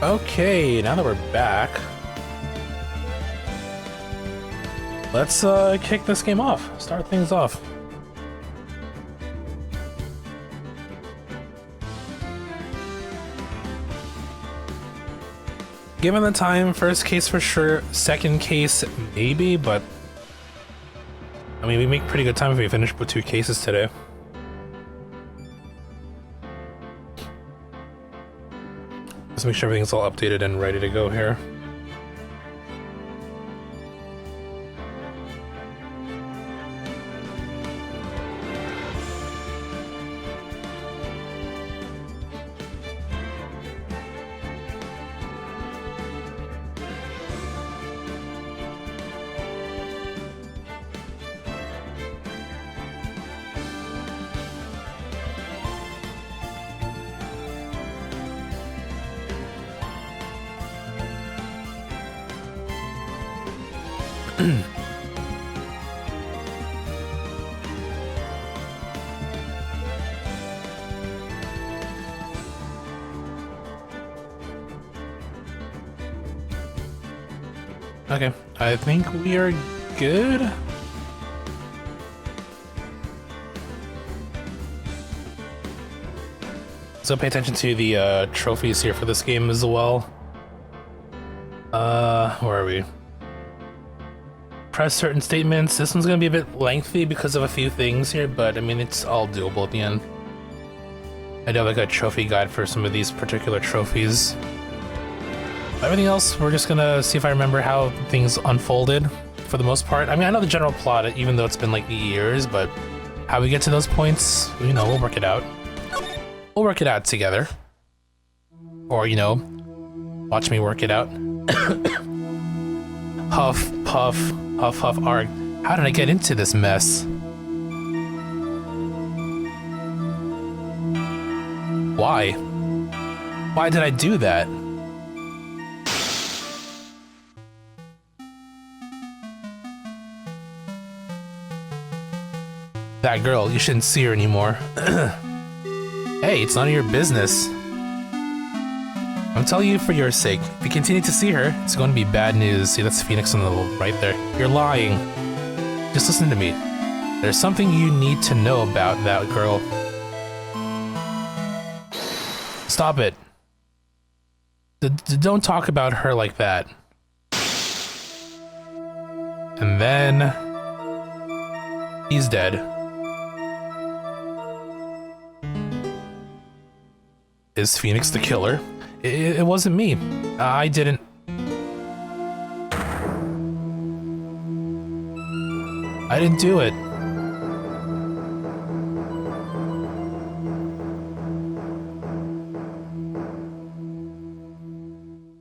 Okay, now that we're back, let's kick this game off. Start things off. Given the time, first case for sure, second case maybe, but I mean, we make pretty good time if we finish with 2 cases today. Let's make sure everything's all updated and ready to go here. Okay, I think we are good. So pay attention to the trophies here for this game as well. Where are we? Press certain statements. This one's gonna be a bit lengthy because of a few things here, but I mean, it's all doable at the end. I do have like a trophy guide for some of these particular trophies. Everything else, we're just gonna see if I remember how things unfolded for the most part. I mean, I know the general plot, even though it's been like years, but how we get to those points, you know, we'll work it out. We'll work it out together. Or, you know, watch me work it out. Huff, puff, huff, huff, arg. How did I get into this mess? Why? Why did I do that? That girl, you shouldn't see her anymore. Hey, it's none of your business. I'm telling you for your sake. If you continue to see her, it's going to be bad news. See, that's Phoenix on the right there. You're lying. Just listen to me. There's something you need to know about that girl. Stop it. Don't talk about her like that. And then... he's dead. Is Phoenix the killer? It wasn't me. I didn't... I didn't do it.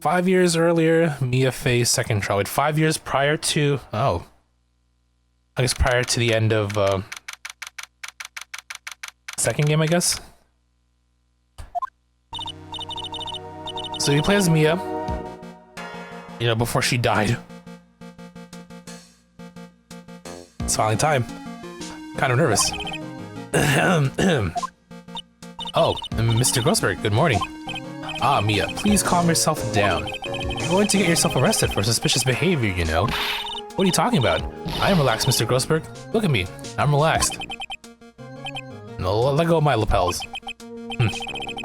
Five years earlier, Mia faced second trial. Wait, 5 years prior to... oh. I guess prior to the end of, second game, I guess? So he plays Mia, you know, before she died. It's finally time. Kind of nervous. Oh, Mr. Grossberg, good morning. Ah, Mia, please calm yourself down. You're going to get yourself arrested for suspicious behavior, you know. What are you talking about? I am relaxed, Mr. Grossberg. Look at me. I'm relaxed. No, let go of my lapels.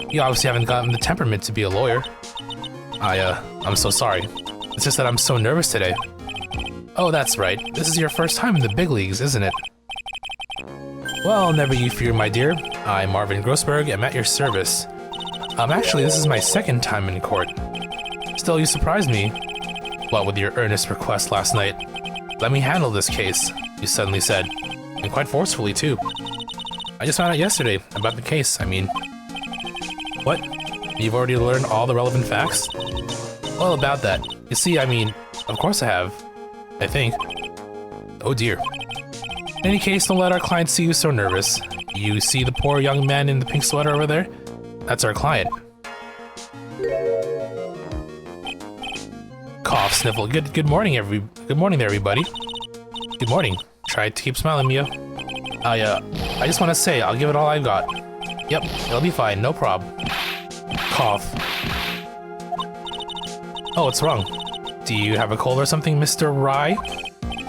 You obviously haven't gotten the temperament to be a lawyer. I'm so sorry. It's just that I'm so nervous today. Oh, that's right. This is your first time in the big leagues, isn't it? Well, never you fear, my dear. I'm Marvin Grossberg. I'm at your service. Actually, this is my second time in court. Still, you surprised me. What with your earnest request last night? Let me handle this case, you suddenly said. And quite forcefully, too. I just found out yesterday about the case, I mean. What? You've already learned all the relevant facts? Well, about that. You see, I mean, of course I have. I think. Oh dear. In any case, don't let our client see you so nervous. You see the poor young man in the pink sweater over there? That's our client. Cough, sniffle. Good morning, good morning there, everybody. Good morning. Try to keep smiling, Mia. I just want to say, I'll give it all I've got. Yep, it'll be fine, no prob. Cough. Oh, what's wrong? Do you have a cold or something, Mr. Rye?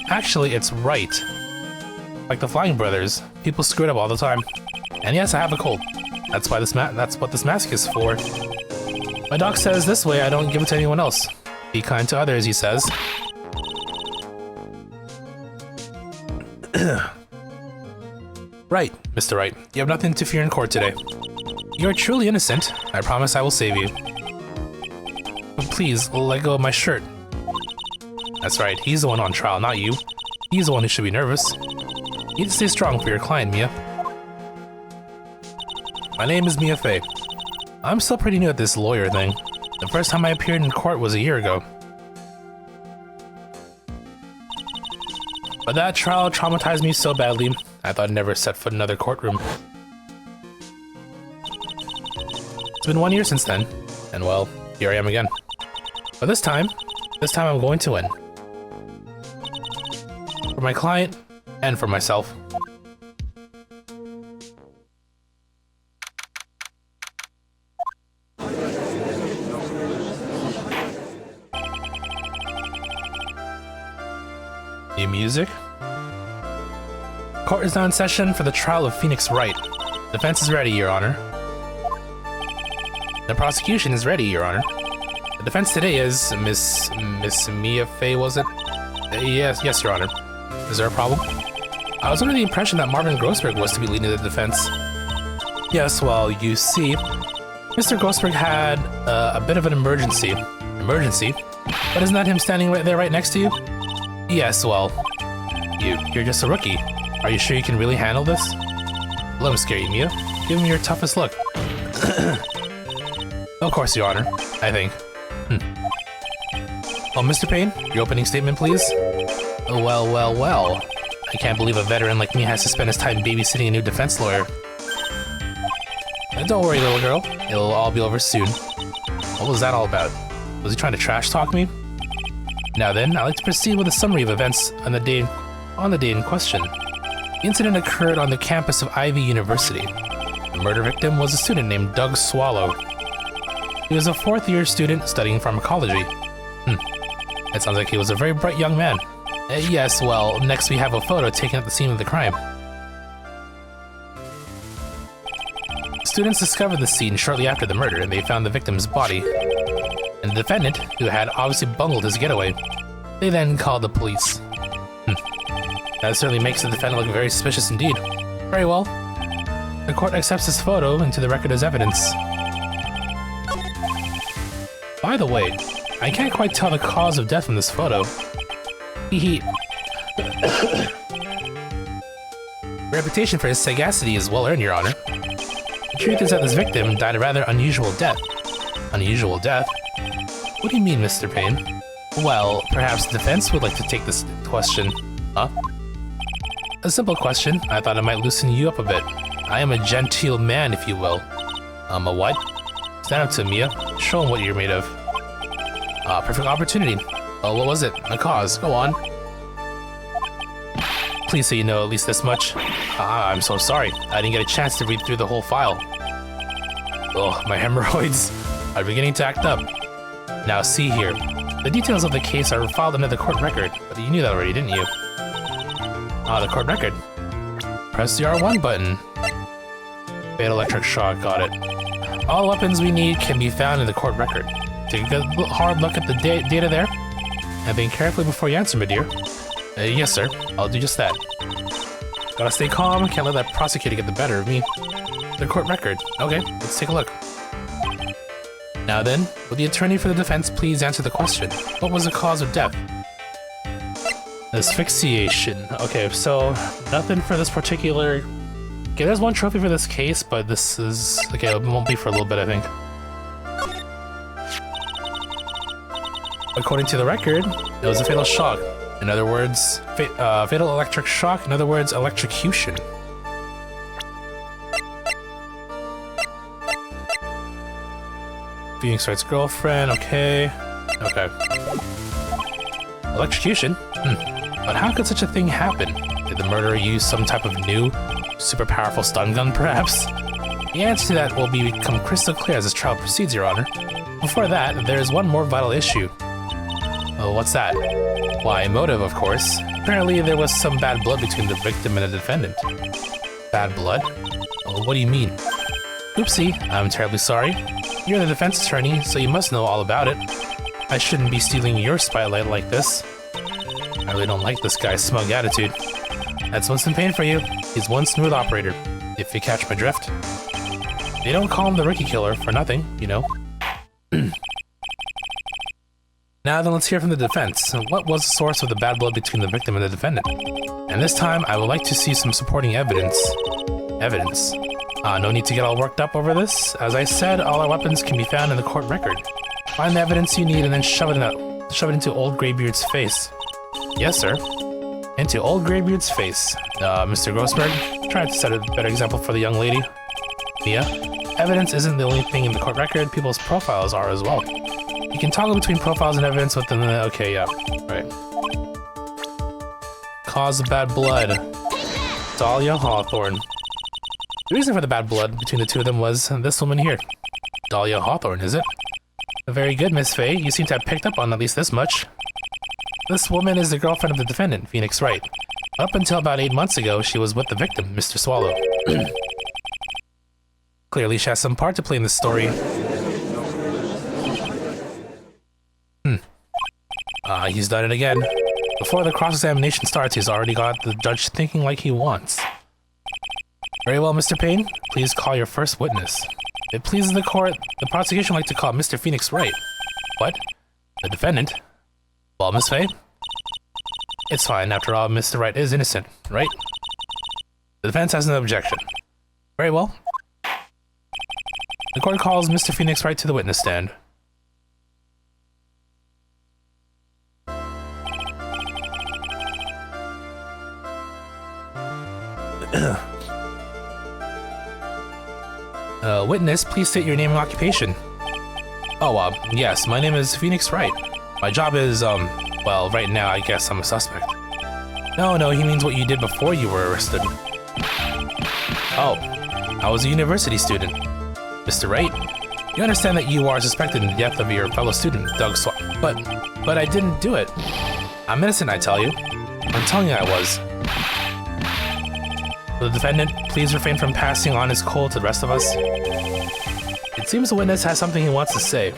Actually, it's Wright. Like the Flying Brothers, people screw it up all the time. And yes, I have a cold. That's why that's what this mask is for. My doc says this way I don't give it to anyone else. Be kind to others, he says. Right, Mr. Wright. You have nothing to fear in court today. You are truly innocent. I promise I will save you. But please, let go of my shirt. That's right, he's the one on trial, not you. He's the one who should be nervous. You need to stay strong for your client, Mia. My name is Mia Fey. I'm still pretty new at this lawyer thing. The first time I appeared in court was a year ago. But that trial traumatized me so badly, I thought I'd never set foot in another courtroom. It's been 1 year since then, and well, here I am again. But this time I'm going to win. For my client, and for myself. New music? Court is now in session for the trial of Phoenix Wright. Defense is ready, Your Honor. The prosecution is ready, Your Honor. The defense today is Miss Mia Fey, was it? Yes, Your Honor. Is there a problem? I was under the impression that Marvin Grossberg was to be leading the defense. Yes, well, you see, Mr. Grossberg had a bit of an emergency. Emergency? But isn't that him standing right there right next to you? Yes, well, you're just a rookie. Are you sure you can really handle this? Let him scare you, Mia. Give him your toughest look. Of course, Your Honor, I think. Well, Mr. Payne, your opening statement, please? Well. I can't believe a veteran like me has to spend his time babysitting a new defense lawyer. Don't worry, little girl. It'll all be over soon. What was that all about? Was he trying to trash talk me? Now then, I'd like to proceed with a summary of events on the day in question. The incident occurred on the campus of Ivy University. The murder victim was a student named Doug Swallow. He was a fourth-year student studying pharmacology. It sounds like he was a very bright young man. Yes, well, next we have a photo taken at the scene of the crime. Students discovered the scene shortly after the murder, and they found the victim's body. And the defendant, who had obviously bungled his getaway. They then called the police. That certainly makes the defendant look very suspicious indeed. Very well. The court accepts this photo into the record as evidence. By the way, I can't quite tell the cause of death from this photo. Reputation for his sagacity is well earned, Your Honor. The truth is that this victim died a rather unusual death. Unusual death? What do you mean, Mr. Payne? Well, perhaps the defense would like to take this question. Huh? A simple question. I thought it might loosen you up a bit. I am a genteel man, if you will. A what? Stand up to Mia. Show him what you're made of. Perfect opportunity. Oh, what was it? A cause. Go on. Please say you know at least this much. I'm so sorry. I didn't get a chance to read through the whole file. Oh, my hemorrhoids are beginning to act up. Now see here. The details of the case are filed under the court record, but you knew that already, didn't you? The court record. Press the R1 button. Fatal electric shock, got it. All weapons we need can be found in the court record. Take a good hard look at the data there, and think carefully before you answer, my dear. Yes, sir. I'll do just that. Gotta stay calm, can't let that prosecutor get the better of me. The court record. Okay, let's take a look. Now then, would the attorney for the defense please answer the question? What was the cause of death? Asphyxiation. Okay, so nothing for this particular... Okay, there's one trophy for this case, but this is... Okay, it won't be for a little bit, I think. According to the record, it was a fatal shock. In other words, fatal electric shock. In other words, electrocution. Phoenix Wright's girlfriend, okay. Okay. Electrocution? But how could such a thing happen? Did the murderer use some type of new, super powerful stun gun, perhaps? The answer to that will become crystal clear as this trial proceeds, Your Honor. Before that, there is one more vital issue. Oh, what's that? Why, motive, of course. Apparently, there was some bad blood between the victim and the defendant. Bad blood? Well, what do you mean? Oopsie, I'm terribly sorry. You're the defense attorney, so you must know all about it. I shouldn't be stealing your spotlight like this. I really don't like this guy's smug attitude. That's Winston Payne for you. He's one smooth operator, if you catch my drift. They don't call him the rookie killer for nothing, you know. Now then, let's hear from the defense. What was the source of the bad blood between the victim and the defendant? And this time, I would like to see some supporting evidence. No need to get all worked up over this. As I said, all our weapons can be found in the court record. Find the evidence you need and then shove it into old Greybeard's face. Yes, sir. Into old Greybeard's face. Mr. Grossberg, try to set a better example for the young lady. Mia, evidence isn't the only thing in the court record. People's profiles are as well. You can toggle between profiles and evidence within the... Okay, yeah. Right. Cause of bad blood. Dahlia Hawthorne. The reason for the bad blood between the two of them was this woman here. Dahlia Hawthorne, is it? Very good, Miss Faye. You seem to have picked up on at least this much. This woman is the girlfriend of the defendant, Phoenix Wright. Up until about 8 months ago, she was with the victim, Mr. Swallow. Clearly, she has some part to play in this story. He's done it again. Before the cross-examination starts, he's already got the judge thinking like he wants. Very well, Mr. Payne. Please call your first witness. If it pleases the court, the prosecution would like to call Mr. Phoenix Wright. What? The defendant? Well, Miss Faye? It's fine. After all, Mr. Wright is innocent, right? The defense has no objection. Very well. The court calls Mr. Phoenix Wright to the witness stand. Witness, please state your name and occupation. Oh, yes, my name is Phoenix Wright. My job is, well, right now I guess I'm a suspect. No, he means what you did before you were arrested. Oh, I was a university student. Mr. Wright, you understand that you are suspected in the death of your fellow student, Doug Swap. But I didn't do it. I'm innocent, I tell you. I'm telling you I was. Will the defendant please refrain from passing on his coal to the rest of us? It seems the witness has something he wants to say.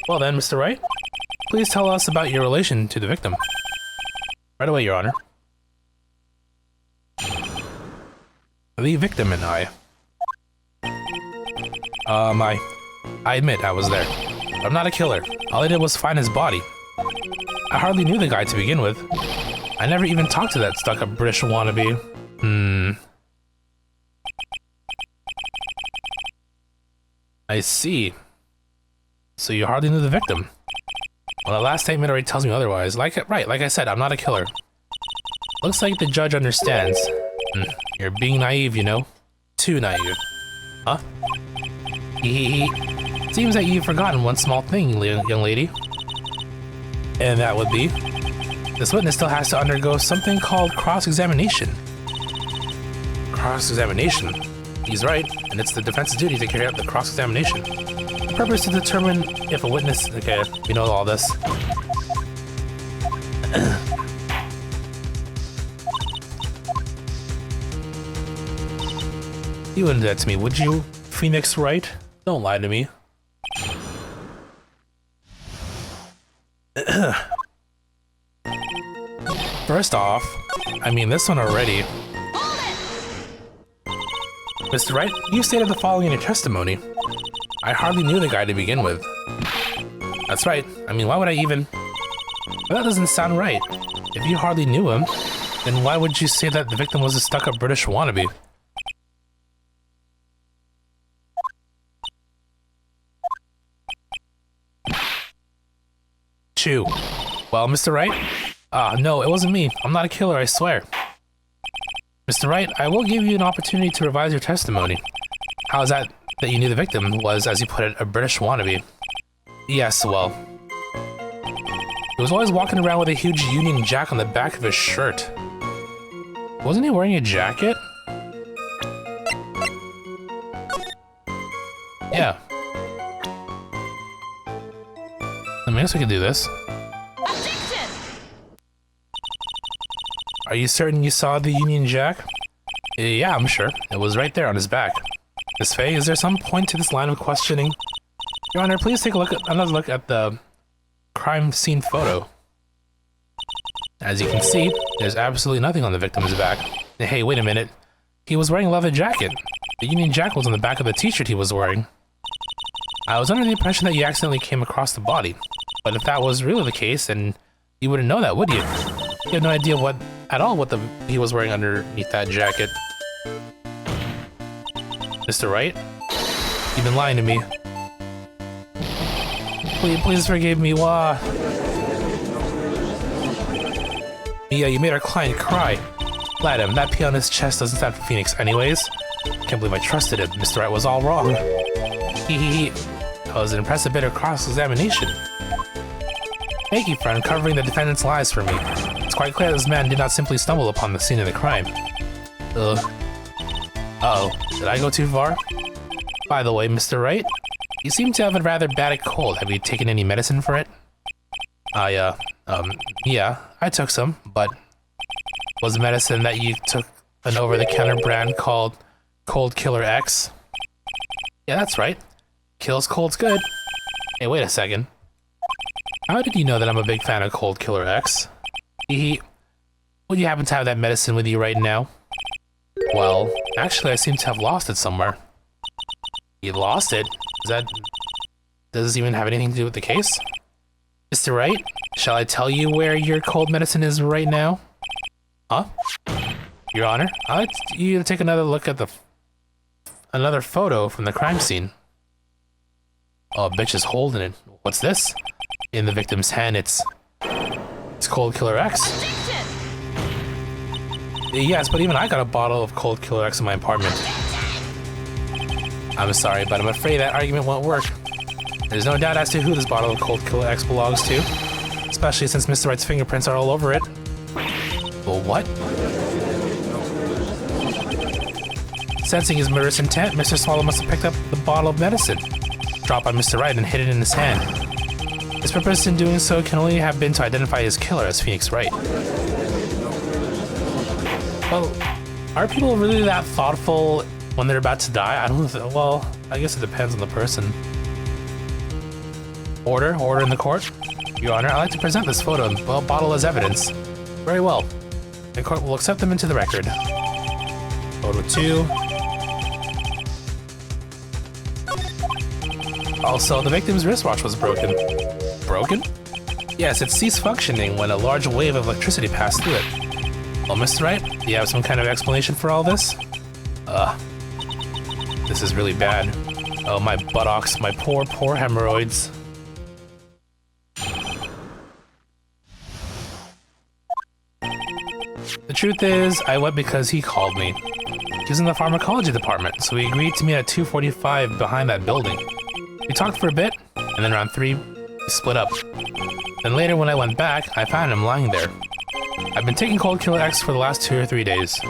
Well then, Mr. Wright, please tell us about your relation to the victim. Right away, Your Honor. The victim and I admit I was there. But I'm not a killer. All I did was find his body. I hardly knew the guy to begin with. I never even talked to that stuck-up British wannabe. I see. So you hardly knew the victim. Well, the last statement already tells me otherwise. Like I said, I'm not a killer. Looks like the judge understands. You're being naive, you know. Too naive. Huh? Seems that you've forgotten one small thing, young lady. And that would be, this witness still has to undergo something called cross-examination. Cross-examination? He's right, and it's the defense's duty to carry out the cross-examination. The purpose to determine if a witness... Okay, we know all this. You wouldn't do that to me, would you, Phoenix Wright? Don't lie to me. First off, I mean this one already. Mr. Wright, you stated the following in your testimony. I hardly knew the guy to begin with. That's right. I mean, why would I even... Well, that doesn't sound right. If you hardly knew him, then why would you say that the victim was a stuck-up British wannabe? Chew. Well, Mr. Wright? No, it wasn't me. I'm not a killer, I swear. Mr. Wright, I will give you an opportunity to revise your testimony. How is that you knew the victim was, as you put it, a British wannabe? Yes, well... He was always walking around with a huge Union Jack on the back of his shirt. Wasn't he wearing a jacket? I guess we can do this. Objection! Are you certain you saw the Union Jack? Yeah, I'm sure. It was right there on his back. Miss Faye, is there some point to this line of questioning? Your Honor, please take another look at the crime scene photo. As you can see, there's absolutely nothing on the victim's back. Hey, wait a minute. He was wearing a leather jacket. The Union Jack was on the back of the t-shirt he was wearing. I was under the impression that you accidentally came across the body. But if that was really the case, then you wouldn't know that, would you? You had no idea what he was wearing underneath that jacket. Mr. Wright? You've been lying to me. Please forgive me, Wah. Mia, you made our client cry. Laddam, that P on his chest doesn't stand for Phoenix anyways. Can't believe I trusted him. Mr. Wright was all wrong. Hee. That was an impressive bit of cross-examination. Thank you for uncovering the defendant's lies for me. It's quite clear this man did not simply stumble upon the scene of the crime. Uh-oh, did I go too far? By the way, Mr. Wright, you seem to have a rather bad cold. Have you taken any medicine for it? Yeah, I took some, but was the medicine that you took an over-the-counter brand called Cold Killer X? Yeah, that's right. Kills colds good. Hey, wait a second. How did you know that I'm a big fan of Cold Killer X? Would you happen to have that medicine with you right now? Well, actually I seem to have lost it somewhere. You lost it? Does this even have anything to do with the case? Mr. Wright, shall I tell you where your cold medicine is right now? Huh? Your Honor, I'd like you to take another look at another photo from the crime scene. Oh, a bitch is holding it. What's this? In the victim's hand, it's Cold Killer X. Objection! Yes, but even I got a bottle of Cold Killer X in my apartment. I'm sorry, but I'm afraid that argument won't work. There's no doubt as to who this bottle of Cold Killer X belongs to, especially since Mr. Wright's fingerprints are all over it. Well, what? Sensing his murderous intent, Mr. Swallow must have picked up the bottle of medicine, dropped by Mr. Wright, and hid it in his hand. His purpose in doing so can only have been to identify his killer as Phoenix Wright. Well, are people really that thoughtful when they're about to die? Well, I guess it depends on the person. Order in the court. Your Honor, I'd like to present this photo and bottle as evidence. Very well. The court will accept them into the record. Photo 2. Also, the victim's wristwatch was broken. Broken? Yes, it ceased functioning when a large wave of electricity passed through it. Well, Mr. Wright, do you have some kind of explanation for all this? This is really bad. Oh, my buttocks, my poor hemorrhoids. The truth is, I went because he called me. He was in the pharmacology department, so we agreed to meet at 2:45 behind that building. We talked for a bit, and then around 3, we split up. Then later when I went back, I found him lying there. I've been taking Cold Killer X for the last 2 or 3 days.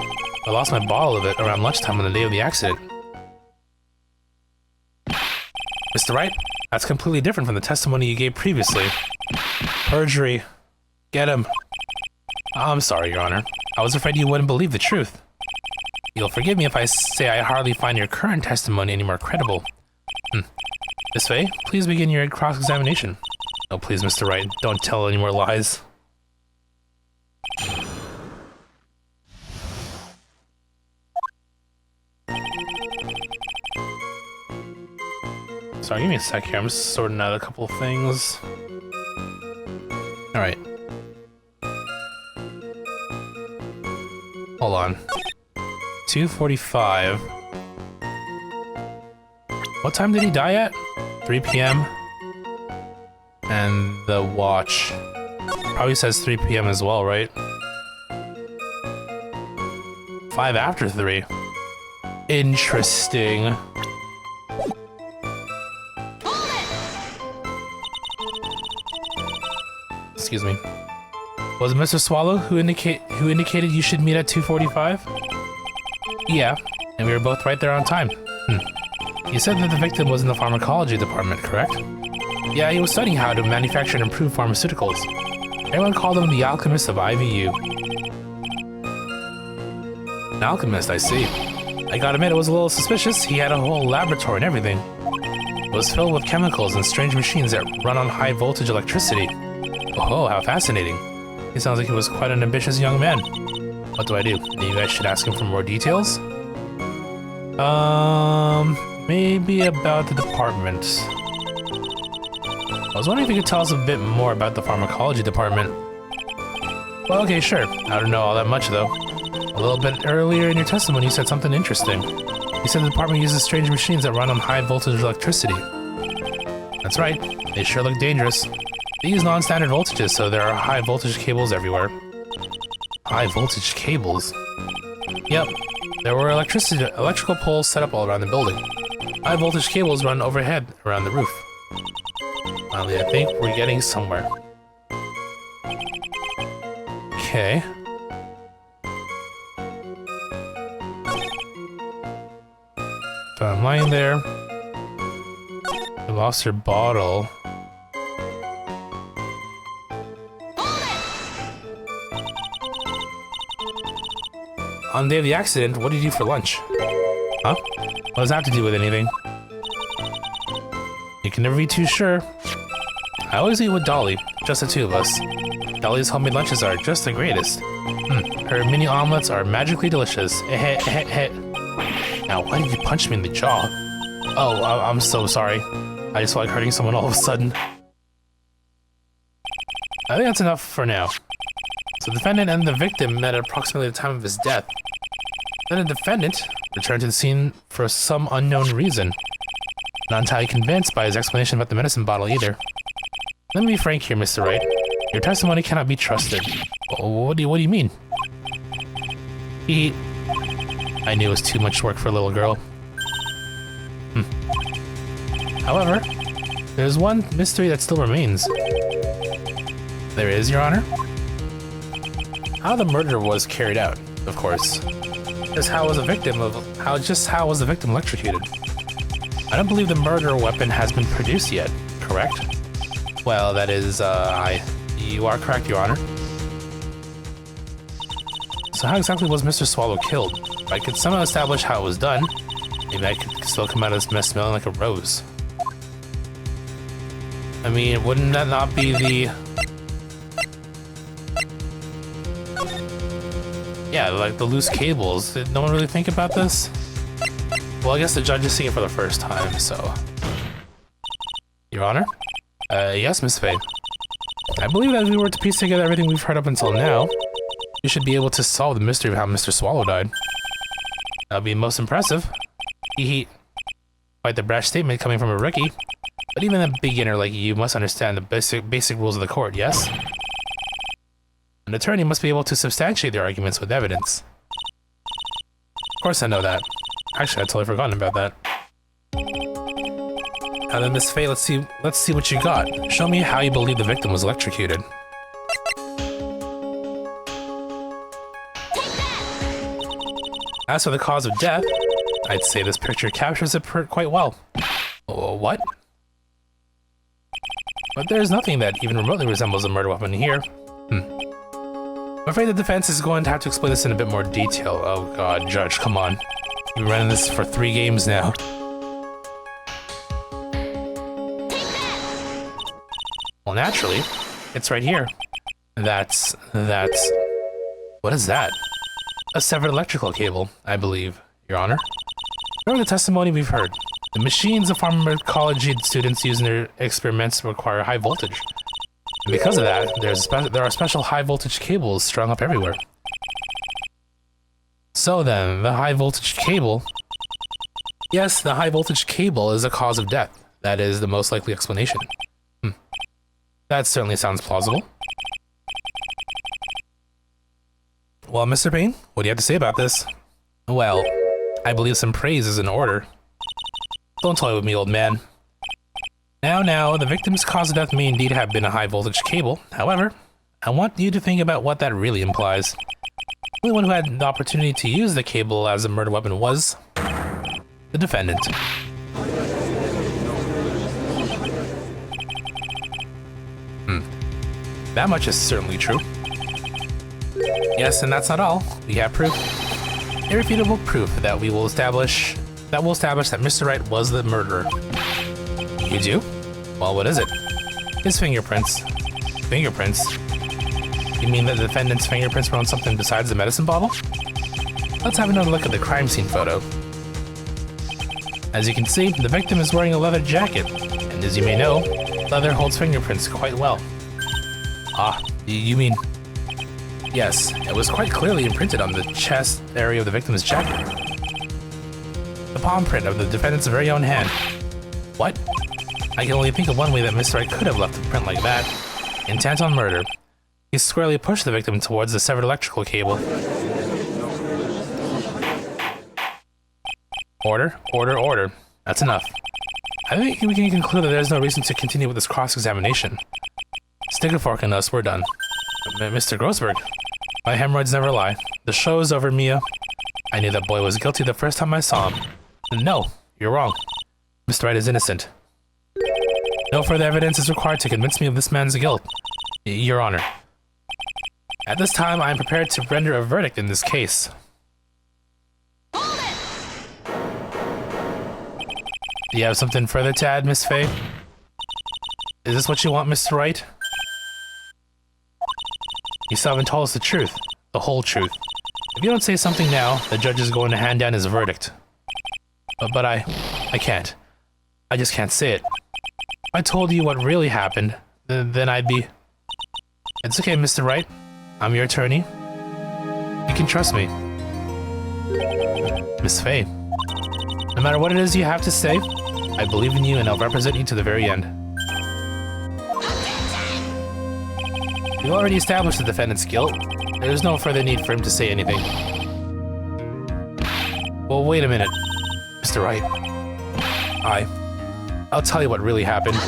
I lost my bottle of it around lunchtime on the day of the accident. Mr. Wright, that's completely different from the testimony you gave previously. Perjury. Get him. I'm sorry, Your Honor. I was afraid you wouldn't believe the truth. You'll forgive me if I say I hardly find your current testimony any more credible. This way, please begin your cross-examination. Oh, please, Mr. Wright, don't tell any more lies. Sorry, give me a sec here. I'm just sorting out a couple of things. Alright. Hold on. 2:45. What time did he die at? 3 p.m. And the watch probably says 3 p.m. as well, right? 5 after 3. Interesting. Excuse me. Was it Mr. Swallow who indicated you should meet at 2:45? Yeah, and we were both right there on time. You said that the victim was in the pharmacology department, correct? Yeah, he was studying how to manufacture and improve pharmaceuticals. Everyone called him the alchemist of IVU. An alchemist, I see. I gotta admit, it was a little suspicious. He had a whole laboratory and everything. It was filled with chemicals and strange machines that run on high voltage electricity. Oh, how fascinating. He sounds like he was quite an ambitious young man. What do I do? You guys should ask him for more details? Maybe about the department. I was wondering if you could tell us a bit more about the pharmacology department. Well, okay, sure. I don't know all that much, though. A little bit earlier in your testimony, you said something interesting. You said the department uses strange machines that run on high voltage electricity. That's right. They sure look dangerous. They use non-standard voltages, so there are high voltage cables everywhere. High voltage cables? Yep. There were electrical poles set up all around the building. High voltage cables run overhead around the roof. Finally, I think we're getting somewhere. Okay. So I'm lying there. We lost her bottle. On the day of the accident, what did you do for lunch? Huh? What does that have to do with anything? You can never be too sure. I always eat with Dolly, just the two of us. Dolly's homemade lunches are just the greatest. Her mini omelets are magically delicious. Now, why did you punch me in the jaw? Oh, I'm so sorry. I just felt like hurting someone all of a sudden. I think that's enough for now. So the defendant and the victim met at approximately the time of his death. Then the defendant returned to the scene for some unknown reason. Not entirely convinced by his explanation about the medicine bottle either. Let me be frank here, Mr. Wright. Your testimony cannot be trusted. What do you mean? I knew it was too much work for a little girl. However, there's one mystery that still remains. There is, Your Honor. How the murder was carried out, of course. Just how was the victim electrocuted? I don't believe the murder weapon has been produced yet, correct? Well, that is, you are correct, Your Honor. So how exactly was Mr. Swallow killed? If I could somehow establish how it was done, maybe I could still come out of this mess smelling like a rose. I mean, wouldn't that not be the... Yeah, like the loose cables. Did no one really think about this? Well, I guess the judge is seeing it for the first time, so... Your Honor? Yes, Miss Faye. I believe that if we were to piece together everything we've heard up until now, we should be able to solve the mystery of how Mr. Swallow died. That would be most impressive. Quite the brash statement coming from a rookie. But even a beginner like you must understand the basic rules of the court, yes? An attorney must be able to substantiate their arguments with evidence. Of course I know that. Actually, I'd totally forgotten about that. Now then, Miss Faye, let's see what you got. Show me how you believe the victim was electrocuted. As for the cause of death, I'd say this picture captures it quite well. What? But there's nothing that even remotely resembles a murder weapon here. I'm afraid the defense is going to have to explain this in a bit more detail. Oh god, Judge, come on. You've been running this for 3 games now. Well, naturally, it's right here. That's... What is that? A severed electrical cable, I believe, Your Honor. During the testimony we've heard, the machines the pharmacology students use in their experiments require high voltage. And because of that, there are special high voltage cables strung up everywhere. So then, the high voltage cable... Yes, the high voltage cable is the cause of death. That is the most likely explanation. That certainly sounds plausible. Well, Mr. Payne, what do you have to say about this? Well, I believe some praise is in order. Don't toy with me, old man. Now, the victim's cause of death may indeed have been a high voltage cable. However, I want you to think about what that really implies. The only one who had the opportunity to use the cable as a murder weapon was... the defendant. That much is certainly true. Yes, and that's not all. We have proof. Irrefutable proof that will establish that Mr. Wright was the murderer. You do? Well, what is it? His fingerprints. Fingerprints? You mean that the defendant's fingerprints were on something besides the medicine bottle? Let's have another look at the crime scene photo. As you can see, the victim is wearing a leather jacket, and as you may know, leather holds fingerprints quite well. Ah, you mean... Yes, it was quite clearly imprinted on the chest area of the victim's jacket. The palm print of the defendant's very own hand. What? I can only think of one way that Mr. Wright could have left a print like that. Intent on murder. He squarely pushed the victim towards the severed electrical cable. Order, order, order. That's enough. I think we can conclude that there's no reason to continue with this cross-examination. Stick a fork in us, we're done. Mr. Grossberg, my hemorrhoids never lie. The show is over, Mia. I knew that boy was guilty the first time I saw him. No, you're wrong. Mr. Wright is innocent. No further evidence is required to convince me of this man's guilt. Your Honor. At this time, I am prepared to render a verdict in this case. Do you have something further to add, Miss Faye? Is this what you want, Mr. Wright? You still haven't told us the truth. The whole truth. If you don't say something now, the judge is going to hand down his verdict. But I can't. I just can't say it. If I told you what really happened, then I'd be... It's okay, Mr. Wright. I'm your attorney. You can trust me. Miss Faye. No matter what it is you have to say, I believe in you and I'll represent you to the very end. You already established the defendant's guilt. There is no further need for him to say anything. Well, wait a minute, Mr. Wright. I'll tell you what really happened.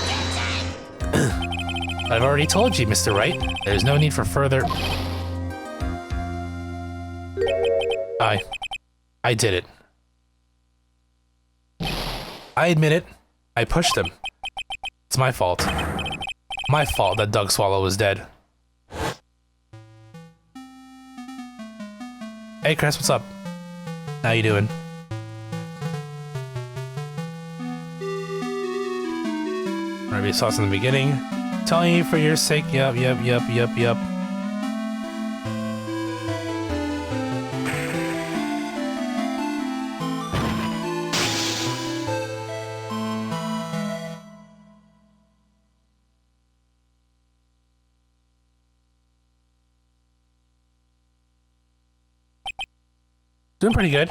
I've already told you, Mr. Wright. There's no need for further... I did it. I admit it. I pushed him. It's my fault. My fault that Doug Swallow was dead. Hey Chris, what's up? How you doing? Maybe you saw us in the beginning. Telling you for your sake. Yep. Doing pretty good.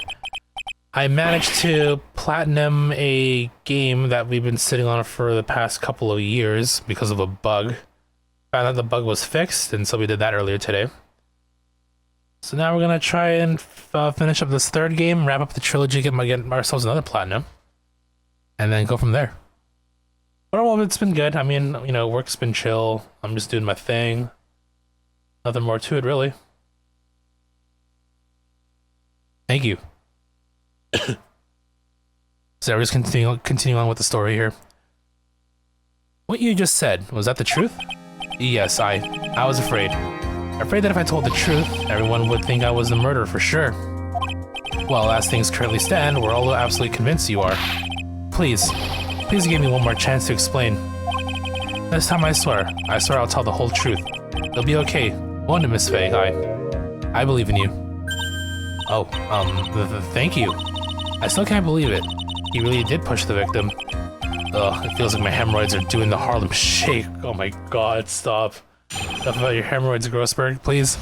I managed to platinum a game that we've been sitting on for the past couple of years because of a bug. Found out the bug was fixed, and so we did that earlier today. So now we're gonna try and finish up this third game, wrap up the trilogy, get ourselves another platinum, and then go from there. But overall, it's been good. I mean, you know, work's been chill. I'm just doing my thing. Nothing more to it, really. Thank you. So we're just continuing on with the story here. What you just said, was that the truth? Yes, I was afraid. Afraid that if I told the truth, everyone would think I was the murderer for sure. Well, as things currently stand, we're all absolutely convinced you are. Please give me one more chance to explain. This time I swear I'll tell the whole truth. It'll be okay, won't it, Miss Faye? I believe in you. Oh, thank you. I still can't believe it. He really did push the victim. Ugh, it feels like my hemorrhoids are doing the Harlem Shake. Oh my god, stop. Enough about your hemorrhoids, Grossberg, please.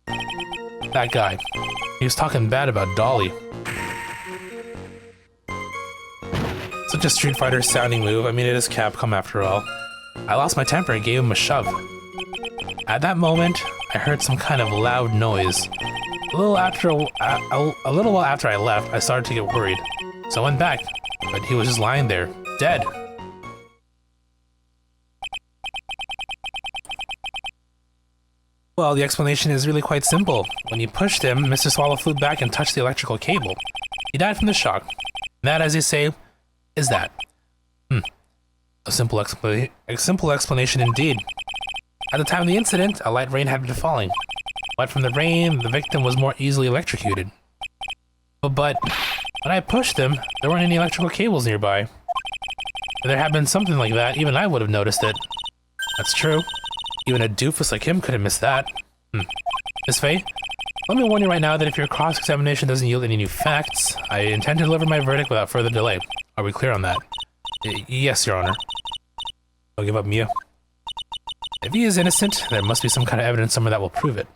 That guy. He was talking bad about Dolly. Such a Street Fighter sounding move. I mean, it is Capcom after all. I lost my temper and gave him a shove. At that moment, I heard some kind of loud noise. A little while after I left, I started to get worried. So I went back, but he was just lying there, dead. Well, the explanation is really quite simple. When you pushed him, Mr. Swallow flew back and touched the electrical cable. He died from the shock. And that, as you say, is that. A simple explanation indeed. At the time of the incident, a light rain had been falling. But from the rain, the victim was more easily electrocuted. But when I pushed him, there weren't any electrical cables nearby. If there had been something like that, even I would have noticed it. That's true. Even a doofus like him could have missed that. Miss Faye, let me warn you right now that if your cross-examination doesn't yield any new facts, I intend to deliver my verdict without further delay. Are we clear on that? Yes, Your Honor. Don't give up, Mia. If he is innocent, there must be some kind of evidence somewhere that will prove it.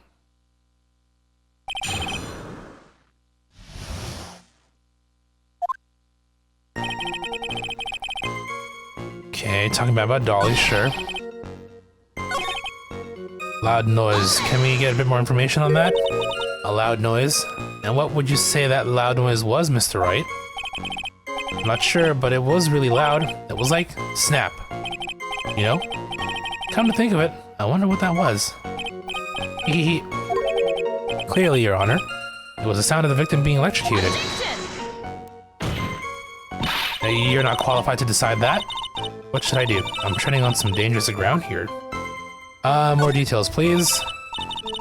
Okay, talking about Dolly, sure. Loud noise. Can we get a bit more information on that? A loud noise? And what would you say that loud noise was, Mr. Wright? I'm not sure, but it was really loud. It was like, snap. You know? Come to think of it, I wonder what that was. Hee. Clearly, Your Honor, it was the sound of the victim being electrocuted. You're not qualified to decide that? What should I do? I'm treading on some dangerous ground here. More details, please.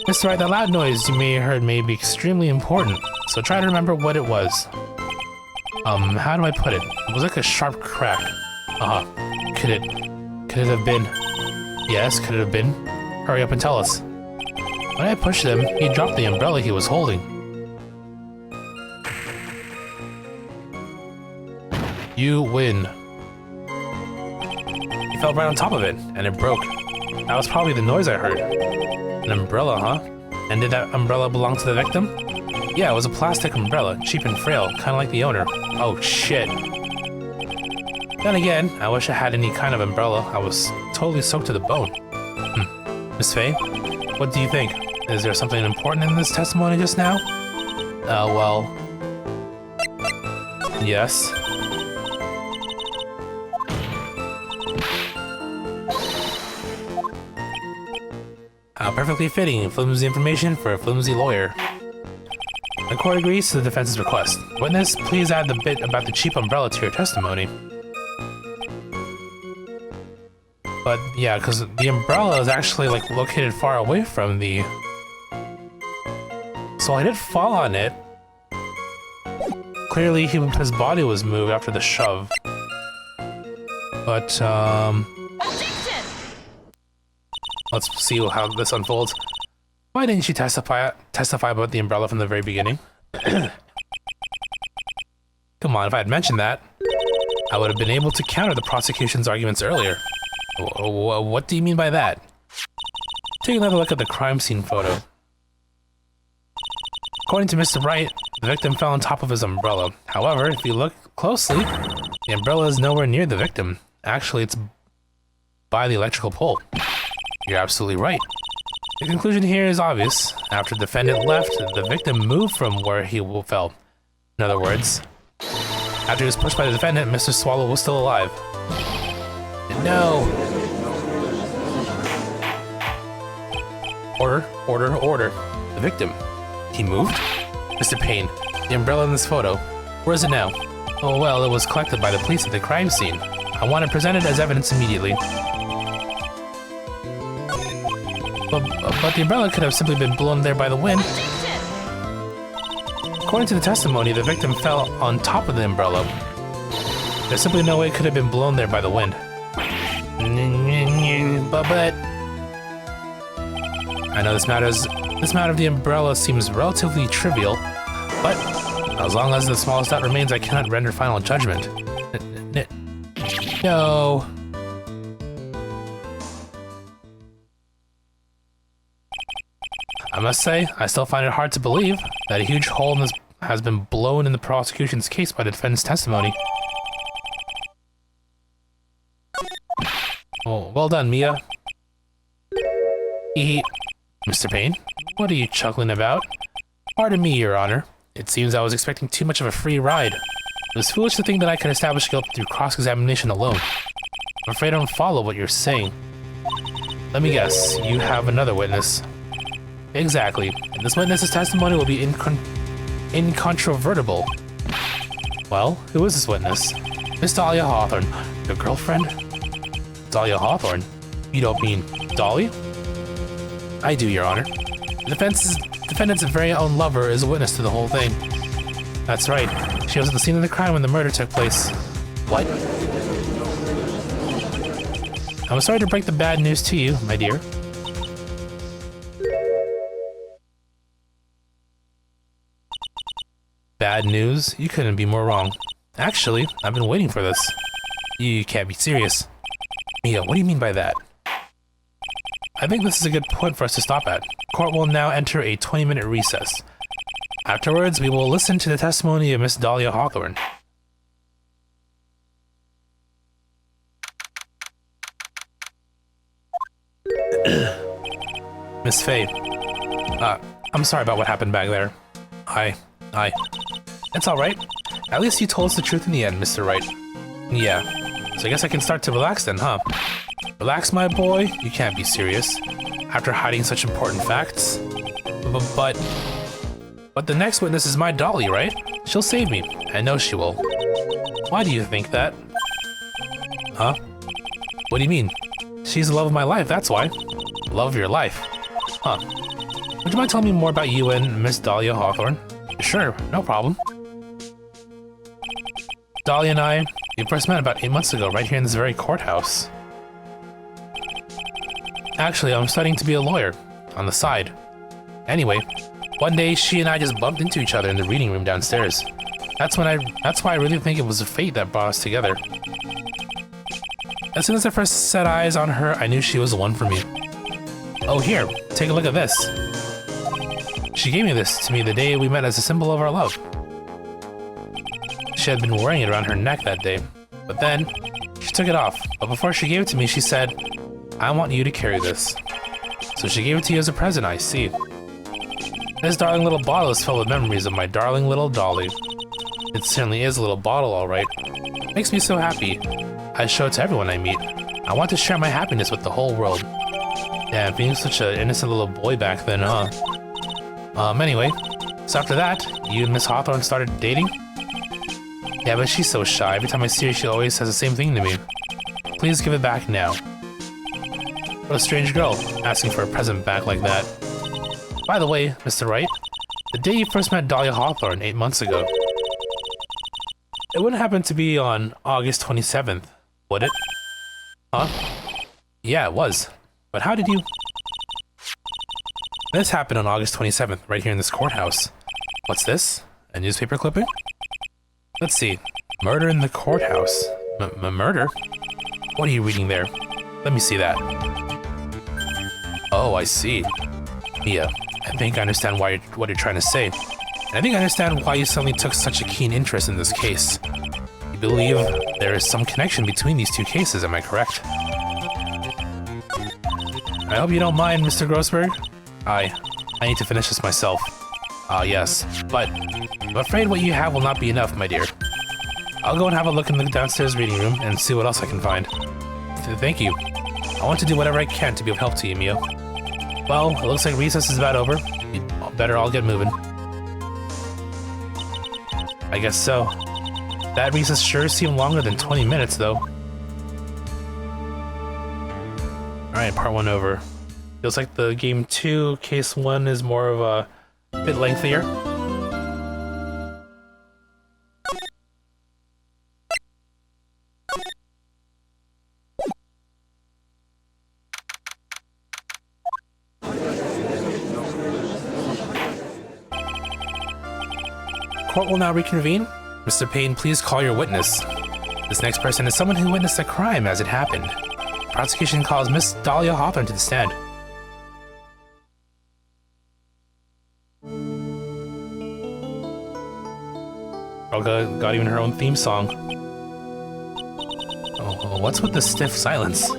Mr. Wright, that loud noise you may have heard may be extremely important, so try to remember what it was. How do I put it? It was like a sharp crack. Could it have been? Yes, could it have been? Hurry up and tell us. When I pushed him, he dropped the umbrella he was holding. You win. He fell right on top of it, and it broke. That was probably the noise I heard. An umbrella, huh? And did that umbrella belong to the victim? Yeah, it was a plastic umbrella, cheap and frail, kind of like the owner. Oh, shit. Then again, I wish I had any kind of umbrella. I was totally soaked to the bone. Miss Faye, what do you think? Is there something important in this testimony just now? Well... Yes. Perfectly fitting, flimsy information for a flimsy lawyer. The court agrees to the defense's request. Witness, please add the bit about the cheap umbrella to your testimony. But yeah, because the umbrella is actually like located far away from the... So I did fall on it. Clearly his body was moved after the shove. But let's see how this unfolds. Why didn't you testify about the umbrella from the very beginning? Come on, if I had mentioned that, I would have been able to counter the prosecution's arguments earlier. What do you mean by that? Take another look at the crime scene photo. According to Mr. Wright, the victim fell on top of his umbrella. However, if you look closely, the umbrella is nowhere near the victim. Actually, it's by the electrical pole. You're absolutely right. The conclusion here is obvious. After the defendant left, the victim moved from where he fell. In other words, after he was pushed by the defendant, Mr. Swallow was still alive. No! Order. The victim. He moved? Mr. Payne, the umbrella in this photo, where is it now? Oh well, it was collected by the police at the crime scene. I want to present it as evidence immediately. But the umbrella could have simply been blown there by the wind. According to the testimony, the victim fell on top of the umbrella. There's simply no way it could have been blown there by the wind. But... I know this matter of the umbrella seems relatively trivial, but as long as the smallest doubt remains, I cannot render final judgment. No. I must say, I still find it hard to believe that a huge hole has been blown in the prosecution's case by the defendant's testimony. Oh, well done, Mia. Mr. Payne, what are you chuckling about? Pardon me, Your Honor. It seems I was expecting too much of a free ride. It was foolish to think that I could establish guilt through cross-examination alone. I'm afraid I don't follow what you're saying. Let me guess, you have another witness. Exactly. This witness's testimony will be incontrovertible. Well, who is this witness? Miss Dahlia Hawthorne. Your girlfriend? Dahlia Hawthorne? You don't mean Dolly? I do, Your Honor. The defendant's very own lover is a witness to the whole thing. That's right. She was at the scene of the crime when the murder took place. What? I'm sorry to break the bad news to you, my dear. Bad news? You couldn't be more wrong. Actually, I've been waiting for this. You can't be serious. Mia, what do you mean by that? I think this is a good point for us to stop at. Court will now enter a 20-minute recess. Afterwards, we will listen to the testimony of Miss Dahlia Hawthorne. Miss Faye. I'm sorry about what happened back there. It's alright. At least you told us the truth in the end, Mr. Wright. Yeah. So I guess I can start to relax then, huh? Relax, my boy? You can't be serious. After hiding such important facts? But the next witness is my Dolly, right? She'll save me. I know she will. Why do you think that? Huh? What do you mean? She's the love of my life, that's why. Love of your life? Huh. Would you mind telling me more about you and Miss Dahlia Hawthorne? Sure, no problem. Dahlia and I, we first met about 8 months ago right here in this very courthouse. Actually, I'm studying to be a lawyer, on the side. Anyway, one day she and I just bumped into each other in the reading room downstairs. That's why I really think it was a fate that brought us together. As soon as I first set eyes on her, I knew she was the one for me. Oh, here, take a look at this. She gave me this to me the day we met as a symbol of our love. She had been wearing it around her neck that day, but then she took it off. But before she gave it to me, she said, I want you to carry this. So she gave it to you as a present, I see. This darling little bottle is filled with memories of my darling little Dolly. It certainly is a little bottle, all right. Makes me so happy. I show it to everyone I meet. I want to share my happiness with the whole world. Damn, being such an innocent little boy back then, huh? Anyway, so after that, you and Miss Hawthorne started dating? Yeah, but she's so shy. Every time I see her, she always says the same thing to me. Please give it back now. What a strange girl, asking for a present back like that. By the way, Mr. Wright, the day you first met Dahlia Hawthorne 8 months ago, it wouldn't happen to be on August 27th, would it? Huh? Yeah, it was. But how did you... This happened on August 27th, right here in this courthouse. What's this? A newspaper clipping? Let's see. Murder in the courthouse. Murder? What are you reading there? Let me see that. Oh, I see. Mia, I think I understand what you're trying to say. And I think I understand why you suddenly took such a keen interest in this case. You believe there is some connection between these two cases, am I correct? I hope you don't mind, Mr. Grossberg. I need to finish this myself. Yes, but I'm afraid what you have will not be enough, my dear. I'll go and have a look in the downstairs reading room and see what else I can find. Thank you. I want to do whatever I can to be of help to you, Mia. Well, it looks like recess is about over. You better all get moving. I guess so. That recess sure seemed longer than 20 minutes, though. Alright, part 1 over. Feels like the game 2, case 1 is more of a bit lengthier. Court will now reconvene. Mr. Payne, please call your witness. This next person is someone who witnessed a crime as it happened. Prosecution calls Miss Dahlia Hawthorne to the stand. Got even her own theme song. Oh, what's with the stiff silence?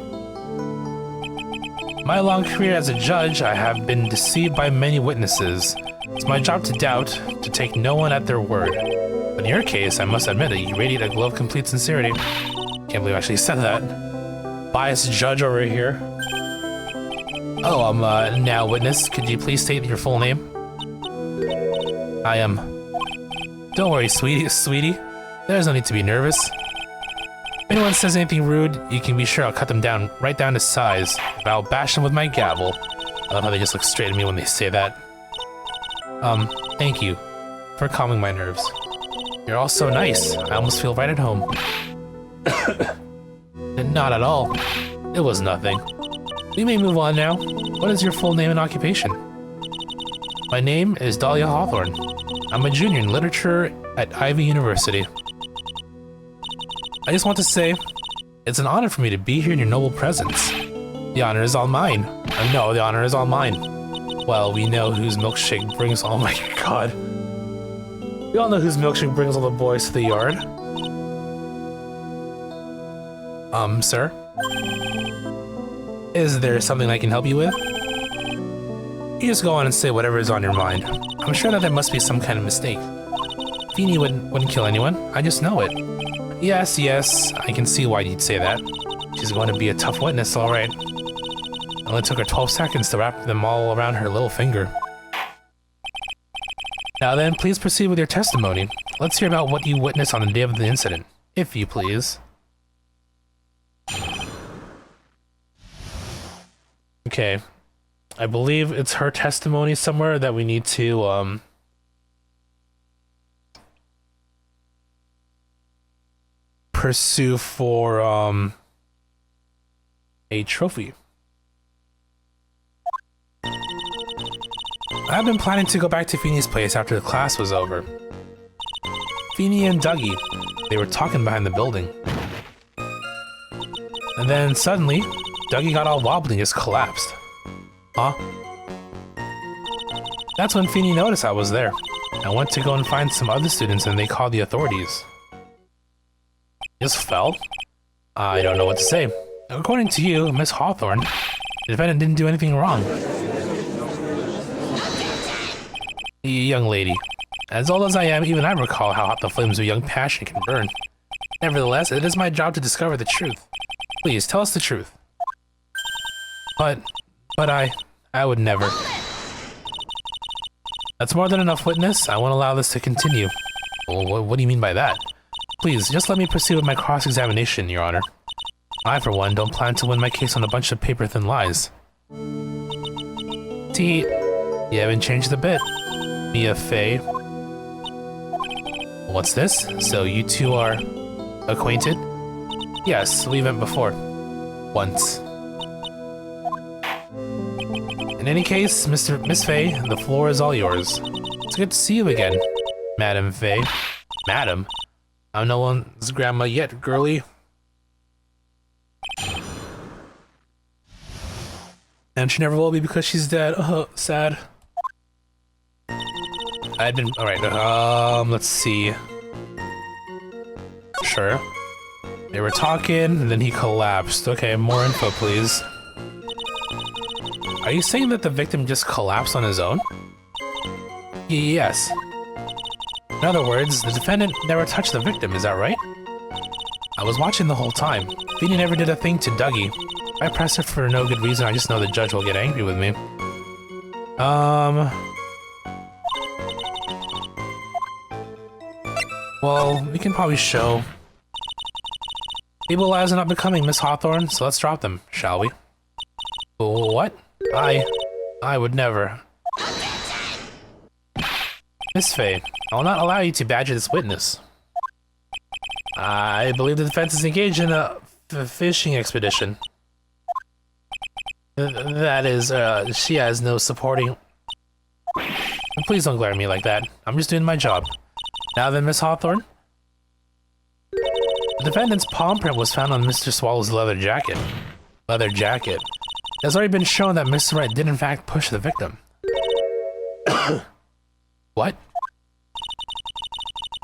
My long career as a judge, I have been deceived by many witnesses. It's my job to doubt, to take no one at their word. But in your case, I must admit that you radiate a glow of complete sincerity. Can't believe I actually said that. Biased judge over here. Oh, now witness, could you please state your full name? I am... Don't worry, sweetie. There's no need to be nervous. If anyone says anything rude, you can be sure I'll cut them down right down to size. I'll bash them with my gavel. I love how they just look straight at me when they say that. Thank you for calming my nerves. You're all so nice. I almost feel right at home. Not at all. It was nothing. We may move on now. What is your full name and occupation? My name is Dahlia Hawthorne. I'm a junior in literature at Ivy University. I just want to say, it's an honor for me to be here in your noble presence. The honor is all mine. No, the honor is all mine. Well, we know whose milkshake brings all my god. We all know whose milkshake brings all the boys to the yard. Sir? Is there something I can help you with? You just go on and say whatever is on your mind. I'm sure that there must be some kind of mistake. Feeny wouldn't kill anyone. I just know it. Yes, I can see why you'd say that. She's going to be a tough witness, alright. It only took her 12 seconds to wrap them all around her little finger. Now then, please proceed with your testimony. Let's hear about what you witnessed on the day of the incident, if you please. Okay. I believe it's her testimony somewhere that we need to, pursue for, a trophy. I've been planning to go back to Feeny's place after the class was over. Feeny and Dougie, they were talking behind the building. And then suddenly, Dougie got all wobbly and just collapsed. Huh? That's when Feeny noticed I was there. I went to go and find some other students and they called the authorities. Just fell? I don't know what to say. According to you, Miss Hawthorne, the defendant didn't do anything wrong. Young lady, as old as I am, even I recall how hot the flames of young passion can burn. Nevertheless, it is my job to discover the truth. Please, tell us the truth. But I would never. That's more than enough, witness. I won't allow this to continue. Well, what do you mean by that? Please, just let me proceed with my cross-examination, Your Honor. I, for one, don't plan to win my case on a bunch of paper-thin lies. Tee, you haven't changed a bit. Mia Fey. What's this? So you two are acquainted? Yes, we met before. Once. In any case, Miss Fey, the floor is all yours. It's good to see you again, Madam Fey. Madam? I'm no one's grandma yet, girlie. And she never will be because she's dead. Sad. Alright, let's see. Sure. They were talking, and then he collapsed. Okay, more info, please. Are you saying that the victim just collapsed on his own? Yes. In other words, the defendant never touched the victim, is that right? I was watching the whole time. Feeny never did a thing to Dougie. If I press her for no good reason, I just know the judge will get angry with me. Well, we can probably show. People lives are not becoming, Miss Hawthorne, so let's drop them, shall we? What? I would never. Miss Fey, I will not allow you to badger this witness. I believe the defense is engaged in a fishing expedition. That is, she has no supporting... Please don't glare at me like that. I'm just doing my job. Now then, Miss Hawthorne. The defendant's palm print was found on Mr. Swallow's leather jacket. It has already been shown that Mr. Wright did in fact push the victim. What?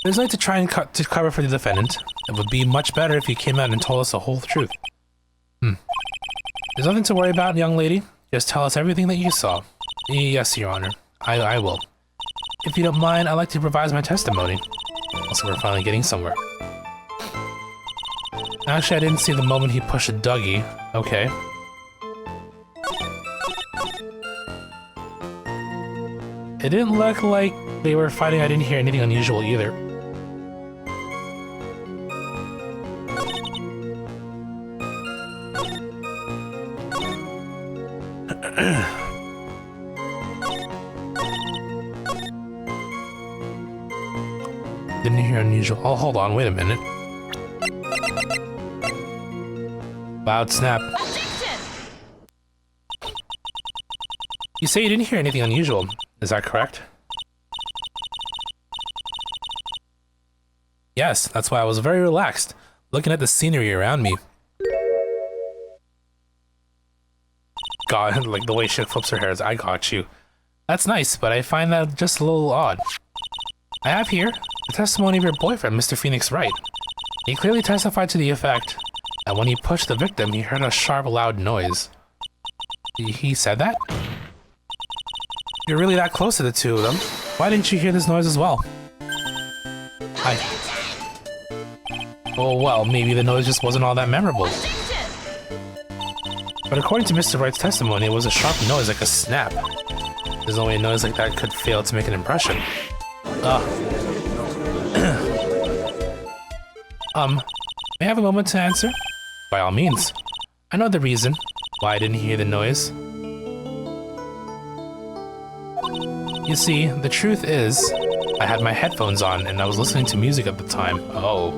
There's no need to try and cover for the defendant. It would be much better if you came out and told us the whole truth. There's nothing to worry about, young lady. Just tell us everything that you saw. Yes, Your Honor. I will. If you don't mind, I'd like to revise my testimony. Also, we're finally getting somewhere. Actually, I didn't see the moment he pushed a Dougie. Okay. It didn't look like they were fighting. I didn't hear anything unusual either. Didn't hear unusual. Oh, hold on, wait a minute. Loud snap. You say you didn't hear anything unusual. Is that correct? Yes, that's why I was very relaxed, looking at the scenery around me. God, like the way she flips her hair is, I got you. That's nice, but I find that just a little odd. I have here the testimony of your boyfriend, Mr. Phoenix Wright. He clearly testified to the effect that when he pushed the victim, he heard a sharp, loud noise. He said that? You're really that close to the two of them. Why didn't you hear this noise as well? Oh, well, maybe the noise just wasn't all that memorable. But according to Mr. Wright's testimony, it was a sharp noise like a snap. There's only a noise like that could fail to make an impression. May I have a moment to answer? By all means. I know the reason why I didn't hear the noise. You see, the truth is, I had my headphones on and I was listening to music at the time. Oh.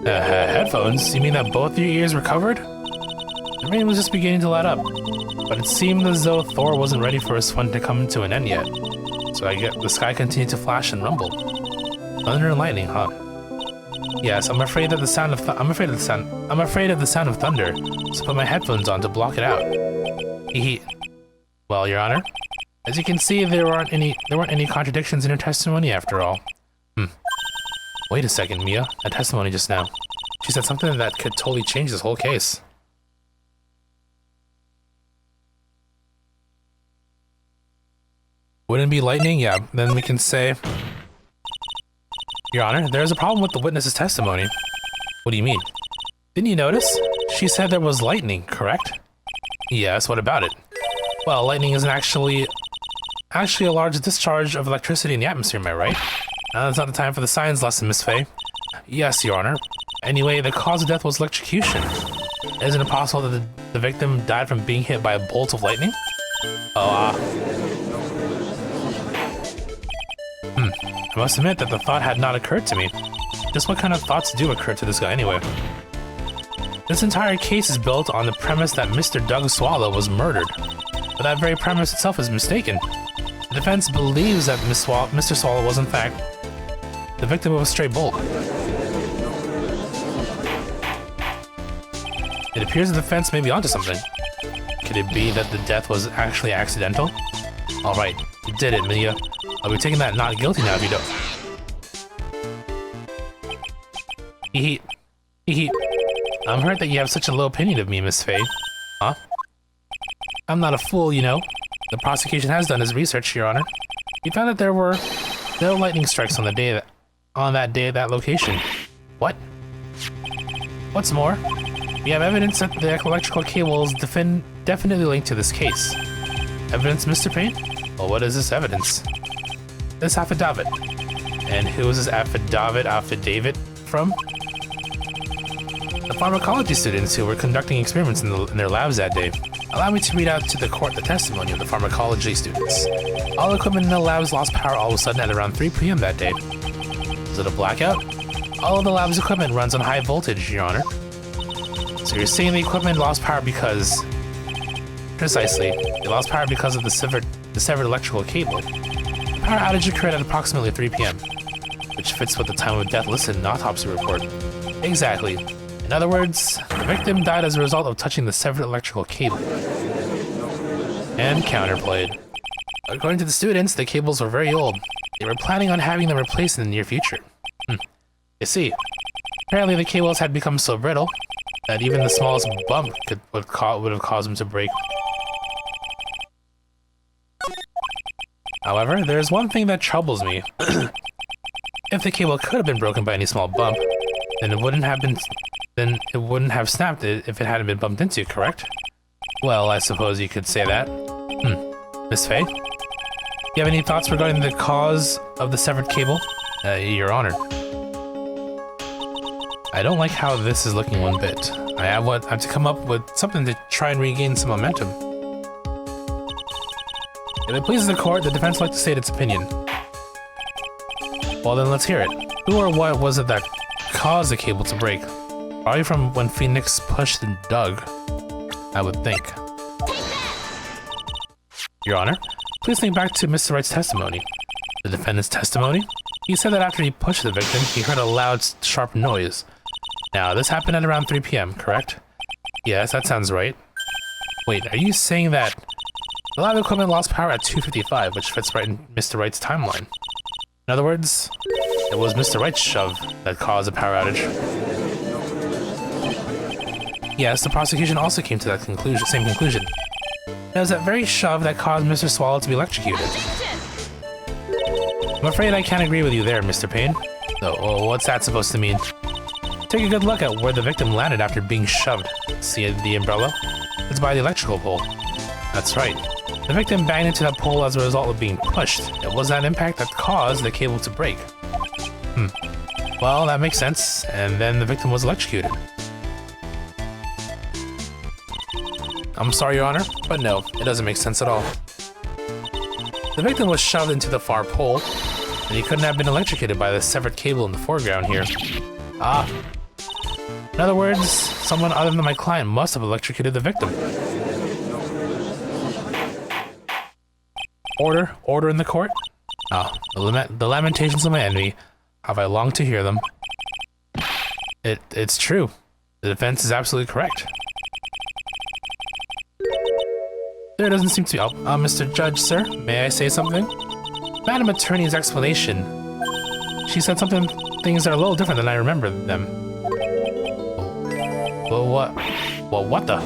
Headphones? You mean that both your ears were covered? The rain was just beginning to let up, but it seemed as though Thor wasn't ready for his fun to come to an end yet. So the sky continued to flash and rumble. Thunder and lightning, huh? Yes, I'm afraid of the sound of thunder, so put my headphones on to block it out. Well, Your Honor, as you can see, there weren't any contradictions in her testimony after all. Wait a second, Mia. That testimony just now. She said something that could totally change this whole case. Wouldn't it be lightning? Yeah, then we can say... Your Honor, there is a problem with the witness's testimony. What do you mean? Didn't you notice? She said there was lightning, correct? Yes, what about it? Well, lightning isn't actually a large discharge of electricity in the atmosphere, am I right? It's not the time for the science lesson, Miss Faye. Yes, Your Honor. Anyway, the cause of death was electrocution. Isn't it possible that the victim died from being hit by a bolt of lightning? I must admit that the thought had not occurred to me. Just what kind of thoughts do occur to this guy anyway? This entire case is built on the premise that Mr. Doug Swallow was murdered, but that very premise itself is mistaken. The defense believes that Mr. Swallow was in fact the victim of a stray bolt. It appears the defense may be onto something. Could it be that the death was actually accidental? Alright, you did it, Mia. I'll be taking that not guilty now if you don't. I'm hurt that you have such a low opinion of me, Miss Faye. Huh? I'm not a fool, you know. The prosecution has done its research, Your Honor. We found that there were no lightning strikes on that day at that location. What? What's more, we have evidence that the electrical cable is definitely linked to this case. Evidence, Mr. Payne? Well, what is this evidence? This affidavit. And who is this affidavit from? The pharmacology students who were conducting experiments in their labs that day. Allow me to read out to the court the testimony of the pharmacology students. All equipment in the labs lost power all of a sudden at around 3 p.m. that day. Was it a blackout? All of the lab's equipment runs on high voltage, Your Honor. So you're saying the equipment lost power because... Precisely. It lost power because of the severed electrical cable. The power outage occurred at approximately 3 p.m., which fits with the time of death listed in the autopsy report. Exactly. In other words, the victim died as a result of touching the severed electrical cable. And counterplayed. According to the students, the cables were very old. They were planning on having them replaced in the near future. You see, apparently the cables had become so brittle that even the smallest bump would have caused them to break. However, there is one thing that troubles me. If the cable could have been broken by any small bump, then it wouldn't have snapped if it hadn't been bumped into, correct? Well, I suppose you could say that. Miss Faye? Do you have any thoughts regarding the cause of the severed cable? Your Honor. I don't like how this is looking one bit. I have to come up with something to try and regain some momentum. If it pleases the court, the defense would like to state its opinion. Well then, let's hear it. Who or what was it that caused the cable to break? Probably from when Phoenix pushed and dug, I would think. Your Honor, please think back to Mr. Wright's testimony. The defendant's testimony? He said that after he pushed the victim, he heard a loud, sharp noise. Now, this happened at around 3 p.m., correct? Yes, that sounds right. Wait, are you saying that the lab equipment lost power at 2:55, which fits right in Mr. Wright's timeline? In other words, it was Mr. Wright's shove that caused the power outage. Yes, the prosecution also came to that same conclusion. It was that very shove that caused Mr. Swallow to be electrocuted. I'm afraid I can't agree with you there, Mr. Payne. So, what's that supposed to mean? Take a good look at where the victim landed after being shoved. See the umbrella? It's by the electrical pole. That's right. The victim banged into that pole as a result of being pushed. It was that impact that caused the cable to break. Well, that makes sense. And then the victim was electrocuted. I'm sorry, Your Honor, but no, it doesn't make sense at all. The victim was shoved into the far pole, and he couldn't have been electrocuted by the severed cable in the foreground here. Ah. In other words, someone other than my client must have electrocuted the victim. Order in the court? Ah, the lamentations of my enemy. Have I longed to hear them? It's true. The defense is absolutely correct. There doesn't seem to be... Mr. Judge, sir, may I say something? Madam Attorney's explanation. She said things that are a little different than I remember them. Well, what? Well, what the?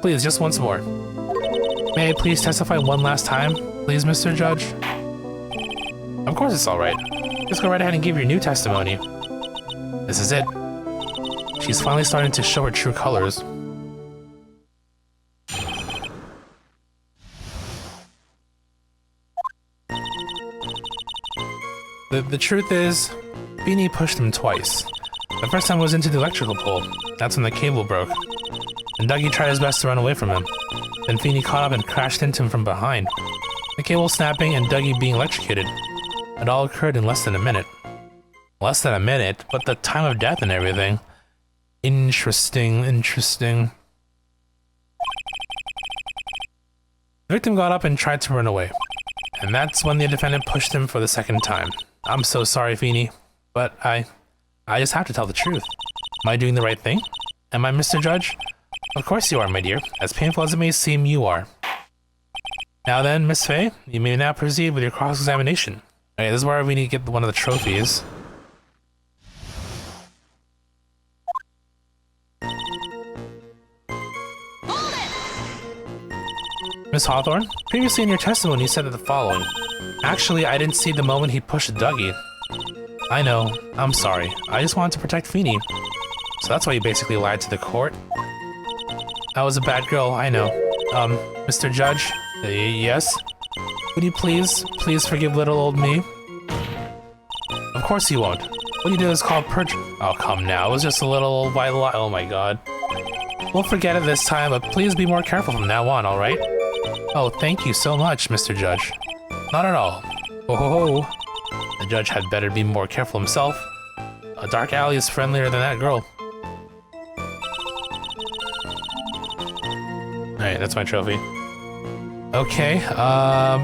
Please, just once more. May I please testify one last time? Please, Mr. Judge? Of course it's alright. Just go right ahead and give your new testimony. This is it. She's finally starting to show her true colors. The truth is, Beanie pushed him twice. The first time was into the electrical pole. That's when the cable broke. And Dougie tried his best to run away from him. Then Feeny caught up and crashed into him from behind. The cable snapping and Dougie being electrocuted. It all occurred in less than a minute. Less than a minute? But the time of death and everything. Interesting. The victim got up and tried to run away. And that's when the defendant pushed him for the second time. I'm so sorry, Feeny, but I just have to tell the truth. Am I doing the right thing? Am I, Mr. Judge? Of course you are, my dear. As painful as it may seem, you are. Now then, Miss Faye, you may now proceed with your cross-examination. Okay, this is where we need to get one of the trophies. Miss Hawthorne, previously in your testimony you said the following. Actually, I didn't see the moment he pushed Dougie. I know. I'm sorry. I just wanted to protect Feeny. So that's why you basically lied to the court? I was a bad girl, I know. Mr. Judge? Yes? Would you please forgive little old me? Of course you won't. What you did is called Oh, come now. It was just a little old white lie. Oh my god. We'll forget it this time, but please be more careful from now on, alright? Oh, thank you so much, Mr. Judge. Not at all. Ho ho ho. The judge had better be more careful himself. A dark alley is friendlier than that girl. Alright, that's my trophy. Okay,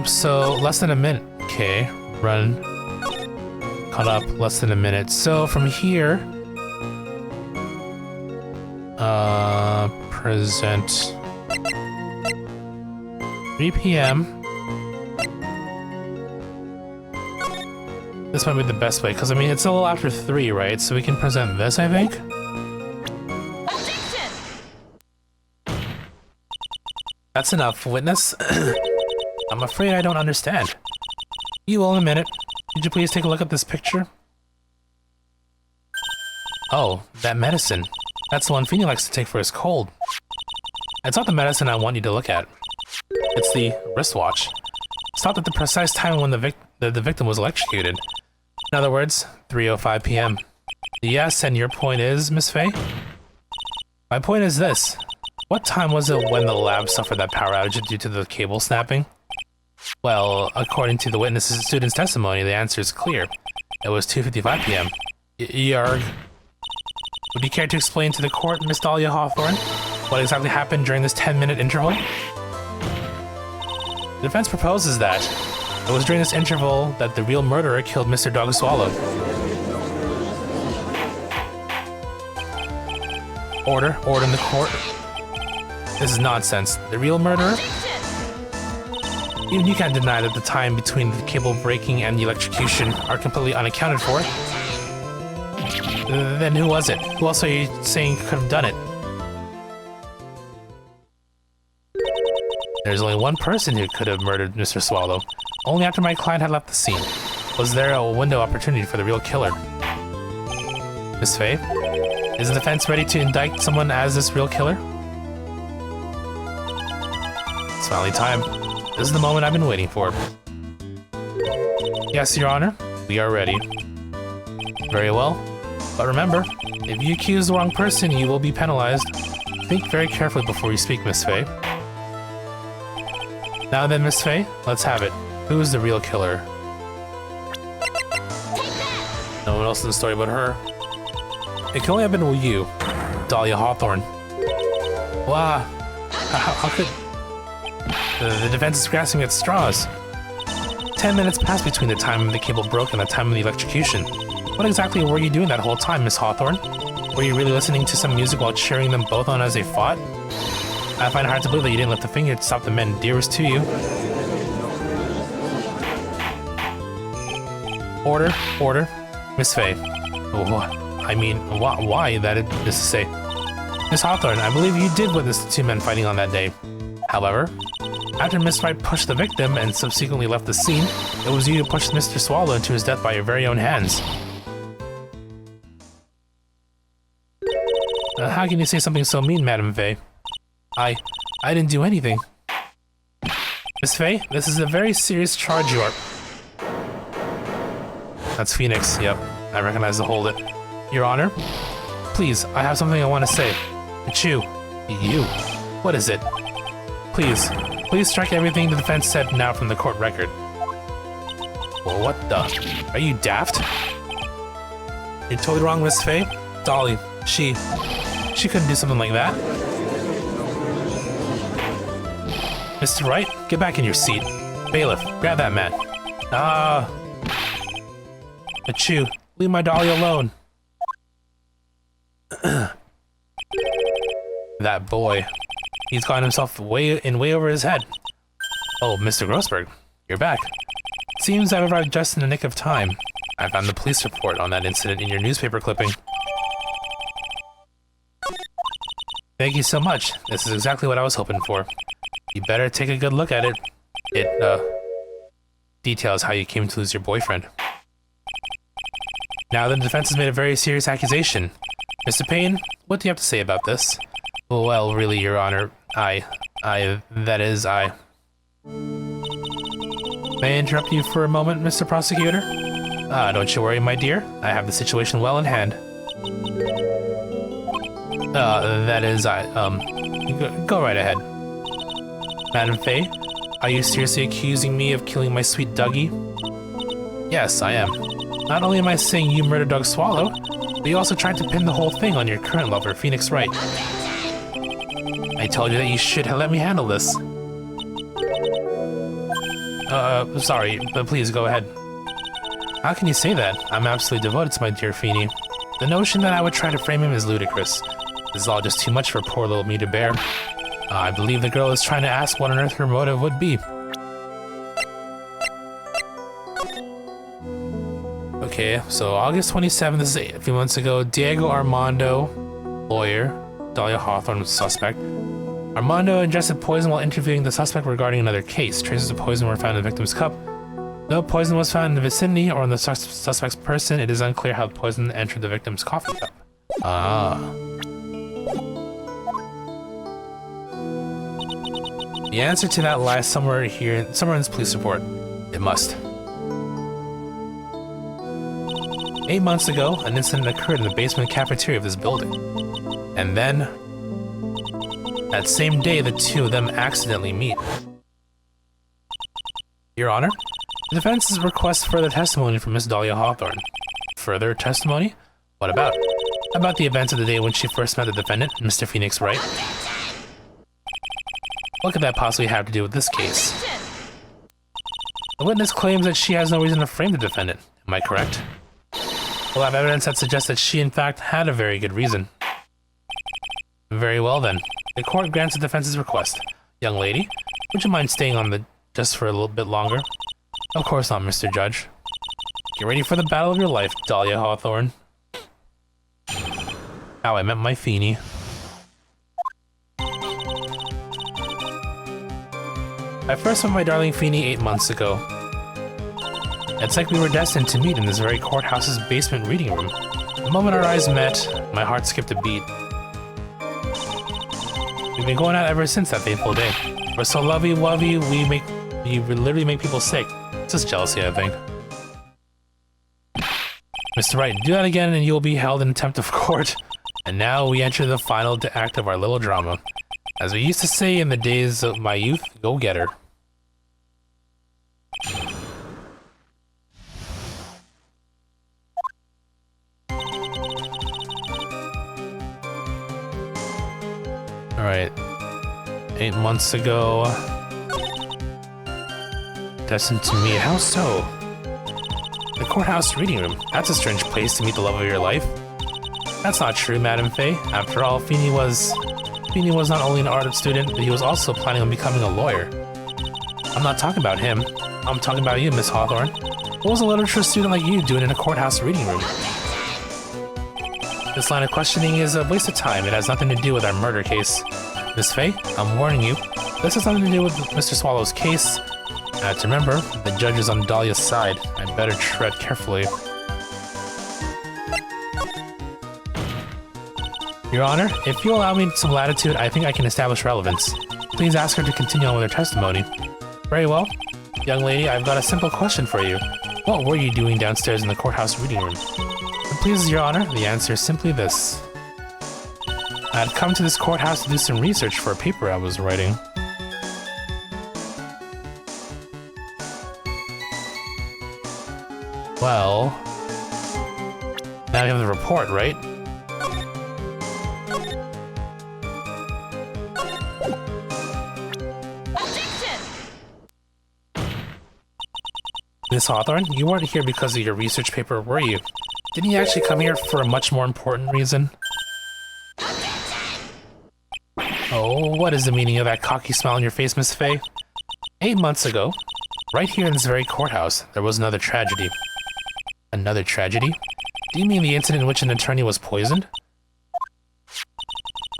so less than a minute. Okay, run. Caught up, less than a minute. So from here... present... 3 p.m. This might be the best way, because I mean, it's a little after 3, right? So we can present this, I think? Objection! That's enough, witness. I'm afraid I don't understand. You will in a minute. Could you please take a look at this picture? Oh, that medicine. That's the one Feeny likes to take for his cold. It's not the medicine I want you to look at. It's the wristwatch. Stopped at the precise time when the victim was electrocuted. In other words, 3:05 p.m. Yes, and your point is, Miss Faye? My point is this. What time was it when the lab suffered that power outage due to the cable snapping? Well, according to the witness's student's testimony, the answer is clear. It was 2:55 p.m. Yarg. Would you care to explain to the court, Miss Dahlia Hawthorne, what exactly happened during this 10-minute interval? The defense proposes that it was during this interval that the real murderer killed Mr. Dog Swallow. Order in the court. This is nonsense. The real murderer? Even you can't deny that the time between the cable breaking and the electrocution are completely unaccounted for. Then who was it? Who else are you saying could have done it? There's only one person who could have murdered Mr. Swallow. Only after my client had left the scene. Was there a window opportunity for the real killer? Miss Faye? Is the defense ready to indict someone as this real killer? It's finally time. This is the moment I've been waiting for. Yes, Your Honor. We are ready. Very well. But remember, if you accuse the wrong person, you will be penalized. Think very carefully before you speak, Miss Faye. Now then, Miss Faye, let's have it. Who is the real killer? No one else in the story but her. It can only have been you, Dahlia Hawthorne. Wow. How could... The defense is grasping at straws. 10 minutes passed between the time the cable broke and the time of the electrocution. What exactly were you doing that whole time, Miss Hawthorne? Were you really listening to some music while cheering them both on as they fought? I find it hard to believe that you didn't lift a finger to stop the men dearest to you. Order. Miss Faye. I mean, why, that is to say. Miss Hawthorne, I believe you did witness the two men fighting on that day. However, after Miss Wright pushed the victim and subsequently left the scene, it was you who pushed Mr. Swallow into his death by your very own hands. How can you say something so mean, Madam Faye? I didn't do anything. Miss Faye, this is a very serious charge you are... That's Phoenix, yep. I recognize the hold it. Your Honor? Please, I have something I want to say. It's you. You? What is it? Please strike everything the defense said now from the court record. Well, what the? Are you daft? You're totally wrong, Miss Faye. Dolly, she couldn't do something like that. Mr. Wright, get back in your seat. Bailiff, grab that man. Achoo, leave my Dolly alone. That boy. He's gotten himself way over his head. Oh, Mr. Grossberg, you're back. Seems I've arrived just in the nick of time. I found the police report on that incident in your newspaper clipping. Thank you so much. This is exactly what I was hoping for. You better take a good look at it. It, details how you came to lose your boyfriend. Now the defense has made a very serious accusation. Mr. Payne, what do you have to say about this? Well, really, Your Honor, May I interrupt you for a moment, Mr. Prosecutor? Don't you worry, my dear. I have the situation well in hand. Go right ahead. Madam Faye, are you seriously accusing me of killing my sweet Dougie? Yes, I am. Not only am I saying you murdered Doug Swallow, but you also tried to pin the whole thing on your current lover, Phoenix Wright. I told you that you should have let me handle this. Sorry, but please go ahead. How can you say that? I'm absolutely devoted to my dear Feeny. The notion that I would try to frame him is ludicrous. This is all just too much for poor little me to bear. I believe the girl is trying to ask what on earth her motive would be. Okay, so August 27th, this is a few months ago. Diego Armando, lawyer. Dahlia Hawthorne was suspect. Armando ingested poison while interviewing the suspect regarding another case. Traces of poison were found in the victim's cup. No poison was found in the vicinity or on the suspect's person. It is unclear how the poison entered the victim's coffee cup. The answer to that lies somewhere in this police report. It must. 8 months ago, an incident occurred in the basement cafeteria of this building. And then, that same day, the two of them accidentally meet. Your Honor, the defense's request further testimony from Miss Dahlia Hawthorne. Further testimony? What about? About the events of the day when she first met the defendant, Mr. Phoenix Wright. What could that possibly have to do with this case? The witness claims that she has no reason to frame the defendant. Am I correct? We'll have evidence that suggests that she in fact had a very good reason. Very well then. The court grants the defense's request. Young lady, would you mind staying on just for a little bit longer? Of course not, Mr. Judge. Get ready for the battle of your life, Dahlia Hawthorne. Ow, I meant my Feeny. I first met my darling Feeny 8 months ago. It's like we were destined to meet in this very courthouse's basement reading room. The moment our eyes met, my heart skipped a beat. We've been going out ever since that fateful day. We're so lovey-wovey, we literally make people sick. It's just jealousy, I think. Mr. Wright, do that again and you'll be held in contempt of court. And now we enter the final act of our little drama. As we used to say in the days of my youth, go get her. Alright. 8 months ago. Destined to meet. How so? The courthouse reading room. That's a strange place to meet the love of your life. That's not true, Madame Faye. After all, Feeny was not only an art student, but he was also planning on becoming a lawyer. I'm not talking about him. I'm talking about you, Miss Hawthorne. What was a literature student like you doing in a courthouse reading room? This line of questioning is a waste of time. It has nothing to do with our murder case. Miss Faye, I'm warning you. This has nothing to do with Mr. Swallow's case. To remember, the judge is on Dahlia's side. I'd better tread carefully. Your Honor, if you allow me some latitude, I think I can establish relevance. Please ask her to continue on with her testimony. Very well. Young lady, I've got a simple question for you. What were you doing downstairs in the courthouse reading room? It pleases Your Honor, the answer is simply this. I had come to this courthouse to do some research for a paper I was writing. Well... now we have the report, right? Miss Hawthorne, you weren't here because of your research paper, were you? Didn't you actually come here for a much more important reason? Oh, what is the meaning of that cocky smile on your face, Miss Faye? 8 months ago, right here in this very courthouse, there was another tragedy. Another tragedy? Do you mean the incident in which an attorney was poisoned?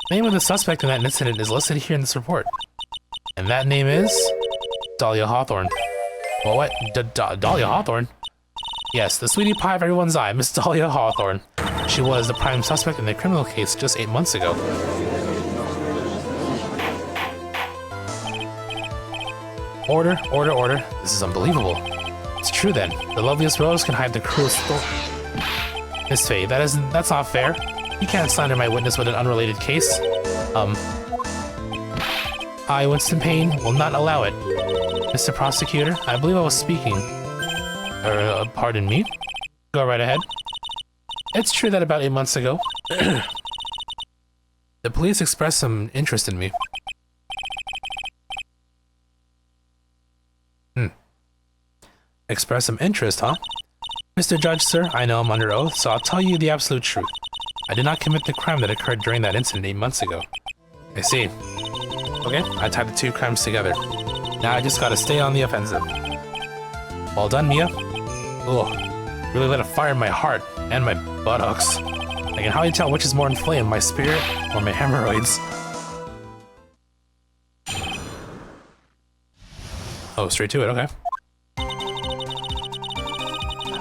The name of the suspect in that incident is listed here in this report. And that name is... Dahlia Hawthorne. Well, what? Dahlia Hawthorne? Yes, the sweetie pie of everyone's eye, Miss Dahlia Hawthorne. She was the prime suspect in the criminal case just 8 months ago. Order, order, order. This is unbelievable. It's true then. The loveliest rose can hide the cruelest thorn. Miss Faye, that's not fair. You can't slander my witness with an unrelated case. I, Winston Payne, will not allow it. Mr. Prosecutor, I believe I was speaking. Pardon me? Go right ahead. It's true that about 8 months ago, the police expressed some interest in me. Express some interest, huh? Mr. Judge, sir, I know I'm under oath, so I'll tell you the absolute truth. I did not commit the crime that occurred during that incident 8 months ago. I see. Okay, I tied the two crimes together. Now I just gotta stay on the offensive. Well done, Mia. Ugh, really lit a fire in my heart and my buttocks. I can hardly tell which is more inflamed, my spirit or my hemorrhoids. Oh, straight to it, okay.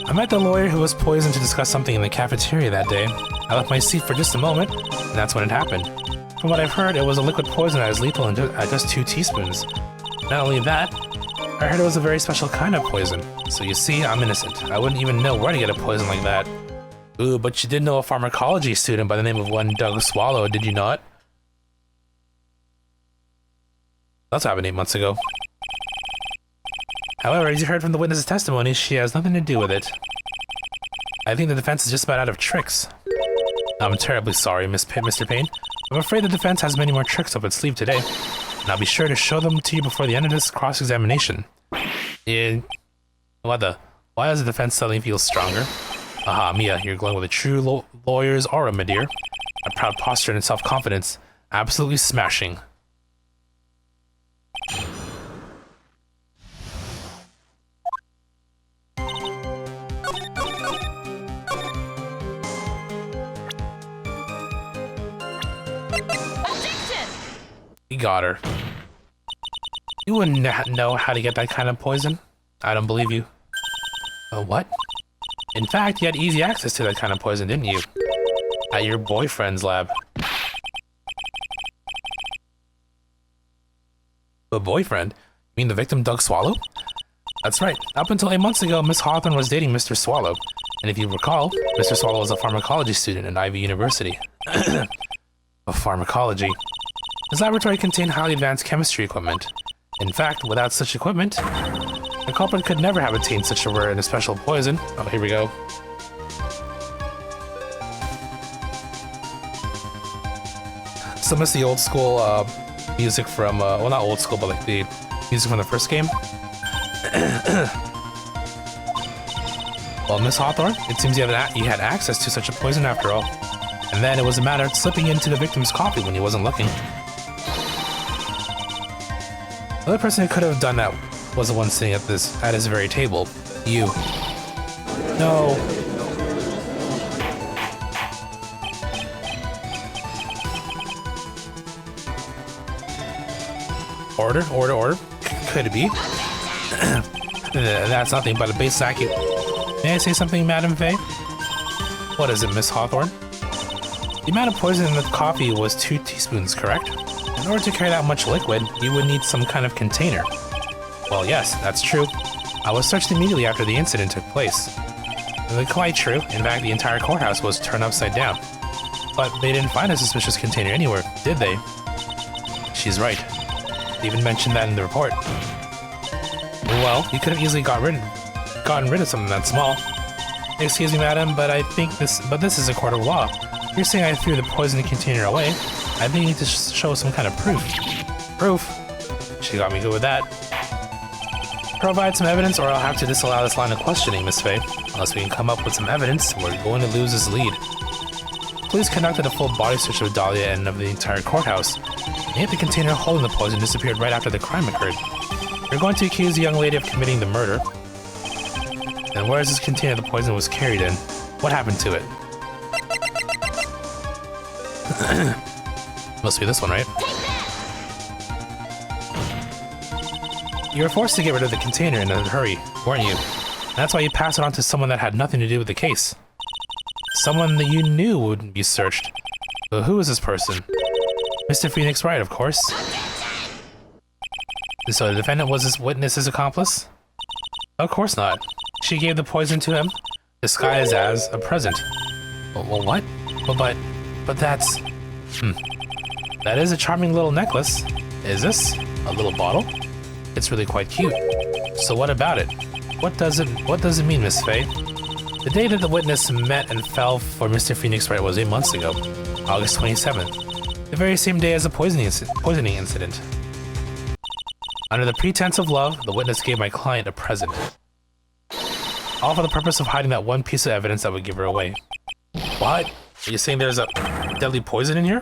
I met the lawyer who was poisoned to discuss something in the cafeteria that day. I left my seat for just a moment, and that's when it happened. From what I've heard, it was a liquid poison that is lethal at just 2 teaspoons. Not only that, I heard it was a very special kind of poison. So you see, I'm innocent. I wouldn't even know where to get a poison like that. Ooh, but you did know a pharmacology student by the name of one Doug Swallow, did you not? That's what happened 8 months ago. However, as you heard from the witness's testimony, she has nothing to do with it. I think the defense is just about out of tricks. I'm terribly sorry, Mr. Payne. I'm afraid the defense has many more tricks up its sleeve today, and I'll be sure to show them to you before the end of this cross-examination. Why does the defense suddenly feel stronger? Aha, Mia, you're glowing with a true lawyer's aura, my dear. A proud posture and self-confidence. Absolutely smashing. You got her. You wouldn't know how to get that kind of poison? I don't believe you. What? In fact, you had easy access to that kind of poison, didn't you? At your boyfriend's lab. A boyfriend? You mean the victim, Doug Swallow? That's right. Up until 8 months ago, Miss Hawthorne was dating Mr. Swallow. And if you recall, Mr. Swallow was a pharmacology student at Ivy University. Of pharmacology. His laboratory contained highly advanced chemistry equipment. In fact, without such equipment, the culprit could never have attained such a rare and special poison. Oh, here we go. Some of the old school music from, well, not old school, but like the music from the first game. Well, Miss Hawthorne, it seems you had access to such a poison after all. And then it was a matter of slipping into the victim's coffee when he wasn't looking. The only person who could have done that was the one sitting at his very table. You. No. Order. Could it be? That's nothing but a base vacuum. May I say something, Madam Faye? What is it, Miss Hawthorne? The amount of poison in the coffee was 2 teaspoons, correct? In order to carry that much liquid, you would need some kind of container. Well, yes, that's true. I was searched immediately after the incident took place. Quite true. In fact, the entire courthouse was turned upside down. But they didn't find a suspicious container anywhere, did they? She's right. They even mentioned that in the report. Well, you could have easily gotten rid of something that small. Excuse me, madam, but this is a court of law. You're saying I threw the poison container away. I think you need to show some kind of proof. Proof? She got me good with that. Provide some evidence or I'll have to disallow this line of questioning, Miss Faye. Unless we can come up with some evidence, we're going to lose this lead. Police conducted a full body search of Dahlia and of the entire courthouse. And yet the container holding the poison disappeared right after the crime occurred. You're going to accuse the young lady of committing the murder. And where is this container the poison was carried in? What happened to it? Must be this one, right? You were forced to get rid of the container in a hurry, weren't you? And that's why you passed it on to someone that had nothing to do with the case. Someone that you knew wouldn't be searched. But who is this person? Mr. Phoenix Wright, of course. So the defendant was this witness's accomplice? Of course not. She gave the poison to him, disguised as a present. Well, what? But that's... That is a charming little necklace. Is this? A little bottle? It's really quite cute. So what about it? What does it mean, Miss Faye? The day that the witness met and fell for Mr. Phoenix Wright was 8 months ago, August 27th, the very same day as the poisoning incident. Under the pretense of love, the witness gave my client a present. All for the purpose of hiding that one piece of evidence that would give her away. What? Are you saying there's a deadly poison in here?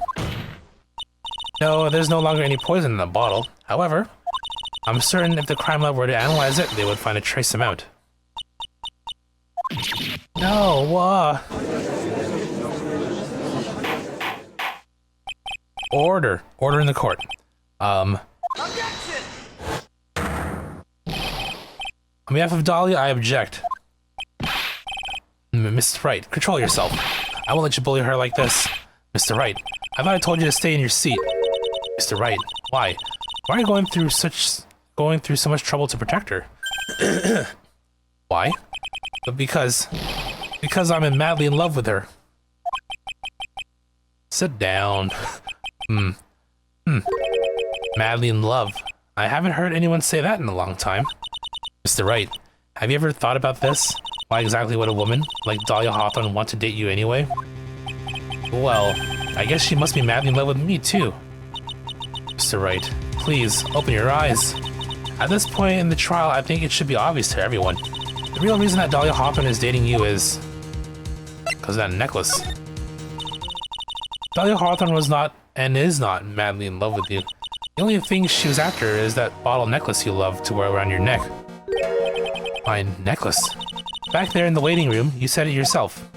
No, there's no longer any poison in the bottle. However, I'm certain if the crime lab were to analyze it, they would find a trace amount. No, Order in the court. Objection! On behalf of Dahlia, I object. Mr. Wright, control yourself. I won't let you bully her like this. Mr. Wright, I thought I told you to stay in your seat. Mr. Wright, why? Why are you going through so much trouble to protect her? Why? But because I'm madly in love with her. Sit down. Madly in love. I haven't heard anyone say that in a long time. Mr. Wright, have you ever thought about this? Why exactly would a woman like Dahlia Hawthorne want to date you anyway? Well, I guess she must be madly in love with me too. Mr. Wright, please, open your eyes. At this point in the trial, I think it should be obvious to everyone. The real reason that Dahlia Hawthorne is dating you is because of that necklace. Dahlia Hawthorne was not, and is not, madly in love with you. The only thing she was after is that bottle necklace you love to wear around your neck. My necklace? Back there in the waiting room, you said it yourself.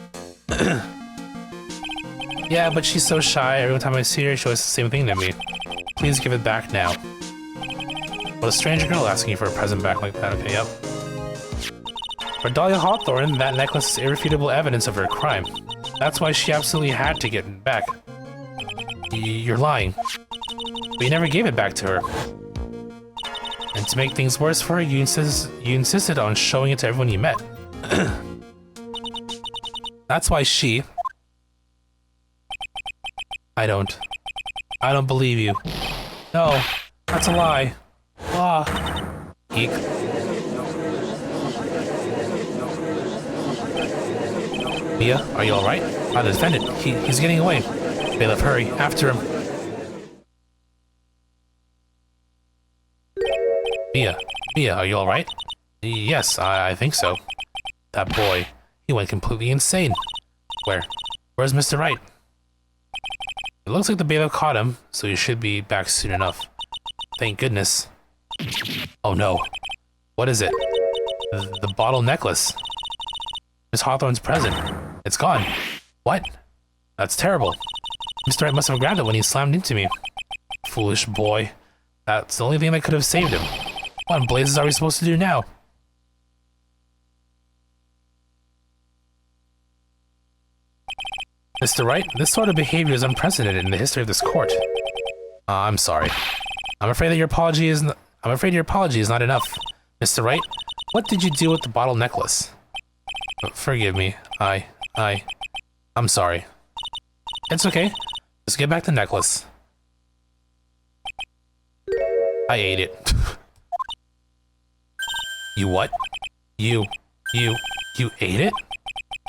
Yeah, but she's so shy, every time I see her, she always the same thing to me. Please give it back now. What a strange girl asking you for a present back like that, okay, yep. For Dahlia Hawthorne, that necklace is irrefutable evidence of her crime. That's why she absolutely had to get it back. You're lying. But you never gave it back to her. And to make things worse for her, you insisted on showing it to everyone you met. That's why she... I don't believe you. No, that's a lie. Ah. Eek. Mia, are you alright? The defendant, he's getting away. Bailiff, hurry, after him. Mia, are you alright? Yes, I think so. That boy, he went completely insane. Where's Mr. Wright? It looks like the bailiff caught him, so he should be back soon enough. Thank goodness. Oh no. What is it? The bottle necklace. Miss Hawthorne's present. It's gone. What? That's terrible. Mr. Wright must have grabbed it when he slammed into me. Foolish boy. That's the only thing that could have saved him. What in blazes are we supposed to do now? Mr. Wright, this sort of behavior is unprecedented in the history of this court. I'm sorry. I'm afraid your apology is not enough. Mr. Wright, what did you do with the bottle necklace? Forgive me. I'm sorry. It's okay. Just get back the necklace. I ate it. You what? You ate it?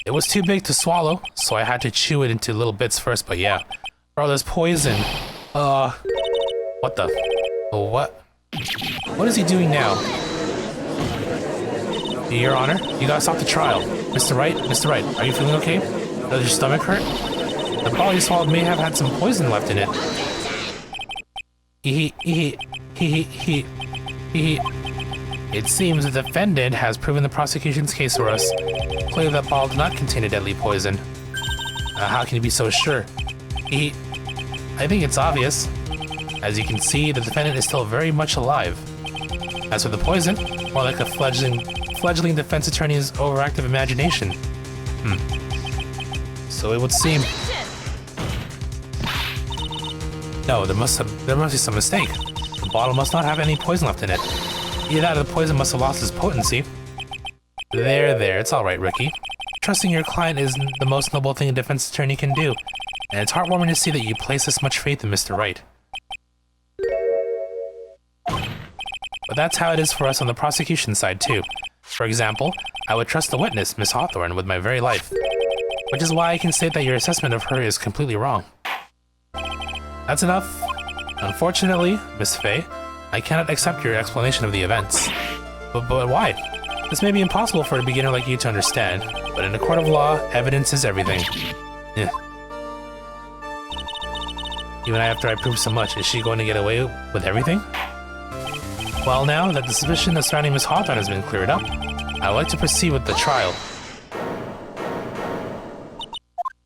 It was too big to swallow, so I had to chew it into little bits first, but yeah. Bro, there's poison. What the? Oh, what? What is he doing now? Your Honor, you gotta stop the trial. Mr. Wright, are you feeling okay? Does your stomach hurt? The bottle you swallowed may have had some poison left in it. It seems the defendant has proven the prosecution's case for us. Clearly that bottle did not contain a deadly poison. How can you be so sure? I think it's obvious. As you can see, the defendant is still very much alive. As for the poison, more like a fledgling defense attorney's overactive imagination. So it would seem... No, there must be some mistake. The bottle must not have any poison left in it. Either that or the poison must have lost its potency. There, it's alright, Ricky. Trusting your client is the most noble thing a defense attorney can do, and it's heartwarming to see that you place this much faith in Mr. Wright. But that's how it is for us on the prosecution side too. For example, I would trust the witness, Miss Hawthorne, with my very life. Which is why I can state that your assessment of her is completely wrong. That's enough. Unfortunately, Miss Faye, I cannot accept your explanation of the events. But why? This may be impossible for a beginner like you to understand, but in a court of law, evidence is everything. Even after I prove so much, is she going to get away with everything? Well, now that the suspicion surrounding Miss Hawthorne has been cleared up, I would like to proceed with the trial.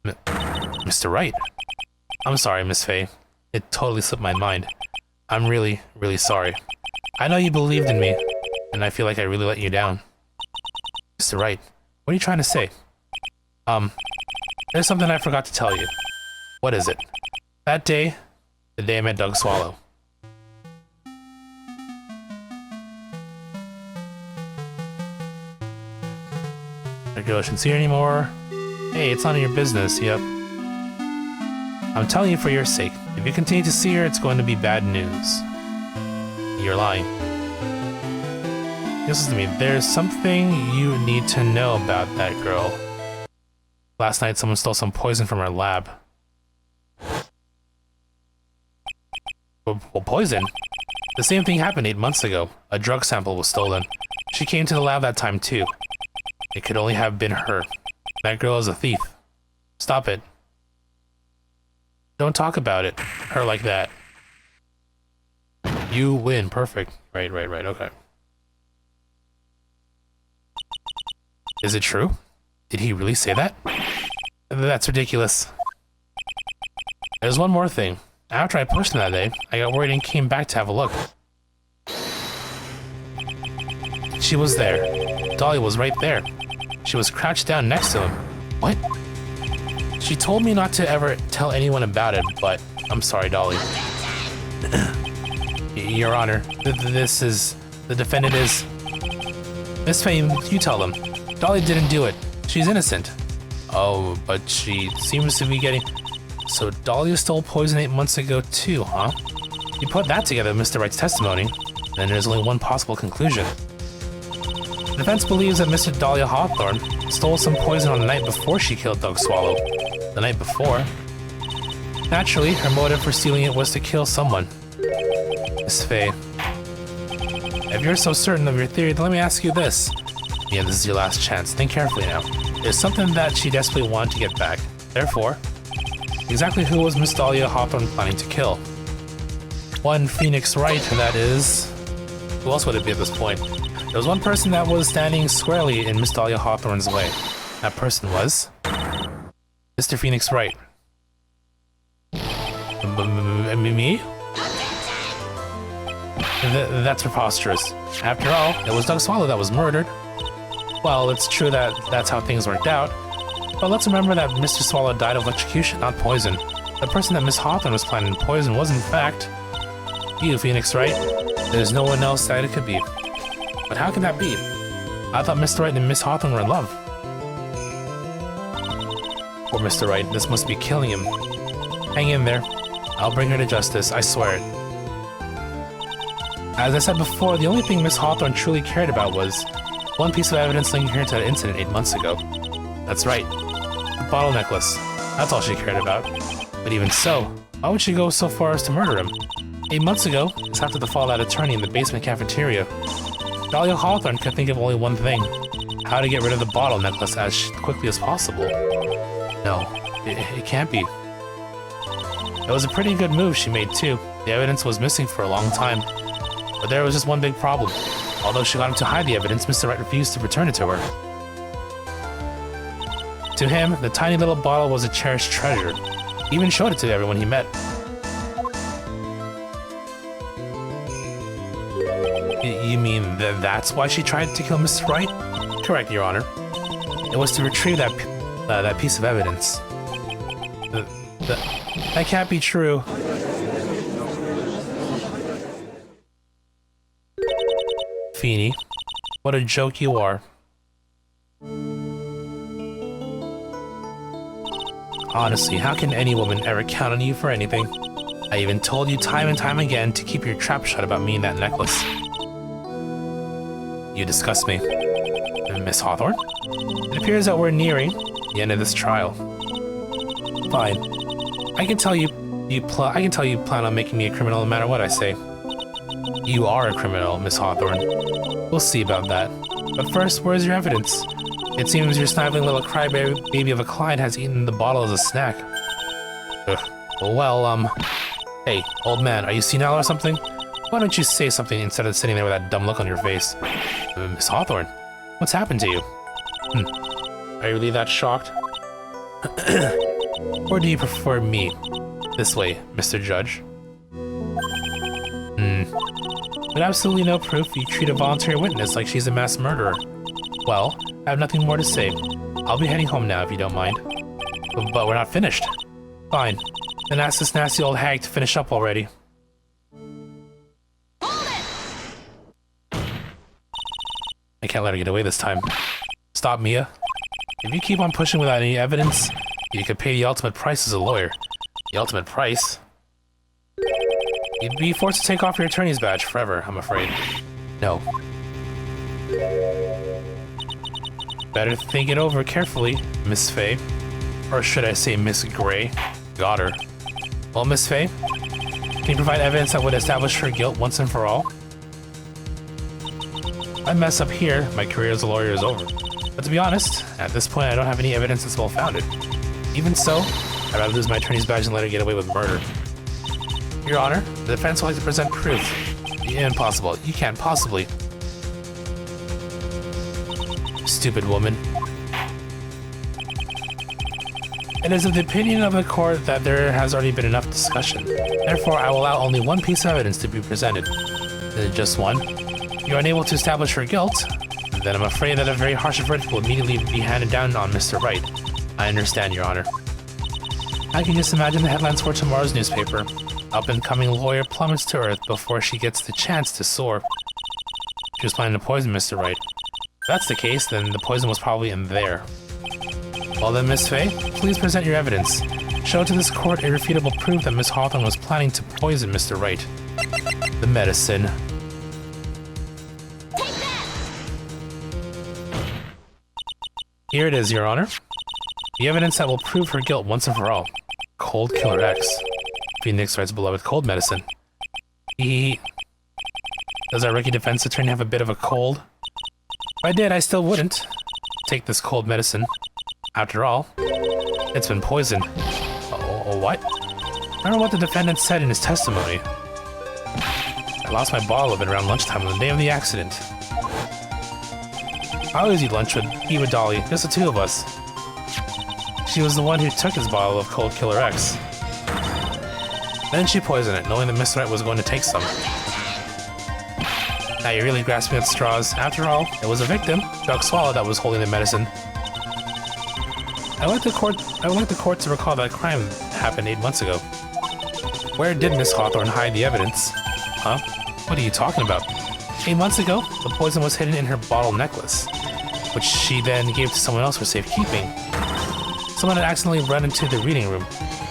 Mr. Wright? I'm sorry, Miss Faye. It totally slipped my mind. I'm really, really sorry. I know you believed in me, and I feel like I really let you down. Mr. Wright, what are you trying to say? There's something I forgot to tell you. What is it? That day, the day I met Doug Swallow. That girl shouldn't see her anymore. Hey, it's none of your business, yep. I'm telling you for your sake. If you continue to see her, it's going to be bad news. You're lying. listen to me. There's something you need to know about that girl. Last night, someone stole some poison from her lab. Well, poison? The same thing happened 8 months ago. A drug sample was stolen. She came to the lab that time too. It could only have been her. That girl is a thief. Stop it. Don't talk about it. Her like that. You win. Perfect. Right, okay. Is it true? Did he really say that? That's ridiculous. There's one more thing. After I pushed him that day, I got worried and came back to have a look. She was there. Dolly was right there. She was crouched down next to him. What? She told me not to ever tell anyone about it, but I'm sorry, Dolly. Your Honor, the defendant is... Miss Fame, you tell them. Dolly didn't do it. She's innocent. Oh, but she seems to be getting... So Dolly stole poison 8 months ago too, huh? You put that together with Mr. Wright's testimony, then there's only one possible conclusion. The defense believes that Mr. Dahlia Hawthorne stole some poison on the night before she killed Doug Swallow. The night before. Naturally, her motive for stealing it was to kill someone. Miss Faye. If you're so certain of your theory, then let me ask you this. Yeah, this is your last chance. Think carefully now. There's something that she desperately wanted to get back. Therefore, exactly who was Miss Dahlia Hawthorne planning to kill? One Phoenix Wright, that is. Who else would it be at this point? There was one person that was standing squarely in Miss Dahlia Hawthorne's way. That person was... Mr. Phoenix Wright. Me? That's preposterous. After all, it was Doug Swallow that was murdered. Well, it's true that that's how things worked out. But let's remember that Mr. Swallow died of electrocution, not poison. The person that Miss Hawthorne was planning to poison was, in fact, you, Phoenix Wright. There's no one else that it could be. But how can that be? I thought Mr. Wright and Miss Hawthorne were in love. Poor Mr. Wright, this must be killing him. Hang in there. I'll bring her to justice, I swear it. As I said before, the only thing Miss Hawthorne truly cared about was one piece of evidence linking her to that incident 8 months ago. That's right. The bottle necklace. That's all she cared about. But even so, why would she go so far as to murder him? 8 months ago, it's after the fall of that attorney in the basement cafeteria. Dahlia Hawthorne could think of only one thing. How to get rid of the bottle necklace as quickly as possible. No, it can't be. It was a pretty good move she made too. The evidence was missing for a long time. But there was just one big problem. Although she got him to hide the evidence, Mr. Wright refused to return it to her. To him, the tiny little bottle was a cherished treasure. He even showed it to everyone he met. You mean that's why she tried to kill Mr. Wright? Correct, Your Honor. It was to retrieve that piece of evidence. That can't be true. Feeny, what a joke you are. Honestly, how can any woman ever count on you for anything? I even told you time and time again to keep your trap shut about me and that necklace. You disgust me. Miss Hawthorne? It appears that we're nearing the end of this trial. Fine. I can tell you plan on making me a criminal no matter what I say. You are a criminal, Miss Hawthorne. We'll see about that. But first, where's your evidence? It seems your sniveling little crybaby of a Clyde has eaten the bottle as a snack. Ugh. Well, hey, old man, are you senile or something? Why don't you say something instead of sitting there with that dumb look on your face? Miss Hawthorne, what's happened to you? Are you really that shocked? Or do you prefer me? This way, Mr. Judge. With absolutely no proof, you treat a voluntary witness like she's a mass murderer. Well, I have nothing more to say. I'll be heading home now if you don't mind. But we're not finished. Fine. Then ask this nasty old hag to finish up already. I can't let her get away this time. Stop, Mia. If you keep on pushing without any evidence, you could pay the ultimate price as a lawyer. The ultimate price? You'd be forced to take off your attorney's badge forever, I'm afraid. No. Better think it over carefully, Miss Faye. Or should I say Miss Gray? Got her. Well, Miss Faye, can you provide evidence that would establish her guilt once and for all? If I mess up here, my career as a lawyer is over. But to be honest, at this point I don't have any evidence that's well-founded. Even so, I'd rather lose my attorney's badge and let her get away with murder. Your Honor, the defense would like to present proof. Impossible. You can't possibly. Stupid woman. It is of the opinion of the court that there has already been enough discussion. Therefore, I will allow only one piece of evidence to be presented. Just one. You're unable to establish her guilt, then I'm afraid that a very harsh verdict will immediately be handed down on Mr. Wright. I understand, Your Honor. I can just imagine the headlines for tomorrow's newspaper. Up-and-coming lawyer plummets to earth before she gets the chance to soar. She was planning to poison Mr. Wright. If that's the case, then the poison was probably in there. Well then, Miss Faye, please present your evidence. Show to this court irrefutable proof that Miss Hawthorne was planning to poison Mr. Wright. The medicine. Here it is, Your Honor. The evidence that will prove her guilt once and for all. Cold Killer X. Phoenix Wright's beloved cold medicine. Does our rookie defense attorney have a bit of a cold? If I did, I still wouldn't take this cold medicine. After all, it's been poisoned. Oh, what? I don't know what the defendant said in his testimony. I lost my bottle of it around lunchtime on the day of the accident. I always eat with Dolly, just the two of us. She was the one who took his bottle of Cold Killer X. Then she poisoned it, knowing that Miss Wright was going to take some. Now you're really grasping at straws. After all, it was a victim, Doug Swallow, that was holding the medicine. I would like the court to recall that crime happened 8 months ago. Where did Miss Hawthorne hide the evidence? Huh? What are you talking about? 8 months ago, the poison was hidden in her bottle necklace, which she then gave to someone else for safekeeping. Someone had accidentally run into the reading room.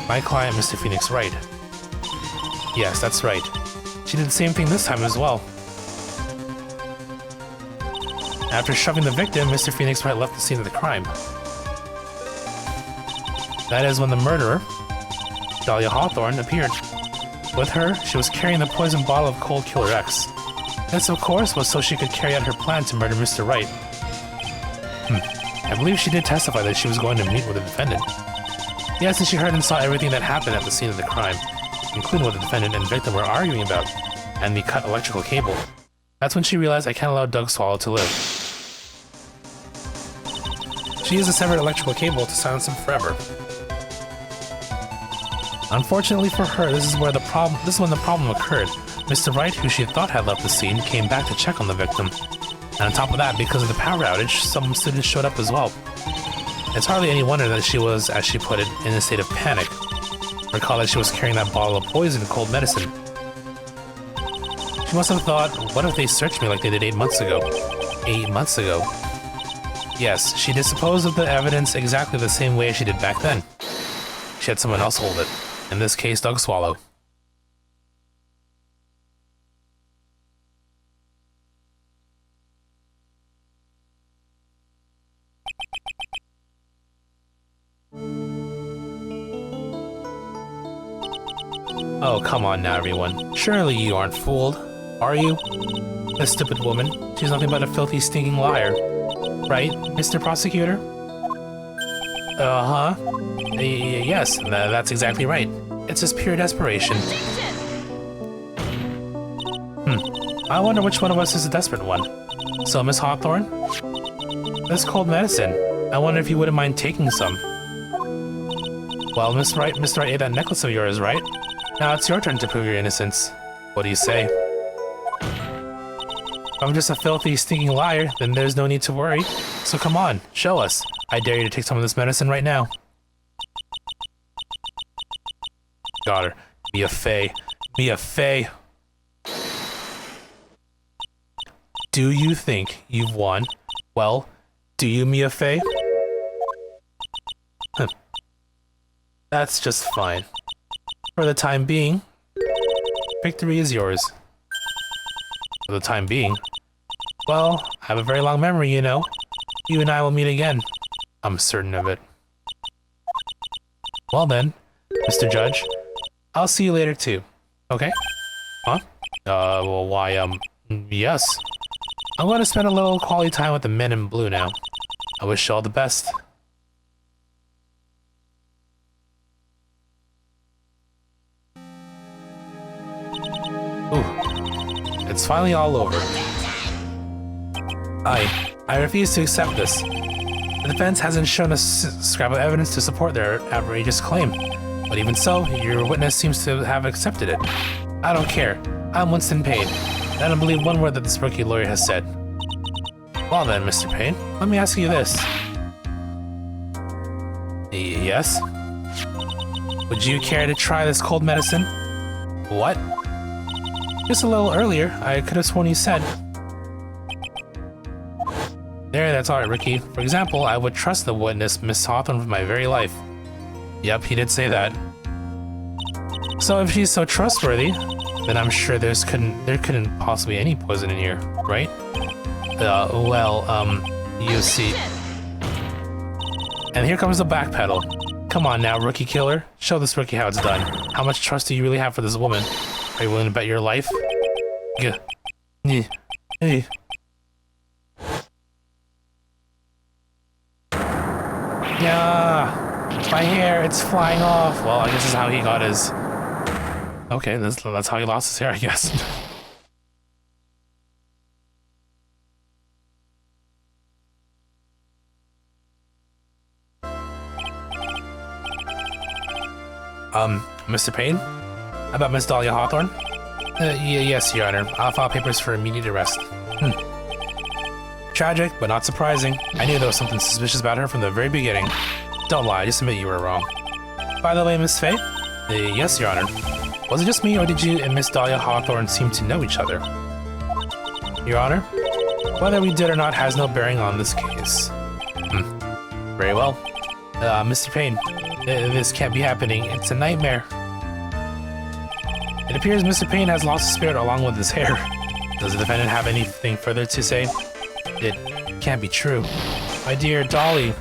My client, Mr. Phoenix Wright. Yes, that's right. She did the same thing this time as well. After shoving the victim, Mr. Phoenix Wright left the scene of the crime. That is when the murderer, Dahlia Hawthorne, appeared. With her, she was carrying the poisoned bottle of Cold Killer X. This, of course, was so she could carry out her plan to murder Mr. Wright. I believe she did testify that she was going to meet with the defendant. Yes, and she heard and saw everything that happened at the scene of the crime, including what the defendant and victim were arguing about, and the cut electrical cable. That's when she realized I can't allow Doug Swallow to live. She used a severed electrical cable to silence him forever. Unfortunately for her, this is when the problem occurred. Mr. Wright, who she thought had left the scene, came back to check on the victim. And on top of that, because of the power outage, some students showed up as well. It's hardly any wonder that she was, as she put it, in a state of panic. Recall that she was carrying that bottle of poison cold medicine. She must have thought, what if they searched me like they did 8 months ago? 8 months ago. Yes, she disposed of the evidence exactly the same way she did back then. She had someone else hold it. In this case, Doug Swallow. Oh, come on now, everyone. Surely you aren't fooled, are you? This stupid woman, she's nothing but a filthy, stinking liar. Right, Mr. Prosecutor? Uh-huh. Yes, that's exactly right. It's just pure desperation. I wonder which one of us is the desperate one. So, Miss Hawthorne? This cold medicine. I wonder if you wouldn't mind taking some. Well, Mr. Wright ate that necklace of yours, right? Now it's your turn to prove your innocence. What do you say? If I'm just a filthy, stinking liar, then there's no need to worry. So come on, show us. I dare you to take some of this medicine right now. Got her. Be a Faye. Be a Faye. Do you think you've won? Well, do you, Mia Faye? That's just fine. For the time being, victory is yours. For the time being, Well, I have a very long memory, you know. You and I will meet again. I'm certain of it. Well then, Mr. Judge, I'll see you later too. Okay? Huh? Well, why, yes. I'm going to spend a little quality time with the men in blue now. I wish you all the best. Ooh. It's finally all over. I refuse to accept this. The defense hasn't shown a scrap of evidence to support their outrageous claim. But even so, your witness seems to have accepted it. I don't care. I'm Winston Payne. I don't believe one word that this rookie lawyer has said. Well then, Mr. Payne, let me ask you this. Yes? Would you care to try this cold medicine? What? Just a little earlier, I could have sworn you said. There, that's alright, Ricky. For example, I would trust the witness, Miss Hawthorne, with my very life. Yep, he did say that. So if she's so trustworthy, then I'm sure there couldn't possibly be any poison in here, right? You see. And here comes the backpedal. Come on now, rookie killer. Show this rookie how it's done. How much trust do you really have for this woman? Are you willing to bet your life? Hey. Yeah, my hair, it's flying off. Well, I guess this is how he got his... Okay, that's how he lost his hair, I guess. Mr. Payne? About Miss Dahlia Hawthorne? Yes, Your Honor. I'll file papers for immediate arrest. Tragic, but not surprising. I knew there was something suspicious about her from the very beginning. Don't lie, just admit you were wrong. By the way, Miss Faye? Yes, Your Honor. Was it just me, or did you and Miss Dahlia Hawthorne seem to know each other? Your Honor, whether we did or not has no bearing on this case. Very well. Mr. Payne, this can't be happening. It's a nightmare. It appears Mr. Payne has lost his spirit along with his hair. Does the defendant have anything further to say? It can't be true. My dear Dolly.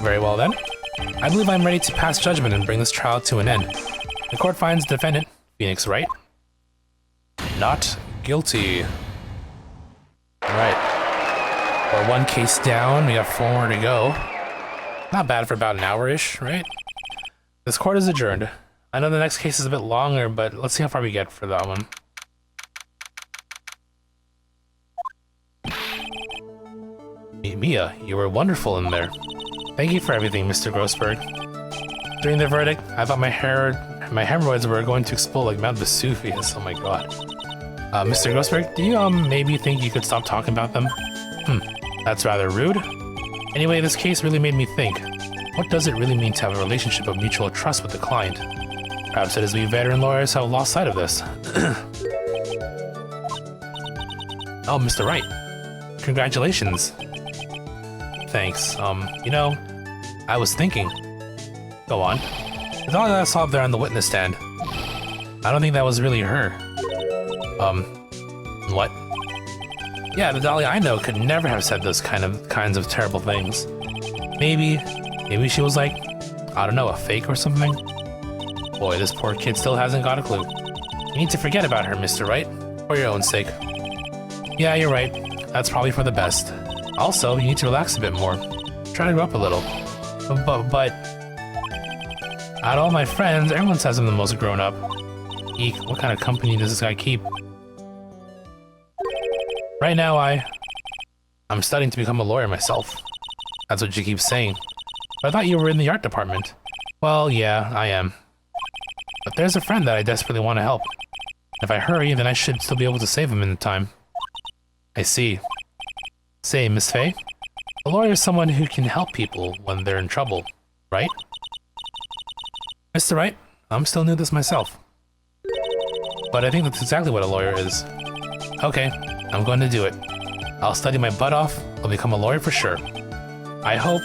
Very well then. I believe I'm ready to pass judgment and bring this trial to an end. The court finds the defendant, Phoenix Wright, not guilty. Alright. We're one case down, we got 4 more to go. Not bad for about an hour-ish, right? This court is adjourned. I know the next case is a bit longer, but let's see how far we get for that one. Mia, you were wonderful in there. Thank you for everything, Mr. Grossberg. During the verdict, I thought my hemorrhoids were going to explode like Mount Vesuvius. Oh my god. Mr. Grossberg, do you maybe think you could stop talking about them? That's rather rude. Anyway, this case really made me think. What does it really mean to have a relationship of mutual trust with the client? Perhaps it is we veteran lawyers have lost sight of this. Oh, Mr. Wright. Congratulations. Thanks. You know, I was thinking. Go on. The dog that I saw up there on the witness stand. I don't think that was really her. What? Yeah, the Dahlia I know could never have said those kinds of terrible things. Maybe she was like, I don't know, a fake or something? Boy, this poor kid still hasn't got a clue. You need to forget about her, Mr. Wright, for your own sake. Yeah, you're right. That's probably for the best. Also, you need to relax a bit more. Try to grow up a little. But out of all my friends, everyone says I'm the most grown up. Eek, what kind of company does this guy keep? Right now, I'm studying to become a lawyer myself. That's what you keep saying. But I thought you were in the art department. Well, yeah, I am. But there's a friend that I desperately want to help. If I hurry, then I should still be able to save him in time. I see. Say, Miss Faye, a lawyer is someone who can help people when they're in trouble, right? Mr. Wright, I'm still new to this myself. But I think that's exactly what a lawyer is. Okay, I'm going to do it. I'll study my butt off, I'll become a lawyer for sure. I hope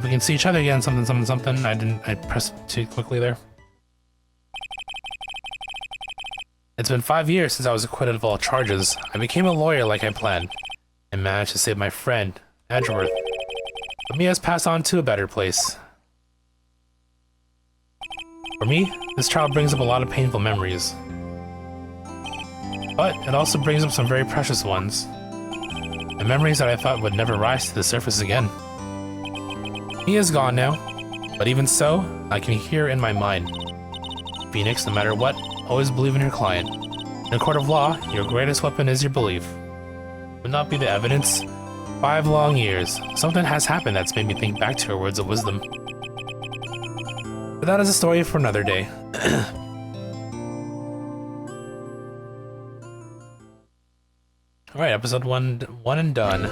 we can see each other again, something. I pressed too quickly there. It's been 5 years since I was acquitted of all charges. I became a lawyer like I planned, and managed to save my friend, Edgeworth. But Mia's passed on to a better place. For me, this trial brings up a lot of painful memories. But it also brings up some very precious ones. The memories that I thought would never rise to the surface again. Mia's gone now, but even so, I can hear in my mind. Phoenix, no matter what, always believe in your client. In a court of law, your greatest weapon is your belief. Would not be the evidence. 5 long years. Something has happened that's made me think back to her words of wisdom. But that is a story for another day. Alright, episode one and done.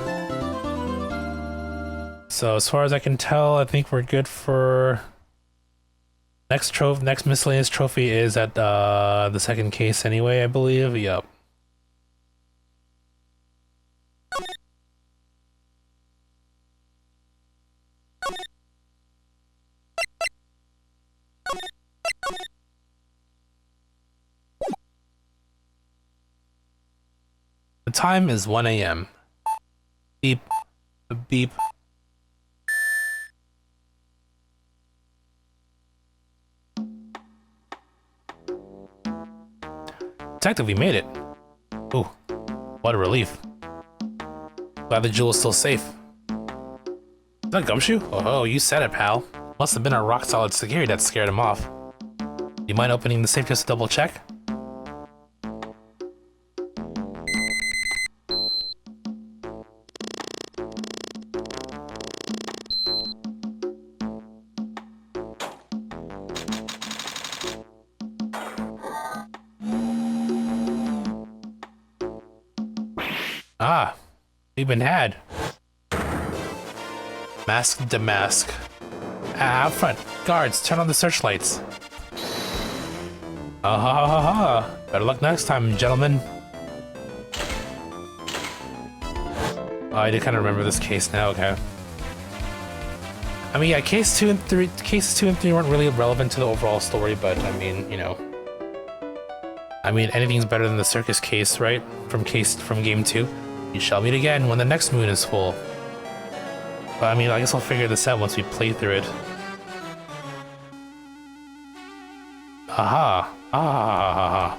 So as far as I can tell, I think we're good for next miscellaneous trophy is at the second case anyway, I believe. Yep. The time is 1 a.m. Beep. Beep. Detective, we made it. Ooh, what a relief. Glad the jewel is still safe. Is that Gumshoe? Oh, you said it, pal. Must have been our rock-solid security that scared him off. Do you mind opening the safe just to double-check? Ah, we've been had. Mask to mask. Out front, guards, turn on the searchlights. Ha ha ha ha. Better luck next time, gentlemen. Oh, I did kind of remember this case now, okay. I mean, yeah, cases 2 and 3 weren't really relevant to the overall story, but I mean, you know. I mean, anything's better than the circus case, right? From game 2. We shall meet again when the next moon is full. But I mean, I guess I'll figure this out once we play through it. Aha! Ah!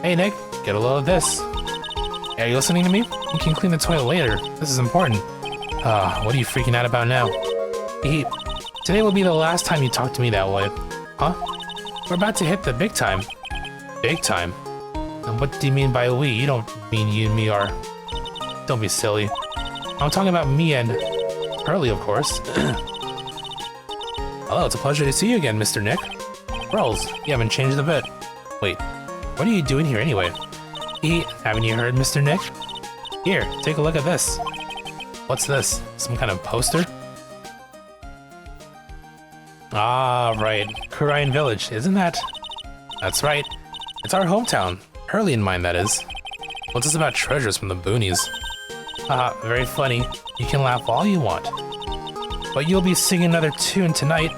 Hey Nick, get a load of this. Hey, are you listening to me? You can clean the toilet later. This is important. What are you freaking out about now? Today will be the last time you talk to me that way. Huh? We're about to hit the big time. Big time? And what do you mean by we? You don't mean you and me are... Don't be silly. I'm talking about me and... Hurley, of course. Hello, it's a pleasure to see you again, Mr. Nick. Pearls, you haven't changed a bit. Wait, what are you doing here anyway? Haven't you heard, Mr. Nick? Here, take a look at this. What's this? Some kind of poster? Ah, right. Kurian Village, isn't that? That's right. It's our hometown. Hurley and mine, that is. What's this about treasures from the boonies? Haha, very funny. You can laugh all you want. But you'll be singing another tune tonight.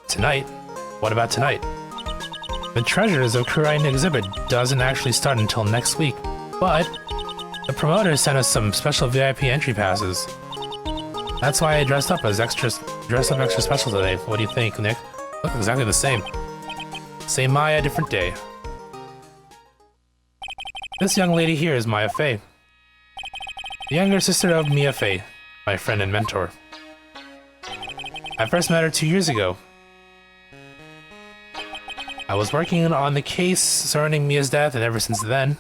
Tonight? What about tonight? The Treasures of Kurian exhibit doesn't actually start until next week, but the promoter sent us some special VIP entry passes. That's why I dressed up extra special today. What do you think, Nick? Look exactly the same. Same Maya, different day. This young lady here is Maya Fey, the younger sister of Mia Fey, my friend and mentor. I first met her 2 years ago. I was working on the case surrounding Mia's death, and ever since then,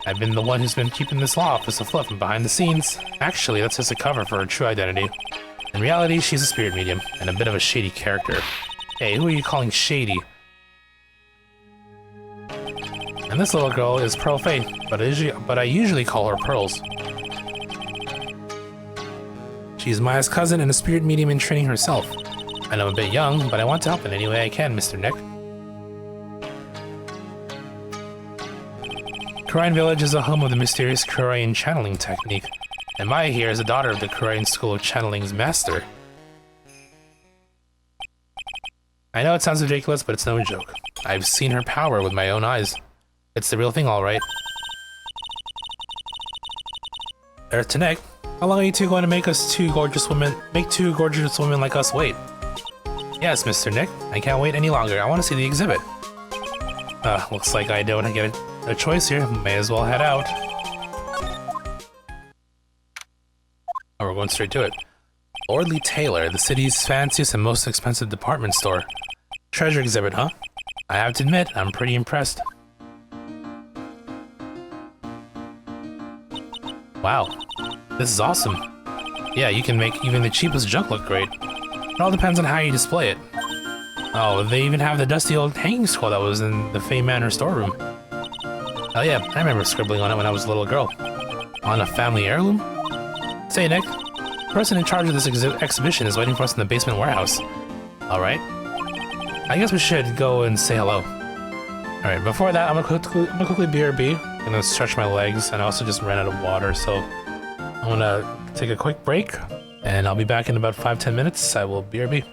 I've been the one who's been keeping this law office afloat from behind the scenes. Actually, that's just a cover for her true identity. In reality, she's a spirit medium, and a bit of a shady character. Hey, who are you calling shady? And this little girl is Pearl Faith, but I usually call her Pearls. She's Maya's cousin and a spirit medium in training herself. I know I'm a bit young, but I want to help in any way I can, Mr. Nick. Kurian Village is the home of the mysterious Kurian channeling technique. And Maya here is the daughter of the Korean School of Channeling's master. I know it sounds ridiculous, but it's no joke. I've seen her power with my own eyes. It's the real thing, alright. Tanek, how long are you two going to make two gorgeous women like us wait? Yes, Mr. Nick, I can't wait any longer. I want to see the exhibit. Looks like I don't get a choice here. May as well head out. Oh, we're going straight to it. Ordley Taylor, the city's fanciest and most expensive department store. Treasure exhibit, huh? I have to admit, I'm pretty impressed. Wow, this is awesome. Yeah, you can make even the cheapest junk look great. It all depends on how you display it. Oh, they even have the dusty old hanging scroll that was in the Fay Manor storeroom. Oh yeah, I remember scribbling on it when I was a little girl. On a family heirloom? Say, Nick, the person in charge of this exhibition is waiting for us in the basement warehouse. Alright. I guess we should go and say hello. Alright, before that, I'm gonna quickly BRB. I'm gonna stretch my legs, and I also just ran out of water, so I'm gonna take a quick break, and I'll be back in about 5-10 minutes. I will BRB.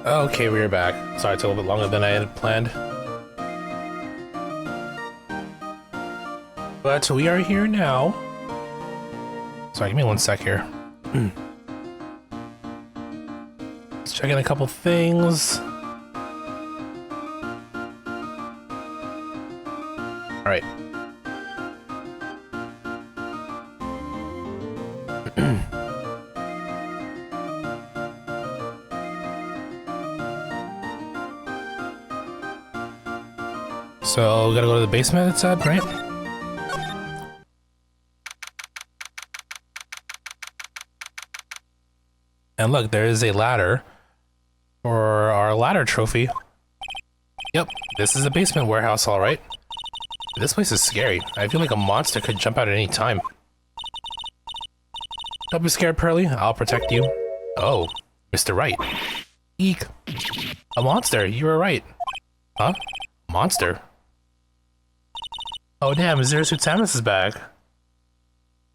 Okay, we're back. Sorry, it took a little bit longer than I had planned. But we are here now. Sorry, give me one sec here. Let's check in a couple things. Alright. So, we gotta go to the basement, it said, right? And look, there is a ladder for our ladder trophy. Yep, this is a basement warehouse, alright. This place is scary. I feel like a monster could jump out at any time. Don't be scared, Pearly. I'll protect you. Oh, Mr. Wright. Eek. A monster, you were right. Huh? Monster? Oh damn, Zero Suit Samus is back.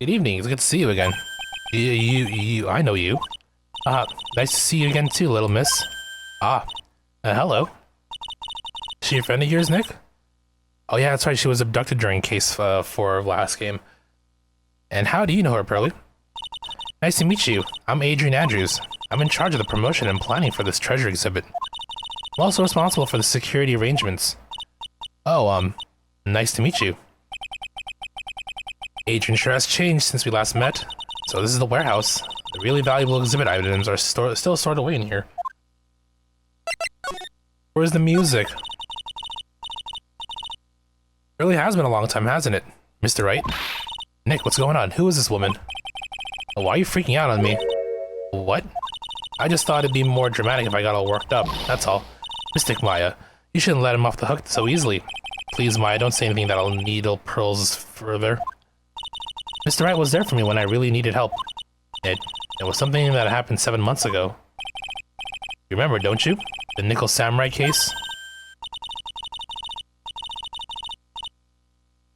Good evening, it's good to see you again. I know you. Nice to see you again too, little miss. Hello. Is she a friend of yours, Nick? Oh yeah, that's right, she was abducted during case 4 of last game. And how do you know her, Pearly? Nice to meet you. I'm Adrian Andrews. I'm in charge of the promotion and planning for this treasure exhibit. I'm also responsible for the security arrangements. Oh, nice to meet you. Adrian sure has changed since we last met. So this is the warehouse. The really valuable exhibit items are still stored away in here. Where's the music? It really has been a long time, hasn't it? Mr. Wright? Nick, what's going on? Who is this woman? Oh, why are you freaking out on me? What? I just thought it'd be more dramatic if I got all worked up, that's all. Mystic Maya, you shouldn't let him off the hook so easily. Please, Maya, don't say anything that'll needle Pearls further. Mr. Wright was there for me when I really needed help. It was something that happened 7 months ago. You remember, don't you? The Nickel Samurai case?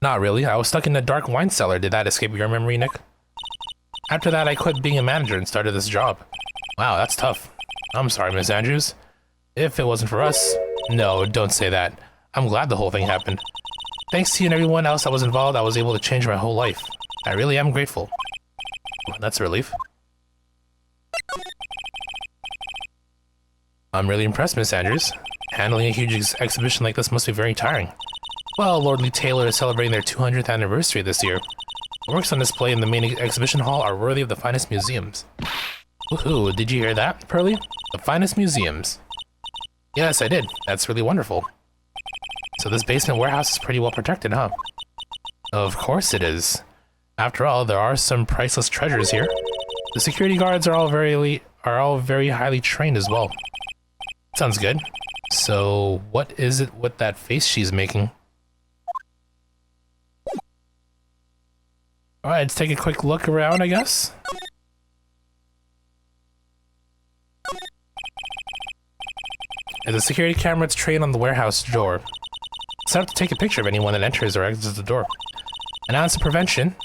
Not really. I was stuck in a dark wine cellar. Did that escape your memory, Nick? After that, I quit being a manager and started this job. Wow, that's tough. I'm sorry, Miss Andrews. If it wasn't for us... No, don't say that. I'm glad the whole thing happened. Thanks to you and everyone else that was involved, I was able to change my whole life. I really am grateful. That's a relief. I'm really impressed, Miss Andrews. Handling a huge exhibition like this must be very tiring. Well, Lordly Taylor is celebrating their 200th anniversary this year. The works on display in the main exhibition hall are worthy of the finest museums. Woohoo, did you hear that, Pearly? The finest museums. Yes, I did. That's really wonderful. So this basement warehouse is pretty well protected, huh? Of course it is. After all, there are some priceless treasures here. The security guards are all very highly trained as well. Sounds good. So, what is it with that face she's making? Alright, let's take a quick look around, I guess. There's a security camera that's trained on the warehouse door. Set up to take a picture of anyone that enters or exits the door. An ounce of prevention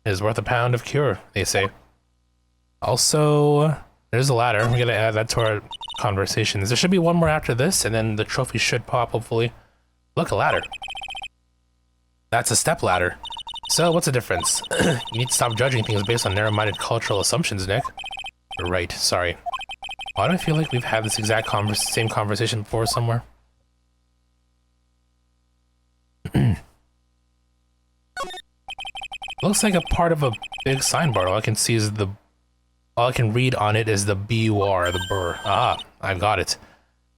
is worth a pound of cure, they say. Also, there's a ladder. We're gonna add that to our conversations. There should be one more after this, and then the trophy should pop, hopefully. Look, a ladder. That's a step ladder. So, what's the difference? You need to stop judging things based on narrow-minded cultural assumptions, Nick. You're right, sorry. Why do I feel like we've had this exact same conversation before somewhere? Looks like a part of a big signboard. All I can see is all I can read on it is the B-U-R, the burr. Ah, I've got it.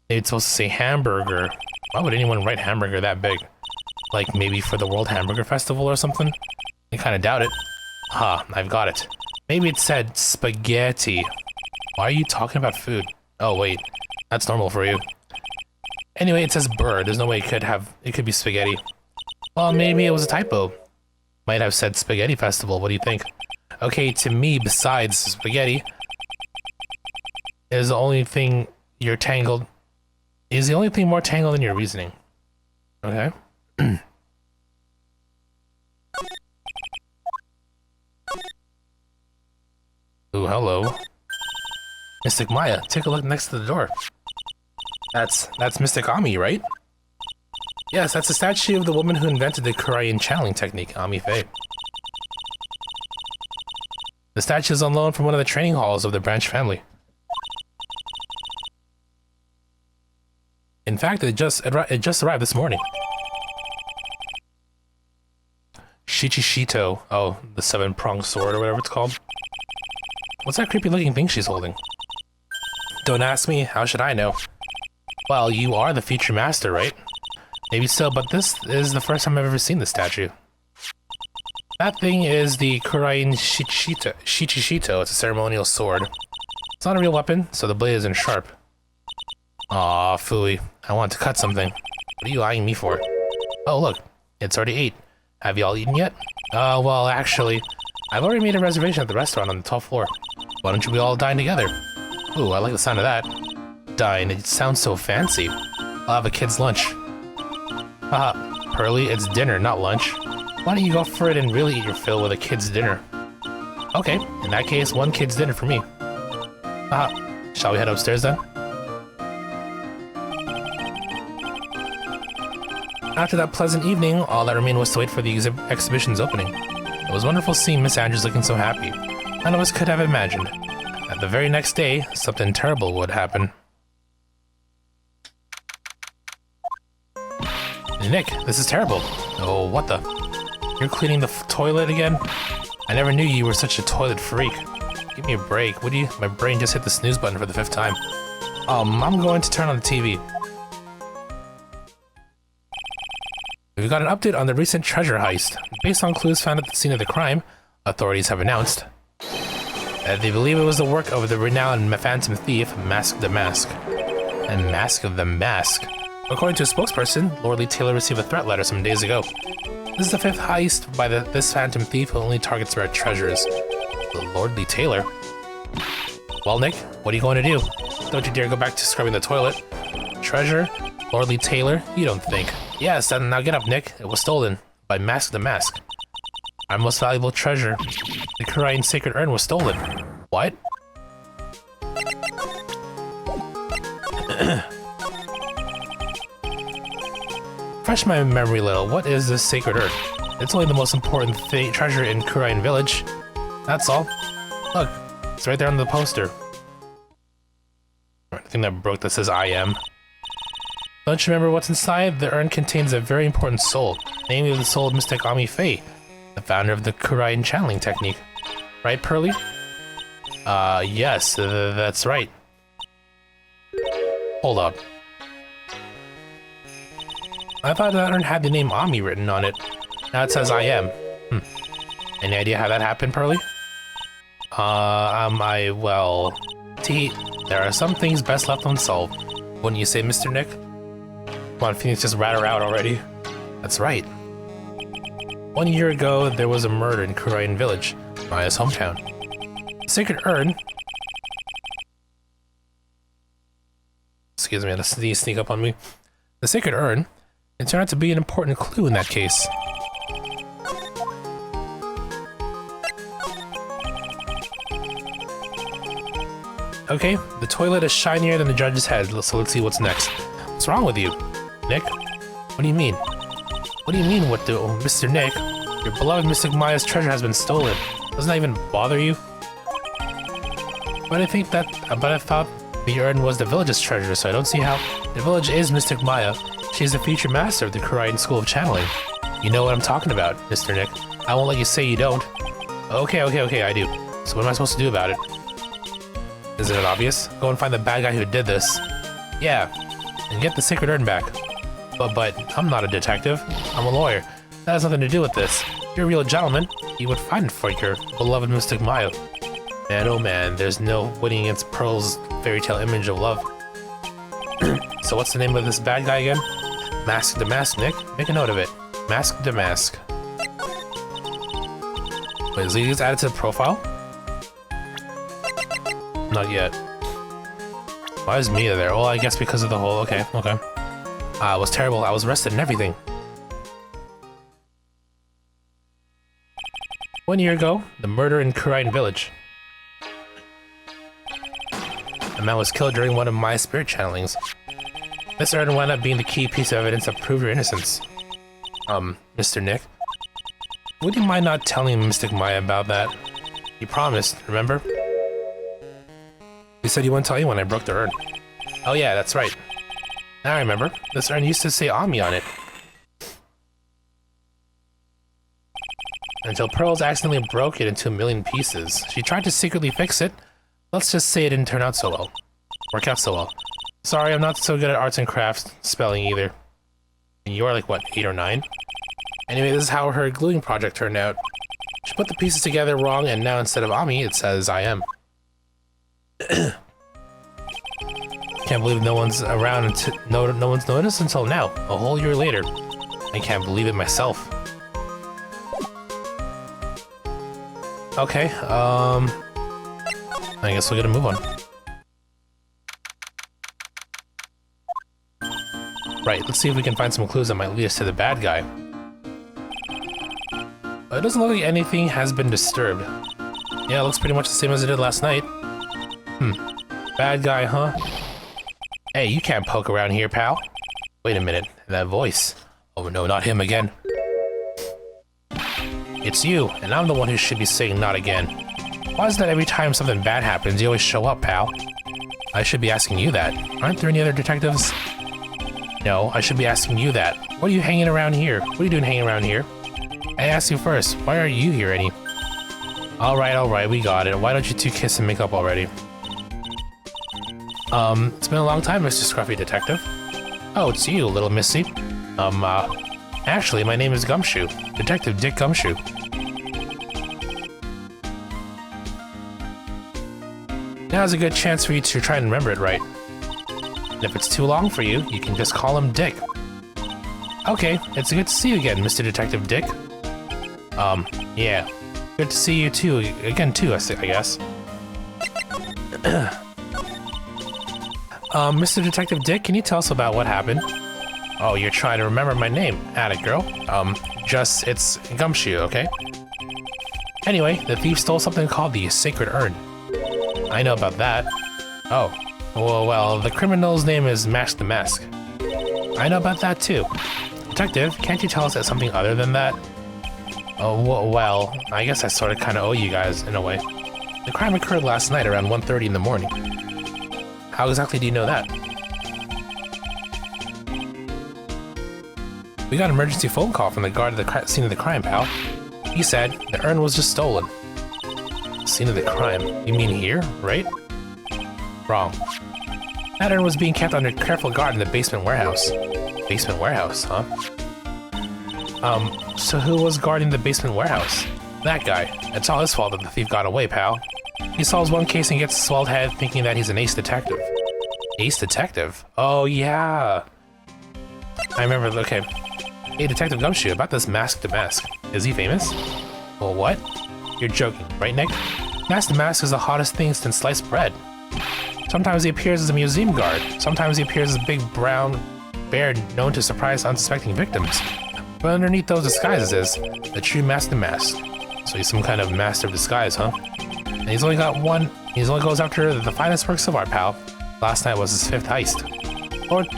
It's supposed to say hamburger. Why would anyone write hamburger that big? Like maybe for the World Hamburger Festival or something? I kind of doubt it. Ah, I've got it. Maybe it said spaghetti. Why are you talking about food? Oh wait, that's normal for you. Anyway, it says burr. There's no way it could be spaghetti. Well, maybe it was a typo. Might have said spaghetti festival. What do you think? Okay, to me, besides spaghetti, is the only thing more tangled than your reasoning. Okay. Ooh, hello. Mystic Maya, take a look next to the door. That's Mystic Ami, right? Yes, that's a statue of the woman who invented the Korean channeling technique, Ami Faye. The statue is on loan from one of the training halls of the Branch family. In fact, it just arrived this morning. Shichishito. Oh, the seven-pronged sword or whatever it's called. What's that creepy-looking thing she's holding? Don't ask me, how should I know? Well, you are the future master, right? Maybe so, but this is the first time I've ever seen this statue. That thing is the Korean Shichishito. It's a ceremonial sword. It's not a real weapon, so the blade isn't sharp. Aw, phooey. I want to cut something. What are you eyeing me for? Oh, look. It's already 8. Have you all eaten yet? Well, actually, I've already made a reservation at the restaurant on the 12th floor. Why don't we all dine together? Ooh, I like the sound of that. Dine. It sounds so fancy. I'll have a kid's lunch. Haha, Pearly, it's dinner, not lunch. Why don't you go for it and really eat your fill with a kid's dinner? Okay, in that case, one kid's dinner for me. Shall we head upstairs then? After that pleasant evening, all that remained was to wait for the exhibition's opening. It was wonderful seeing Miss Andrews looking so happy. None of us could have imagined that the very next day, something terrible would happen. Nick, this is terrible. Oh, what the? You're cleaning the toilet again? I never knew you were such a toilet freak. Give me a break, would you? My brain just hit the snooze button for the 5th time. I'm going to turn on the TV. We've got an update on the recent treasure heist. Based on clues found at the scene of the crime, authorities have announced that they believe it was the work of the renowned phantom thief, Mask the Mask. And Mask of the Mask. According to a spokesperson, Lordly Taylor received a threat letter some days ago. This is the 5th heist by this phantom thief who only targets rare treasures. The Lordly Taylor? Well, Nick, what are you going to do? Don't you dare go back to scrubbing the toilet. Treasure? Lordly Taylor? You don't think. Yes, then now get up, Nick. It was stolen by Mask the Mask. Our most valuable treasure, the Korean sacred urn, was stolen. What? Refresh my memory a little. What is this sacred urn? It's only the most important treasure in Korean village. That's all. Look, it's right there on the poster. I think that broke that says I am. Don't you remember what's inside? The urn contains a very important soul, namely the soul of Mystic Ami Faye, the founder of the Korean channeling technique. Right, Pearly? Yes, that's right. Hold up. I thought that urn had the name Ami written on it. Now it says I am. Any idea how that happened, Pearly? Well... there are some things best left unsolved. Wouldn't you say, Mr. Nick? Come on, Phoenix, just rat her out already. That's right. 1 year ago, there was a murder in Korean village, Maya's hometown. The sacred urn... Excuse me, the sneeze sneak up on me. The sacred urn, it turned out to be an important clue in that case. Okay, the toilet is shinier than the judge's head, so let's see what's next. What's wrong with you, Nick? What do you mean? What do you mean, what do... Oh, Mr. Nick, your beloved Mystic Maya's treasure has been stolen. Doesn't that even bother you? But I thought the urn was the village's treasure, so I don't see how... The village is Mystic Maya. She's the future master of the Korean School of Channeling. You know what I'm talking about, Mr. Nick. I won't let you say you don't. Okay, I do. So what am I supposed to do about it? Isn't it obvious? Go and find the bad guy who did this. Yeah, and get the sacred urn back. But I'm not a detective. I'm a lawyer. That has nothing to do with this. If you're a real gentleman, you would find it for your beloved Mystic Maya. Man, oh man, there's no winning against Pearl's fairy tale image of love. So what's the name of this bad guy again? Mask the Mask, Nick. Make a note of it. Mask the Mask. Wait, is he added to the profile? Not yet. Why is Mia there? Well, I guess because of the whole... Okay. It was terrible. I was arrested and everything. 1 year ago, the murder in Korean village. A man was killed during one of my spirit channelings. This urn wound up being the key piece of evidence that proved your innocence. Mr. Nick? Would you mind not telling Mystic Maya about that? You promised, remember? You said you wouldn't tell anyone I broke the urn. Oh yeah, that's right. Now I remember. This urn used to say Ami on it. Until Pearls accidentally broke it into a million pieces. She tried to secretly fix it. Let's just say it didn't turn out so well. Work out so well. Sorry, I'm not so good at arts and crafts, spelling either. And you are like, what, 8 or 9? Anyway, this is how her gluing project turned out. She put the pieces together wrong, and now instead of Ami, it says I am. Can't believe no one's around and no one's noticed until now, a whole year later. I can't believe it myself. Okay, I guess we'll get a move on. Right, let's see if we can find some clues that might lead us to the bad guy. It doesn't look like anything has been disturbed. Yeah, it looks pretty much the same as it did last night. Bad guy, huh? Hey, you can't poke around here, pal. Wait a minute, that voice. Oh no, not him again. It's you, and I'm the one who should be saying not again. Why is that every time something bad happens, you always show up, pal? I should be asking you that. Aren't there any other detectives? No, I should be asking you that. What are you hanging around here? What are you doing hanging around here? I asked you first, why are you here, Annie? Alright, we got it. Why don't you two kiss and make up already? It's been a long time, Mr. Scruffy Detective. Oh, it's you, little missy. Actually, my name is Gumshoe. Detective Dick Gumshoe. Now's a good chance for you to try and remember it right. And if it's too long for you, you can just call him Dick. Okay, it's good to see you again, Mr. Detective Dick. Yeah. Good to see you too, again too, I guess. Mr. Detective Dick, can you tell us about what happened? Oh, you're trying to remember my name, atta girl. It's Gumshoe, okay? Anyway, the thief stole something called the Sacred Urn. I know about that. Oh, well, the criminal's name is Mask the Mask. I know about that too. Detective, can't you tell us something other than that? Oh, well, I guess I sort of kind of owe you guys, in a way. The crime occurred last night around 1:30 in the morning. How exactly do you know that? We got an emergency phone call from the guard at the scene of the crime, pal. He said the urn was just stolen. Scene of the crime? You mean here, right? Wrong. That urn was being kept under careful guard in the basement warehouse. Basement warehouse, huh? So who was guarding the basement warehouse? That guy. It's all his fault that the thief got away, pal. He solves one case and gets a swelled head thinking that he's an ace detective. Ace detective? Oh, yeah. I remember, okay. Hey, Detective Gumshoe, about this Mask to Mask. Is he famous? Well, what? You're joking, right, Nick? Mask to Mask is the hottest thing since sliced bread. Sometimes he appears as a museum guard. Sometimes he appears as a big brown bear known to surprise unsuspecting victims. But underneath those disguises is the true Mask to Mask. So he's some kind of master of disguise, huh? And he's only got one. He only goes after the finest works of art, pal. Last night was his 5th heist.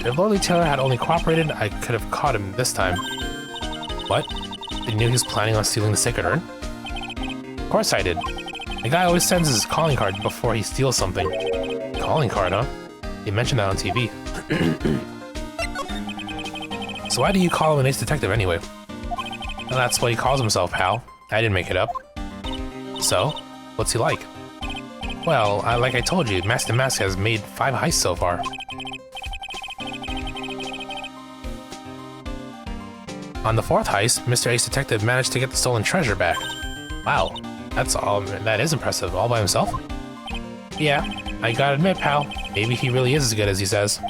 If Lordly Taylor had only cooperated, I could have caught him this time. What? You knew he was planning on stealing the Sacred Urn? Of course I did. The guy always sends his calling card before he steals something. Calling card, huh? He mentioned that on TV. So why do you call him an ace detective anyway? Well, that's what he calls himself, pal. I didn't make it up. So, what's he like? Well, like I told you, Mask to Mask has made 5 heists so far. On the 4th heist, Mr. Ace Detective managed to get the stolen treasure back. Wow, that is impressive, all by himself? Yeah, I gotta admit, pal, maybe he really is as good as he says.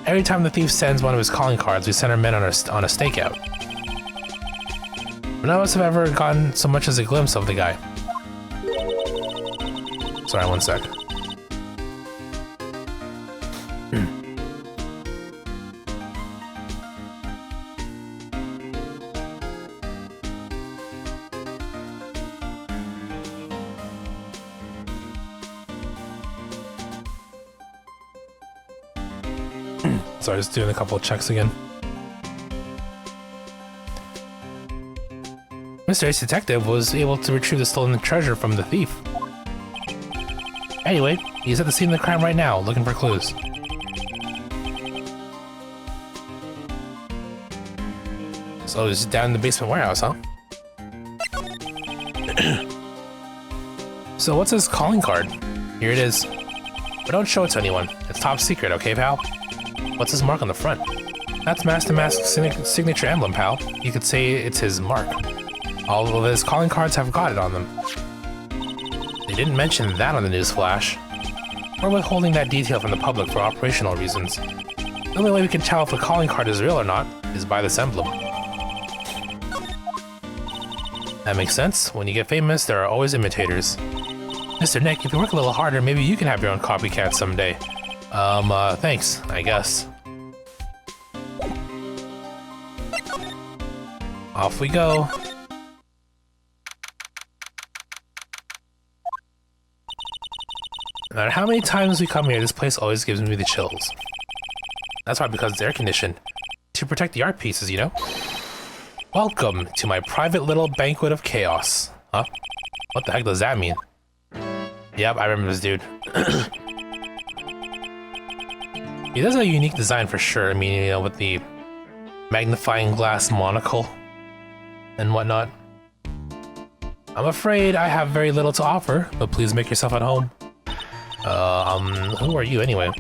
Every time the thief sends one of his calling cards, we send our men on a stakeout. None of us have ever gotten so much as a glimpse of the guy. Sorry, one sec. Sorry, just doing a couple of checks again. Mr. Ace Detective was able to retrieve the stolen treasure from the thief. Anyway, he's at the scene of the crime right now, looking for clues. So he's down in the basement warehouse, huh? So what's his calling card? Here it is. But don't show it to anyone. It's top secret, okay, pal? What's his mark on the front? That's Master Mask's signature emblem, pal. You could say it's his mark. All of his calling cards have got it on them. They didn't mention that on the news flash. We're withholding that detail from the public for operational reasons. The only way we can tell if a calling card is real or not is by this emblem. That makes sense. When you get famous, there are always imitators. Mr. Nick, if you work a little harder, maybe you can have your own copycat someday. Thanks, I guess. Off we go. No matter how many times we come here, this place always gives me the chills. That's probably because it's air conditioned. To protect the art pieces, you know? Welcome to my private little banquet of chaos. Huh? What the heck does that mean? Yep, I remember this dude. He does have a unique design for sure. I mean, you know, with the magnifying glass monocle and whatnot. I'm afraid I have very little to offer, but please make yourself at home. Who are you anyway?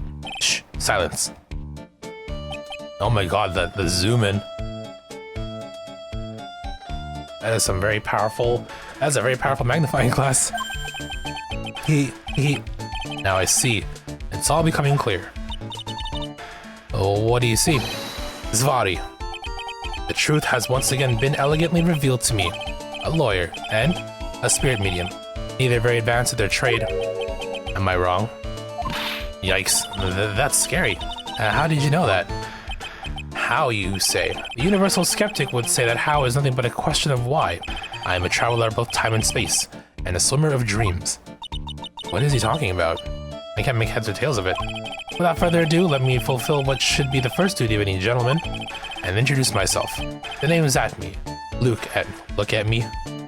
Shh, silence. Oh my god, the zoom in. That is some very powerful, that's a very powerful magnifying glass. Now I see. It's all becoming clear. Oh, what do you see? Zvari. The truth has once again been elegantly revealed to me. A lawyer and a spirit medium. Neither very advanced at their trade. Am I wrong? Yikes, that's scary. How did you know that? How, you say? The universal skeptic would say that how is nothing but a question of why. I am a traveler of both time and space, and a swimmer of dreams. What is he talking about? I can't make heads or tails of it. Without further ado, let me fulfill what should be the first duty of any gentleman, and introduce myself. The name is At Me. Look at me.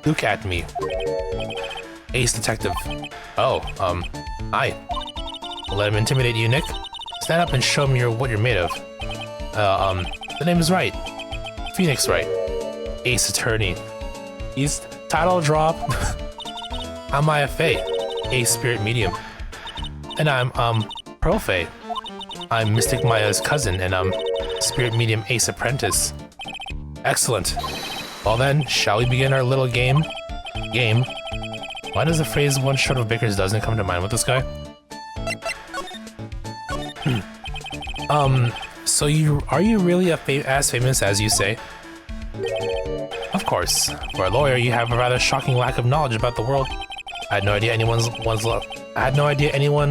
Look at me. Ace Detective. Oh, hi. Let him intimidate you, Nick. Stand up and show me what you're made of. The name is Wright. Phoenix Wright. Ace Attorney. He's title drop. I'm IFA. Ace Spirit Medium. And I'm, Profe. I'm Mystic Maya's cousin, and I'm Spirit Medium Ace Apprentice. Excellent. Well then, shall we begin our little game? Why does the phrase one short of Baker's dozen come to mind with this guy? So are you really as famous as you say? Of course. For a lawyer, you have a rather shocking lack of knowledge about the world. I had no idea anyone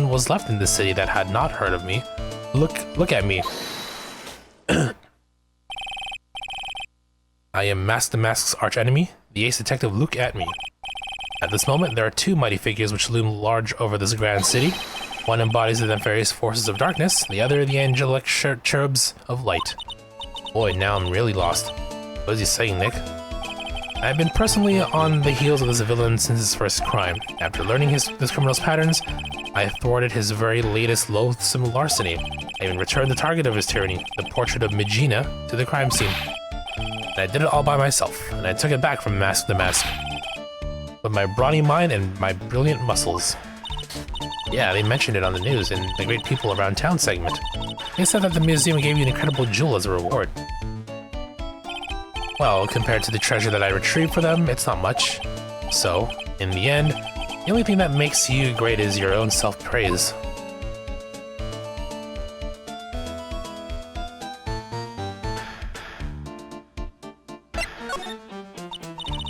was left in this city that had not heard of me. Look at me. I am Master Mask's archenemy, the Ace Detective. Look at me. At this moment, there are two mighty figures which loom large over this grand city. One embodies the nefarious forces of darkness, the other the angelic cherubs of light. Boy, now I'm really lost. What is he saying, Nick? I have been personally on the heels of this villain since his first crime. After learning this criminal's patterns, I thwarted his very latest loathsome larceny. I even returned the target of his tyranny, the portrait of Megina, to the crime scene. And I did it all by myself, and I took it back from Mask the Mask. With my brawny mind and my brilliant muscles. Yeah, they mentioned it on the news in the Great People Around Town segment. They said that the museum gave you an incredible jewel as a reward. Well, compared to the treasure that I retrieved for them, it's not much. So, in the end, the only thing that makes you great is your own self-praise.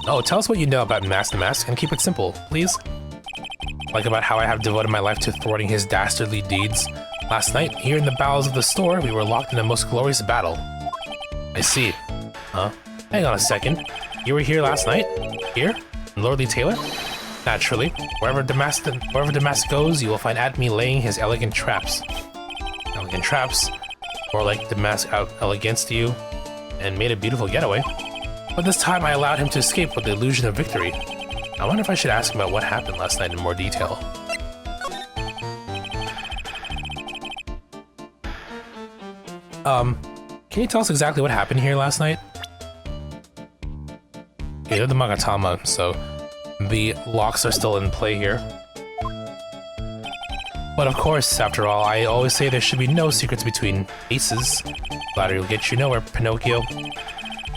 Oh, tell us what you know about Mask the Mask, and keep it simple, please. Like about how I have devoted my life to thwarting his dastardly deeds. Last night, here in the bowels of the store, we were locked in a most glorious battle. I see. Huh? Hang on a second. You were here last night? Here? In Lordly Taylor? Naturally. Wherever Damask goes, you will find At Me laying his elegant traps. Elegant traps? more like the mask out against you, and made a beautiful getaway. But this time I allowed him to escape with the illusion of victory. I wonder if I should ask him about what happened last night in more detail. Can you tell us exactly what happened here last night? Okay, you're the Magatama, so the locks are still in play here. But of course, after all, I always say there should be no secrets between aces. Flattery will get you nowhere, Pinocchio.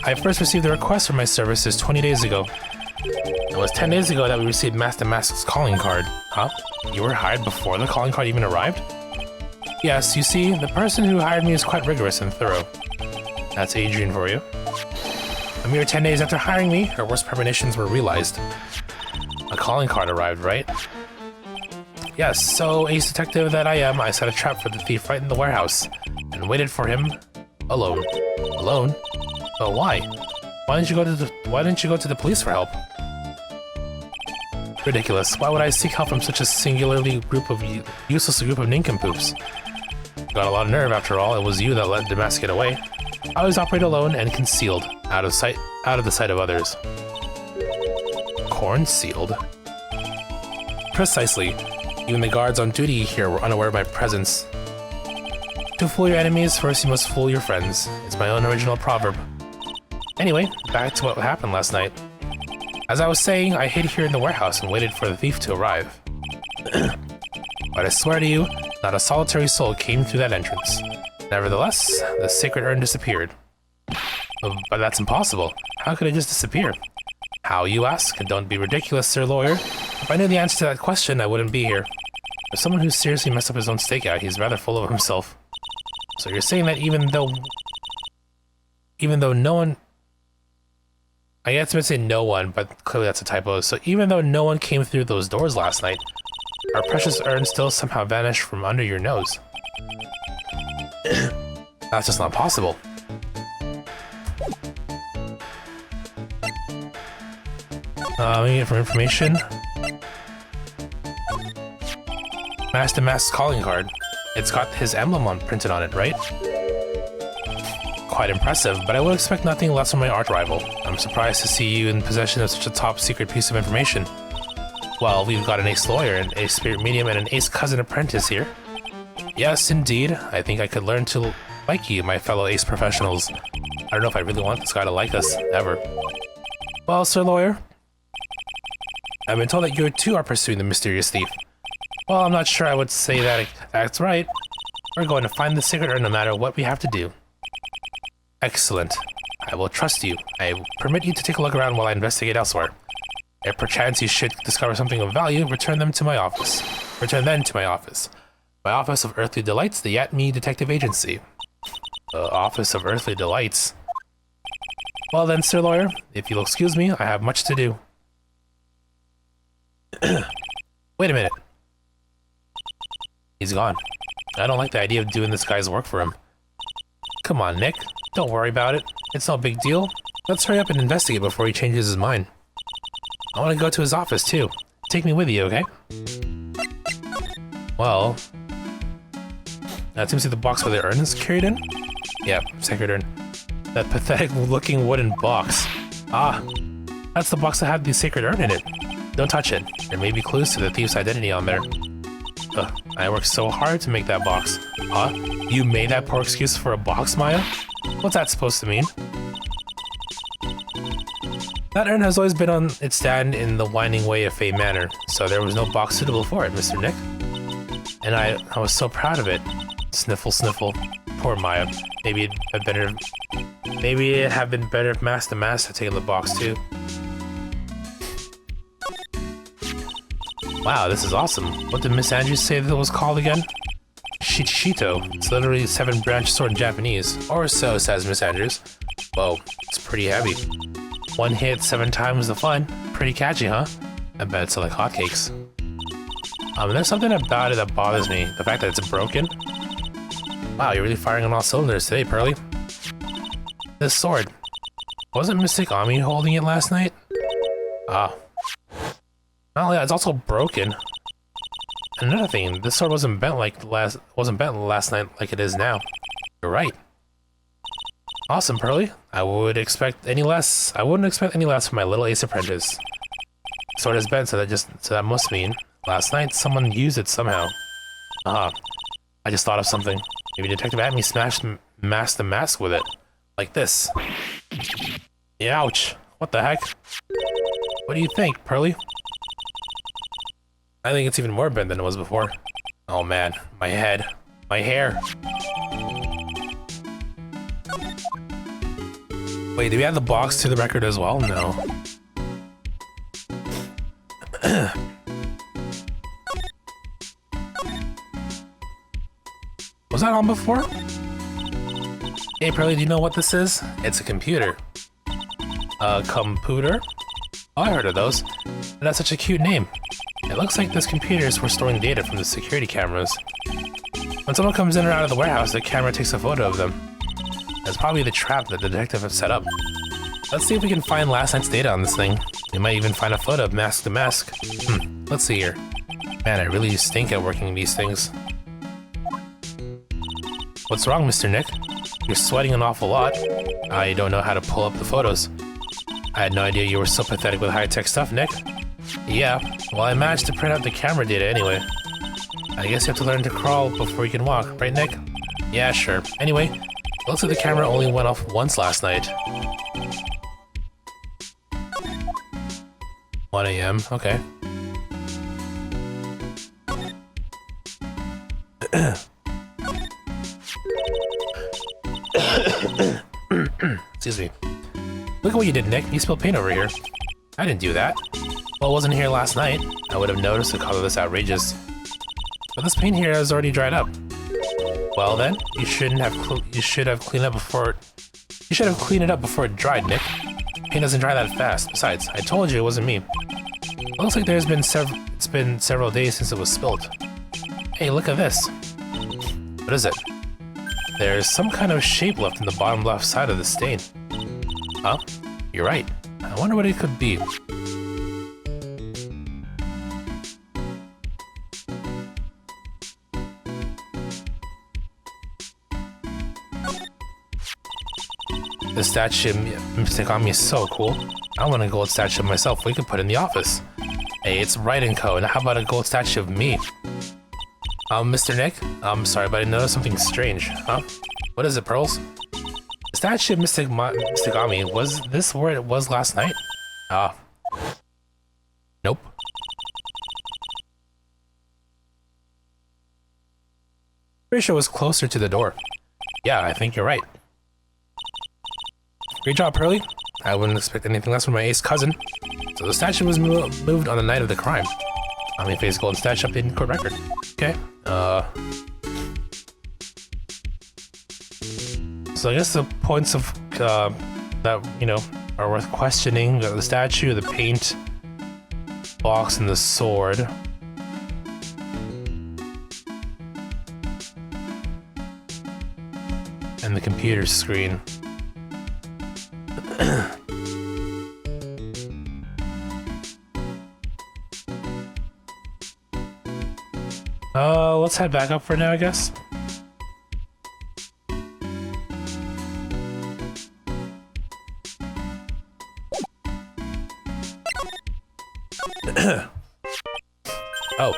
I first received a request for my services 20 days ago. It was 10 days ago that we received Master Mask's calling card. Huh? You were hired before the calling card even arrived? Yes, you see, the person who hired me is quite rigorous and thorough. That's Adrian for you. A mere 10 days after hiring me, her worst premonitions were realized. A calling card arrived, right? Yes, so ace detective that I am, I set a trap for the thief right in the warehouse, and waited for him alone. Alone? But why? Why didn't you go to the police for help? Ridiculous. Why would I seek help from such a useless group of nincompoops? Got a lot of nerve after all. It was you that let Damask get away. I always operate alone and concealed, out of the sight of others. Concealed? Precisely. Even the guards on duty here were unaware of my presence. To fool your enemies, first you must fool your friends. It's my own original proverb. Anyway, back to what happened last night. As I was saying, I hid here in the warehouse and waited for the thief to arrive. But I swear to you, not a solitary soul came through that entrance. Nevertheless, the sacred urn disappeared. But that's impossible. How could it just disappear? How, you ask? Don't be ridiculous, Sir Lawyer. If I knew the answer to that question, I wouldn't be here. For someone who seriously messed up his own stakeout, he's rather full of himself. So you're saying that even though no one... I guess I'm to say no one, but clearly that's a typo. So even though no one came through those doors last night, our precious urn still somehow vanished from under your nose. That's just not possible. We need for information. Master Mask's calling card. It's got his emblem printed on it, right? Quite impressive, but I would expect nothing less from my art rival. I'm surprised to see you in possession of such a top secret piece of information. Well, we've got an ace lawyer, an ace spirit medium, and an ace cousin apprentice here. Yes, indeed. I think I could learn to like you, my fellow ace professionals. I don't know if I really want this guy to like us, ever. Well, Sir Lawyer, I've been told that you too are pursuing the mysterious thief. Well, I'm not sure I would say that that's right. We're going to find the secret urn no matter what we have to do. Excellent. I will trust you. I permit you to take a look around while I investigate elsewhere. If perchance you should discover something of value, return them to my office. Return then to my office. My Office of Earthly Delights, the Yatme Detective Agency. The Office of Earthly Delights. Well then, Sir Lawyer, if you'll excuse me, I have much to do. Wait a minute. He's gone. I don't like the idea of doing this guy's work for him. Come on, Nick. Don't worry about it. It's no big deal. Let's hurry up and investigate before he changes his mind. I want to go to his office, too. Take me with you, okay? Well... that seems to be the box where the urn is carried in? Yeah, sacred urn. That pathetic-looking wooden box. Ah, that's the box that had the sacred urn in it. Don't touch it. There may be clues to the thief's identity on there. Ugh, I worked so hard to make that box. Huh? You made that poor excuse for a box, Maya? What's that supposed to mean? That urn has always been on its stand in the winding way of Fey Manor, so there was no box suitable for it, Mr. Nick. And I was so proud of it. Sniffle, sniffle. Poor Maya. Maybe it'd have been better if Master had taken the box too. Wow, this is awesome. What did Miss Andrews say that it was called again? Shichito. It's literally a 7-branch sword in Japanese. Or so, says Miss Andrews. Whoa, it's pretty heavy. One hit, 7 times the fun. Pretty catchy, huh? I bet it's like hotcakes. There's something about it that bothers me. The fact that it's broken. Wow, you're really firing on all cylinders today, Pearly. This sword. Wasn't Mystic Ami holding it last night? Ah. Not only that, it's also broken. And another thing, this sword wasn't bent last night like it is now. You're right. Awesome, Pearly. I wouldn't expect any less from my little ace apprentice. Sword is bent, so that must mean last night someone used it somehow. I just thought of something. Maybe Detective Atme smashed the mask with it. Like this. Yeah, ouch. What the heck? What do you think, Pearly? I think it's even more bent than it was before. Oh man, my head. My hair. Wait, do we add the box to the record as well? No. Was that on before? Hey, Pearly, do you know what this is? It's a computer. A computer? Oh, I heard of those. That's such a cute name. It looks like this computer is for storing data from the security cameras. When someone comes in or out of the warehouse, the camera takes a photo of them. That's probably the trap that the detective has set up. Let's see if we can find last night's data on this thing. We might even find a photo of mask to mask. Let's see here. Man, I really stink at working these things. What's wrong, Mr. Nick? You're sweating an awful lot. I don't know how to pull up the photos. I had no idea you were so pathetic with high-tech stuff, Nick. Yeah, well, I managed to print out the camera data anyway. I guess you have to learn to crawl before you can walk, right, Nick? Yeah, sure. Anyway, it looks like the camera only went off once last night. 1 AM, okay. Excuse me. Look at what you did, Nick. You spilled paint over here. I didn't do that. Well, it wasn't here last night. I would have noticed the color of this outrageous. But this paint here has already dried up. Well then, you should have cleaned it up before it dried, Nick. Paint doesn't dry that fast. Besides, I told you it wasn't me. It looks like it's been several days since it was spilled. Hey, look at this. What is it? There's some kind of shape left in the bottom left side of the stain. Huh? You're right. I wonder what it could be. The statue mistake on me is so cool. I want a gold statue of myself we can put in the office. Hey, it's Wright and Co. And how about a gold statue of me? Mr. Nick? I'm sorry, but I noticed something strange. Huh? What is it, Pearls? The statue of Mystic Ami, was this where it was last night? Nope. Pretty sure it was closer to the door. Yeah, I think you're right. Great job, Pearly. I wouldn't expect anything less from my ace cousin. So the statue was moved on the night of the crime. Ami faced golden statue updated in court record. Okay. So I guess the points of that, you know, are worth questioning: the statue, the paint box, and the sword. And the computer screen. Let's head back up for now, I guess. Oh,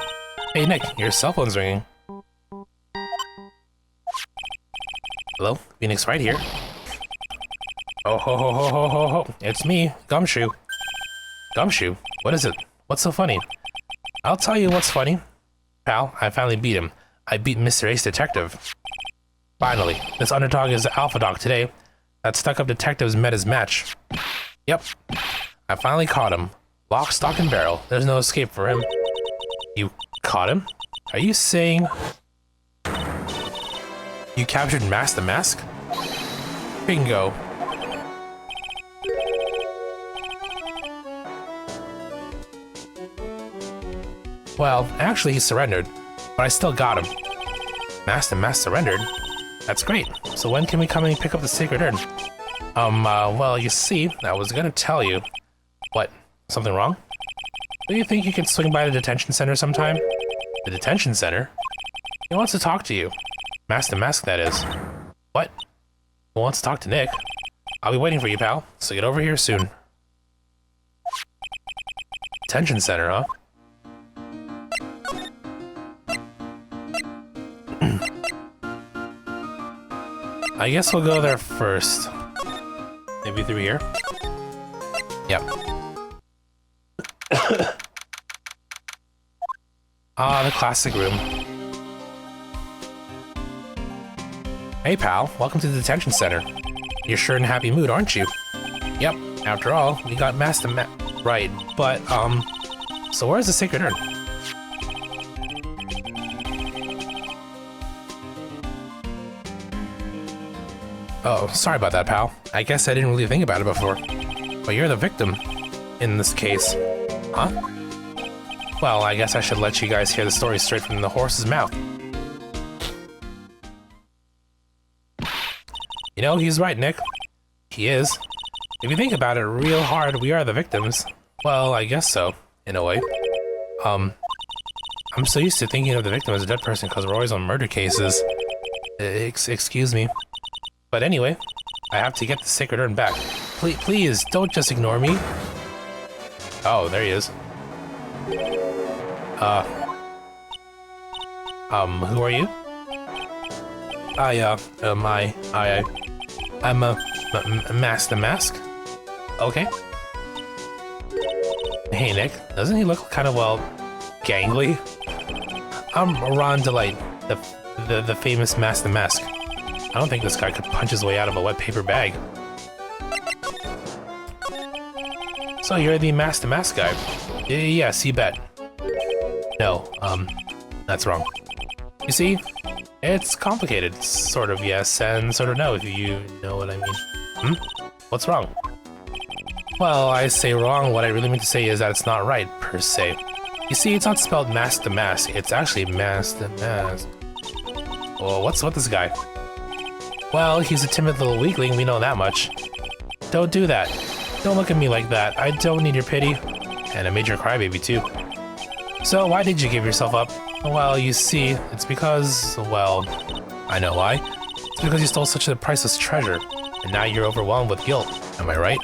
hey Nick, your cell phone's ringing. Hello, Phoenix Wright here. Oh ho ho ho ho ho ho! It's me, Gumshoe. Gumshoe? What is it? What's so funny? I'll tell you what's funny. Pal, I finally beat him. I beat Mr. Ace Detective. Finally, this underdog is the alpha dog today. That stuck-up detective's met his match. Yep, I finally caught him. Lock, stock, and barrel. There's no escape for him. You caught him? Are you saying you captured Mask the Mask? Bingo. Well, actually he surrendered, but I still got him. Mask the Mask surrendered? That's great. So when can we come and pick up the sacred urn? Well, you see, I was gonna tell you. What? Something wrong? Do you think you can swing by the detention center sometime? The detention center? He wants to talk to you. Mask the Mask, that is. What? Who wants to talk to Nick? I'll be waiting for you, pal, so get over here soon. Detention center, huh? I guess we'll go there first. Maybe through here? Yep. Ah, the classic room. Hey pal, welcome to the detention center. You're sure in a happy mood, aren't you? Yep, after all, we got right, but, so where's the sacred urn? Oh, sorry about that, pal. I guess I didn't really think about it before. But you're the victim in this case. Huh? Well, I guess I should let you guys hear the story straight from the horse's mouth. You know, he's right, Nick. He is. If you think about it real hard, we are the victims. Well, I guess so, in a way. I'm so used to thinking of the victim as a dead person because we're always on murder cases. Excuse me. But anyway, I have to get the sacred urn back. Please, don't just ignore me. Oh, there he is. Who are you? I'm a mask. Okay. Hey, Nick, doesn't he look kind of, well, gangly? I'm Ron Delight, the famous Mask. I don't think this guy could punch his way out of a wet paper bag. So you're the Mask guy? Yes, you bet. No, that's wrong. You see, it's complicated. Sort of yes and sort of no, if you know what I mean. What's wrong? Well, I say wrong. What I really mean to say is that it's not right, per se. You see, it's not spelled Mask, it's actually Mask. Well, what's with this guy? Well, he's a timid little weakling, we know that much. Don't do that. Don't look at me like that. I don't need your pity. And a major crybaby, too. So, why did you give yourself up? Well, you see, it's because, well, I know why. It's because you stole such a priceless treasure, and now you're overwhelmed with guilt. Am I right?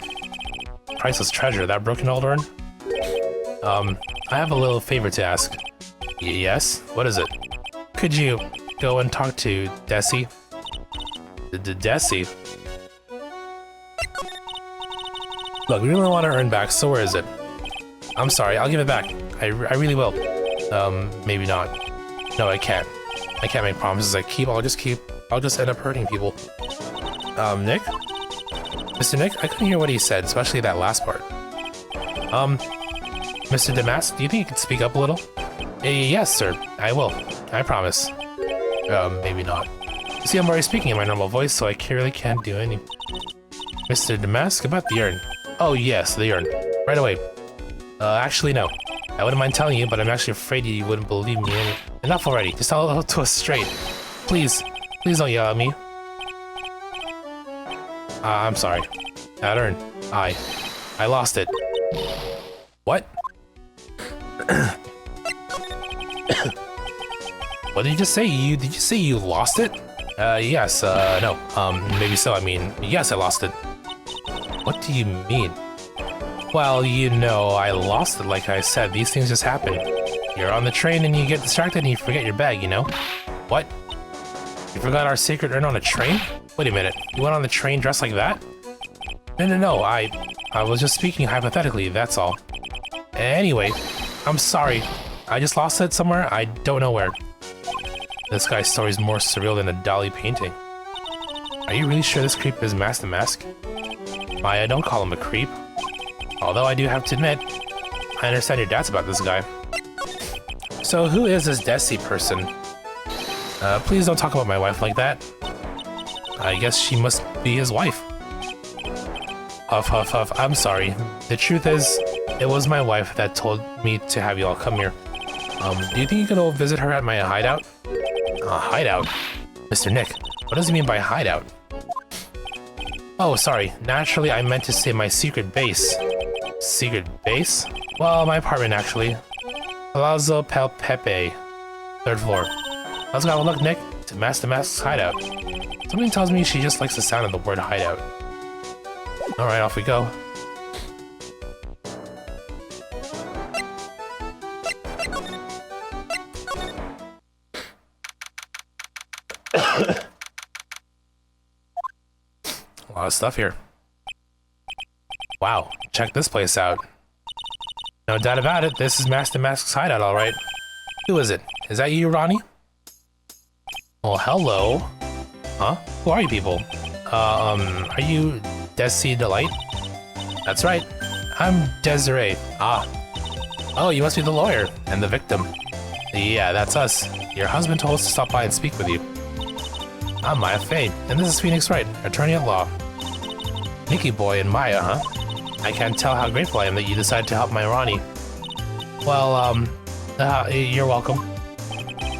Priceless treasure, that broken old urn? I have a little favor to ask. Yes? What is it? Could you go and talk to Desi? Desi? Look, we really want our urn back, so where is it? I'm sorry, I'll give it back. I really will. Maybe not. No, I can't. I can't make promises. I'll just end up hurting people. Nick? Mr. Nick? I couldn't hear what he said, especially that last part. Mr. Damask, do you think you could speak up a little? Yes, sir. I will. I promise. Maybe not. You see, I'm already speaking in my normal voice, so I really can't do any. Mr. Damask, about the urn. Oh, yes, the urn. Right away. Actually, no. I wouldn't mind telling you, but I'm actually afraid you wouldn't believe me. Enough already. Just tell it to us straight. Please. Please don't yell at me. I'm sorry. That urn. I lost it. What? What did you just say? Did you say you lost it? Yes, no. Maybe so. I mean, yes, I lost it. What do you mean? Well, you know, I lost it, like I said. These things just happen. You're on the train and you get distracted and you forget your bag, you know? What? You forgot our sacred urn on a train? Wait a minute. You went on the train dressed like that? No. I was just speaking hypothetically, that's all. Anyway, I'm sorry. I just lost it somewhere. I don't know where. This guy's story's more surreal than a Dali painting. Are you really sure this creep is Mask? Maya, don't call him a creep. Although I do have to admit, I understand your doubts about this guy. So who is this Desi person? Please don't talk about my wife like that. I guess she must be his wife. Huff. I'm sorry. The truth is, it was my wife that told me to have you all come here. Do you think you can go visit her at my hideout? Hideout? Mr. Nick, what does he mean by hideout? Oh, sorry. Naturally, I meant to say my secret base. Secret base? Well, my apartment, actually. Palazzo Pel Pepe. 3rd floor. Let's go. Look, Nick. to Master Mask's hideout. Something tells me she just likes the sound of the word hideout. Alright, off we go. A lot of stuff here. Wow, check this place out. No doubt about it, this is Master Mask's hideout, alright. Who is it? Is that you, Ronnie? Well, hello. Huh? Who are you people? Are you Desi Delight? That's right. I'm Desiree. Ah. Oh, you must be the lawyer and the victim. Yeah, that's us. Your husband told us to stop by and speak with you. I'm Maya Fade, and this is Phoenix Wright, attorney at law. Nikki Boy and Maya, huh? I can't tell how grateful I am that you decided to help my Ronnie. Well, you're welcome.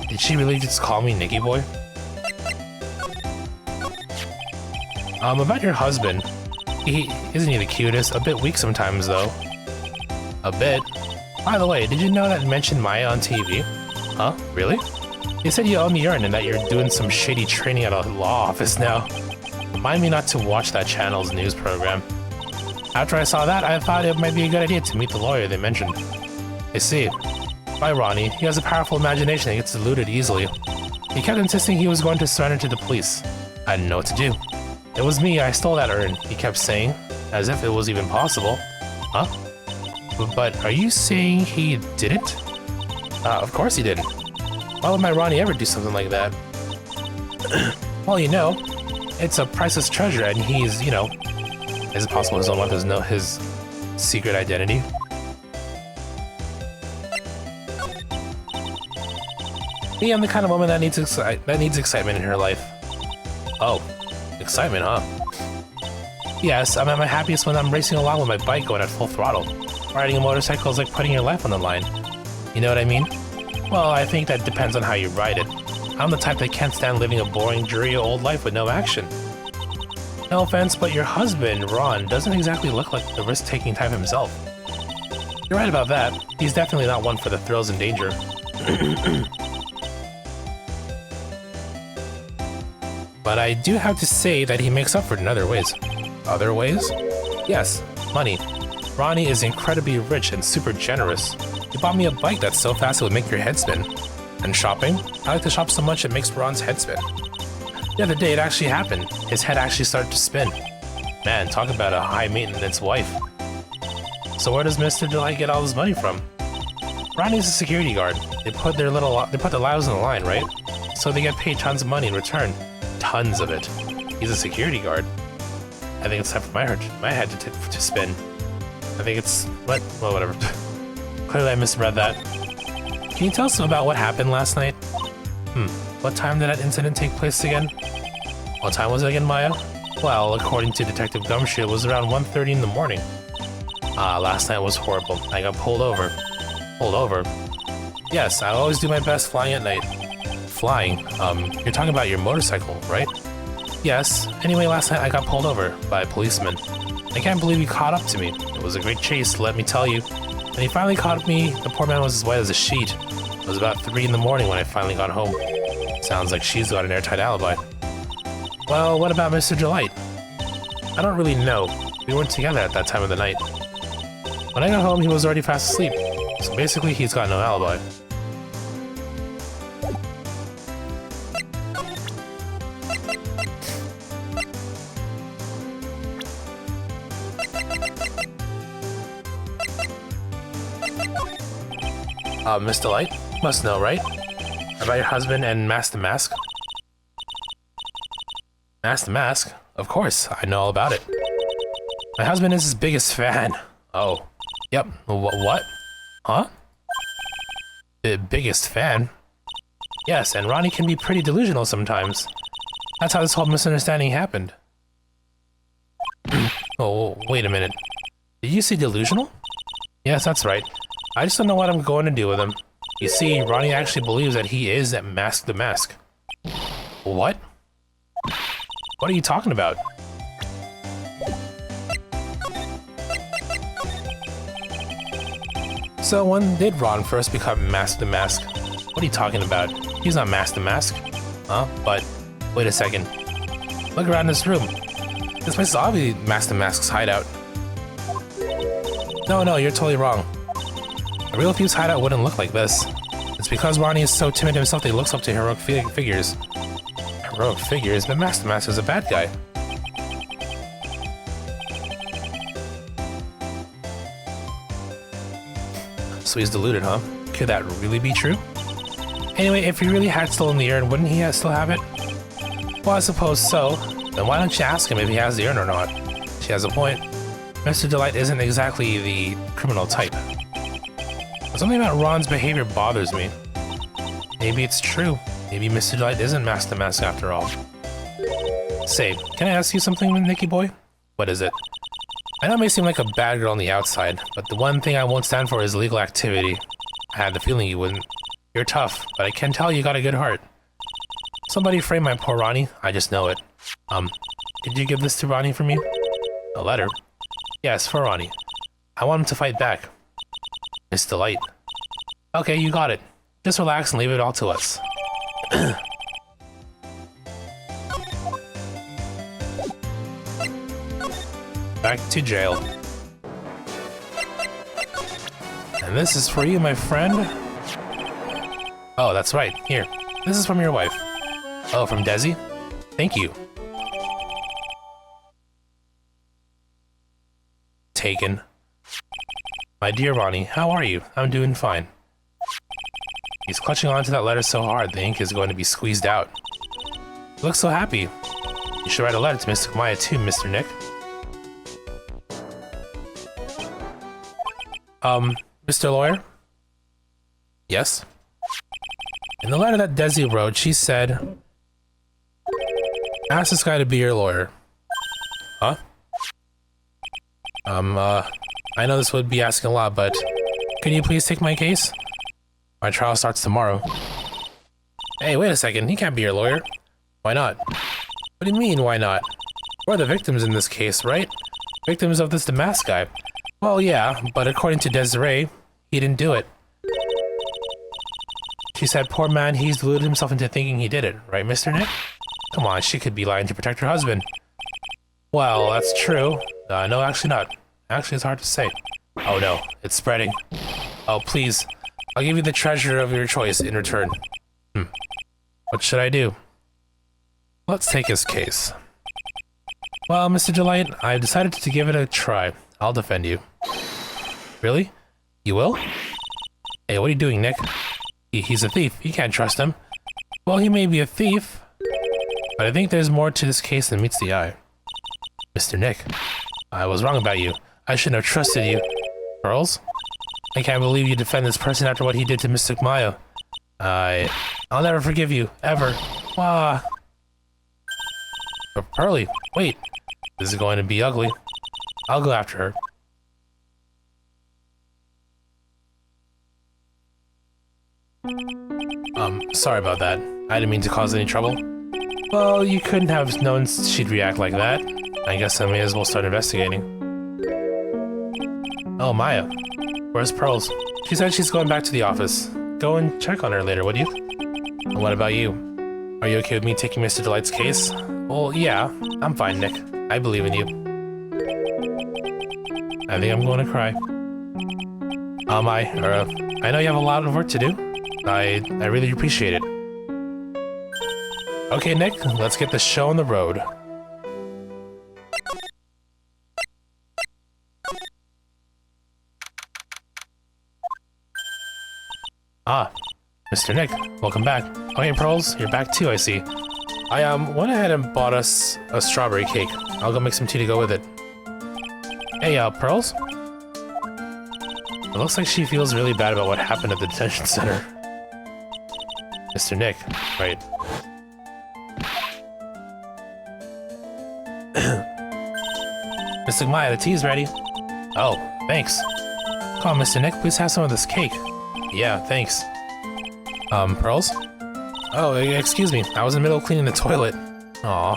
Did she really just call me Nikki Boy? About your husband. Isn't he the cutest? A bit weak sometimes, though. A bit? By the way, did you know that mentioned Maya on TV? Huh? Really? They said you owe me urine and that you're doing some shady training at a law office now. Remind me not to watch that channel's news program. After I saw that, I thought it might be a good idea to meet the lawyer they mentioned. I see. Bye, Ronnie. He has a powerful imagination that gets deluded easily. He kept insisting he was going to surrender to the police. I didn't know what to do. It was me, I stole that urn, he kept saying, as if it was even possible. Huh? But are you saying he didn't? Of course he didn't. Why would my Ronnie ever do something like that? Well, you know, it's a priceless treasure and he's, you know, is it possible his own wife doesn't know his secret identity? Me, I'm the kind of woman that needs excitement in her life. Oh. Excitement, huh? Yes, I'm at my happiest when I'm racing along with my bike going at full throttle. Riding a motorcycle is like putting your life on the line. You know what I mean? Well, I think that depends on how you ride it. I'm the type that can't stand living a boring, dreary old life with no action. No offense, but your husband, Ron, doesn't exactly look like the risk-taking type himself. You're right about that. He's definitely not one for the thrills and danger. But I do have to say that he makes up for it in other ways. Other ways? Yes, money. Ronnie is incredibly rich and super generous. He bought me a bike that's so fast it would make your head spin. And shopping? I like to shop so much it makes Ron's head spin. The other day it actually happened. His head actually started to spin. Man, talk about a high-maintenance wife. So where does Mr. Delight get all this money from? Ronnie's a security guard. They put their lives on the line, right? So they get paid tons of money in return. Tons of it. He's a security guard. I think it's time for my head to spin. I think it's... what? Well, whatever. Clearly I misread that. Can you tell us about what happened last night? What time did that incident take place again? What time was it again, Maya? Well, according to Detective Gumshoe, it was around 1:30 in the morning. Last night was horrible. I got pulled over. Pulled over? Yes, I always do my best flying at night. Flying? You're talking about your motorcycle, right? Yes. Anyway, last night I got pulled over by a policeman. I can't believe he caught up to me. It was a great chase, let me tell you. When he finally caught me, the poor man was as white as a sheet. It was about 3 in the morning when I finally got home. Sounds like she's got an airtight alibi. Well, what about Mr. Delight? I don't really know. We weren't together at that time of the night. When I got home, he was already fast asleep. So basically, he's got no alibi. Miss Delight? Must know, right? About your husband and Master Mask? Master Mask? Of course, I know all about it. My husband is his biggest fan. Oh. Yep. What? Huh? The biggest fan? Yes, and Ronnie can be pretty delusional sometimes. That's how this whole misunderstanding happened. Oh, wait a minute. Did you say delusional? Yes, that's right. I just don't know what I'm going to do with him. You see, Ronnie actually believes that he is that Mask the Mask. What? What are you talking about? So when did Ron first become Mask the Mask? What are you talking about? He's not Mask the Mask. Huh? But, wait a second. Look around this room. This place is obviously Master Mask's hideout. No, you're totally wrong. A real thief's hideout wouldn't look like this. It's because Ronnie is so timid himself that he looks up to heroic figures. Heroic figures? But Master Mask is a bad guy. So he's deluded, huh? Could that really be true? Anyway, if he really had stolen the urn, wouldn't he still have it? Well, I suppose so. Then why don't you ask him if he has the urn or not? She has a point. Mr. Delight isn't exactly the criminal type. Something about Ron's behavior bothers me. Maybe it's true. Maybe Mr. Delight isn't Master Mask after all. Say, can I ask you something, Nicky boy? What is it? I know I may seem like a bad girl on the outside, but the one thing I won't stand for is illegal activity. I had the feeling you wouldn't. You're tough, but I can tell you got a good heart. Somebody frame my poor Ronnie. I just know it. Could you give this to Ronnie for me? A letter? Yes, for Ronnie. I want him to fight back. Miss Delight. Okay, you got it. Just relax and leave it all to us. Back to jail. And this is for you, my friend. Oh, that's right. Here. This is from your wife. Oh, from Desi? Thank you. Taken. My dear Ronnie, how are you? I'm doing fine. He's clutching onto that letter so hard the ink is going to be squeezed out. You look so happy. You should write a letter to Mr. Maya too, Mr. Nick. Mr. Lawyer? Yes? In the letter that Desi wrote, she said, ask this guy to be your lawyer. Huh? I know this would be asking a lot, but can you please take my case? My trial starts tomorrow. Hey, wait a second, he can't be your lawyer. Why not? What do you mean, why not? We're the victims in this case, right? Victims of this Damask guy. Well, yeah, but according to Desiree, he didn't do it. She said, poor man, he's deluded himself into thinking he did it, right, Mr. Nick? Come on, she could be lying to protect her husband. Well, that's true. No, actually not. Actually, it's hard to say. Oh no, it's spreading. Oh, please. I'll give you the treasure of your choice in return. What should I do? Let's take his case. Well, Mr. Delight, I've decided to give it a try. I'll defend you. Really? You will? Hey, what are you doing, Nick? He's a thief. You can't trust him. Well, he may be a thief, but I think there's more to this case than meets the eye. Mr. Nick, I was wrong about you. I shouldn't have trusted you. Pearls? I can't believe you defend this person after what he did to Mr. Maya. I'll never forgive you, ever. Wah. But Pearly, wait. This is going to be ugly. I'll go after her. Sorry about that. I didn't mean to cause any trouble. Well, you couldn't have known she'd react like that. I guess I may as well start investigating. Oh, Maya. Where's Pearls? She said she's going back to the office. Go and check on her later, would you? And what about you? Are you okay with me taking Mr. Delight's case? Well, yeah. I'm fine, Nick. I believe in you. I think I'm going to cry. I know you have a lot of work to do. I really appreciate it. Okay, Nick, let's get the show on the road. Ah, Mr. Nick, welcome back. Okay, Pearls, you're back too, I see. I went ahead and bought us a strawberry cake. I'll go make some tea to go with it. Hey, Pearls? It looks like she feels really bad about what happened at the detention center. Mr. Nick, right. Mr. Maya, the tea's ready. Oh, thanks. Come on, Mr. Nick, please have some of this cake. Yeah, thanks. Pearls? Oh, excuse me, I was in the middle of cleaning the toilet. Aw.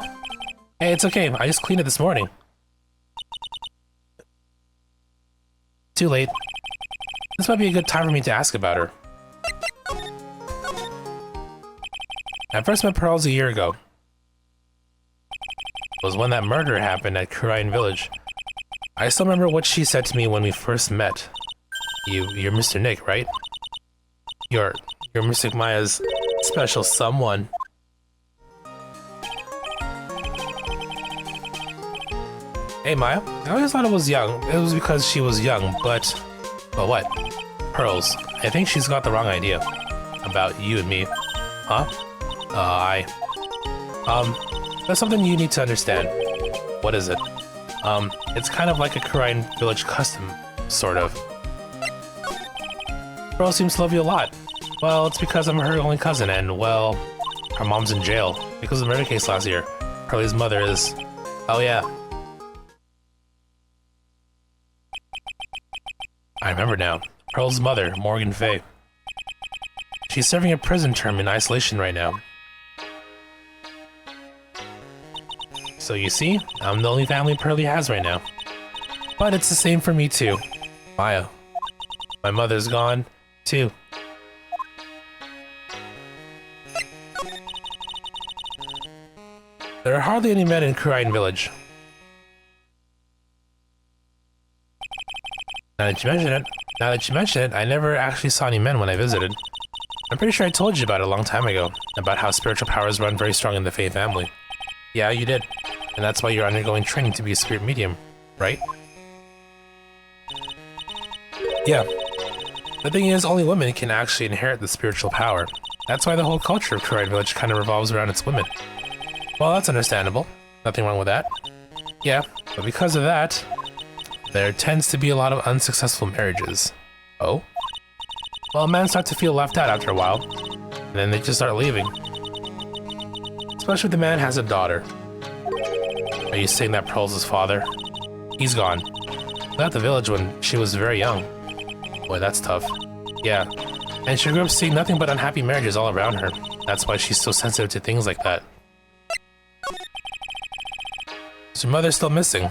Hey, it's okay, I just cleaned it this morning. Too late. This might be a good time for me to ask about her. I first met Pearls a year ago. It was when that murder happened at Kurine Village. I still remember what she said to me when we first met. You're Mr. Nick, right? You're Mystic Maya's special someone. Hey Maya, I always thought it was because she was young, but what? Pearls, I think she's got the wrong idea about you and me. Huh? That's something you need to understand. What is it? It's kind of like a Kurine Village custom, sort of. Pearl seems to love you a lot. Well, it's because I'm her only cousin, and, well, her mom's in jail because of the murder case last year. Pearlie's mother is... Oh, yeah. I remember now. Pearl's mother, Morgan Fay. She's serving a prison term in isolation right now. So you see, I'm the only family Pearlie has right now. But it's the same for me too. Maya. My mother's gone, too. There are hardly any men in Kurine Village. Now that you mention it, I never actually saw any men when I visited. I'm pretty sure I told you about it a long time ago, about how spiritual powers run very strong in the Fey family. Yeah, you did. And that's why you're undergoing training to be a spirit medium, right? Yeah. The thing is, only women can actually inherit the spiritual power. That's why the whole culture of Kurine Village kind of revolves around its women. Well, that's understandable. Nothing wrong with that. Yeah, but because of that, there tends to be a lot of unsuccessful marriages. Oh? Well, men start to feel left out after a while, and then they just start leaving. Especially if the man has a daughter. Are you saying that Pearl's father? He's gone. He left the village when she was very young. Boy, that's tough. Yeah, and she grew up seeing nothing but unhappy marriages all around her. That's why she's so sensitive to things like that. Is your mother still missing?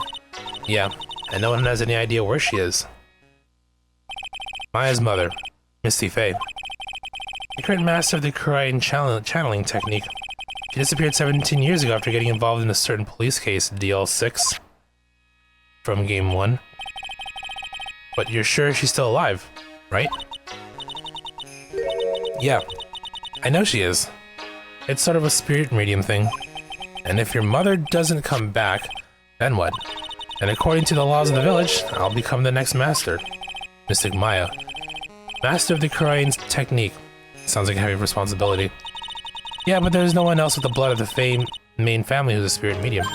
Yeah, and no one has any idea where she is. Maya's mother, Misty Fey. The current master of the Kurine channeling technique. She disappeared 17 years ago after getting involved in a certain police case, DL6, from Game 1. But you're sure she's still alive, right? Yeah, I know she is. It's sort of a spirit medium thing. And if your mother doesn't come back, then what? And according to the laws of the village, I'll become the next master. Mystic Maya. Master of the Kurine technique. Sounds like a heavy responsibility. Yeah, but there's no one else with the blood of the main family who's a spirit medium.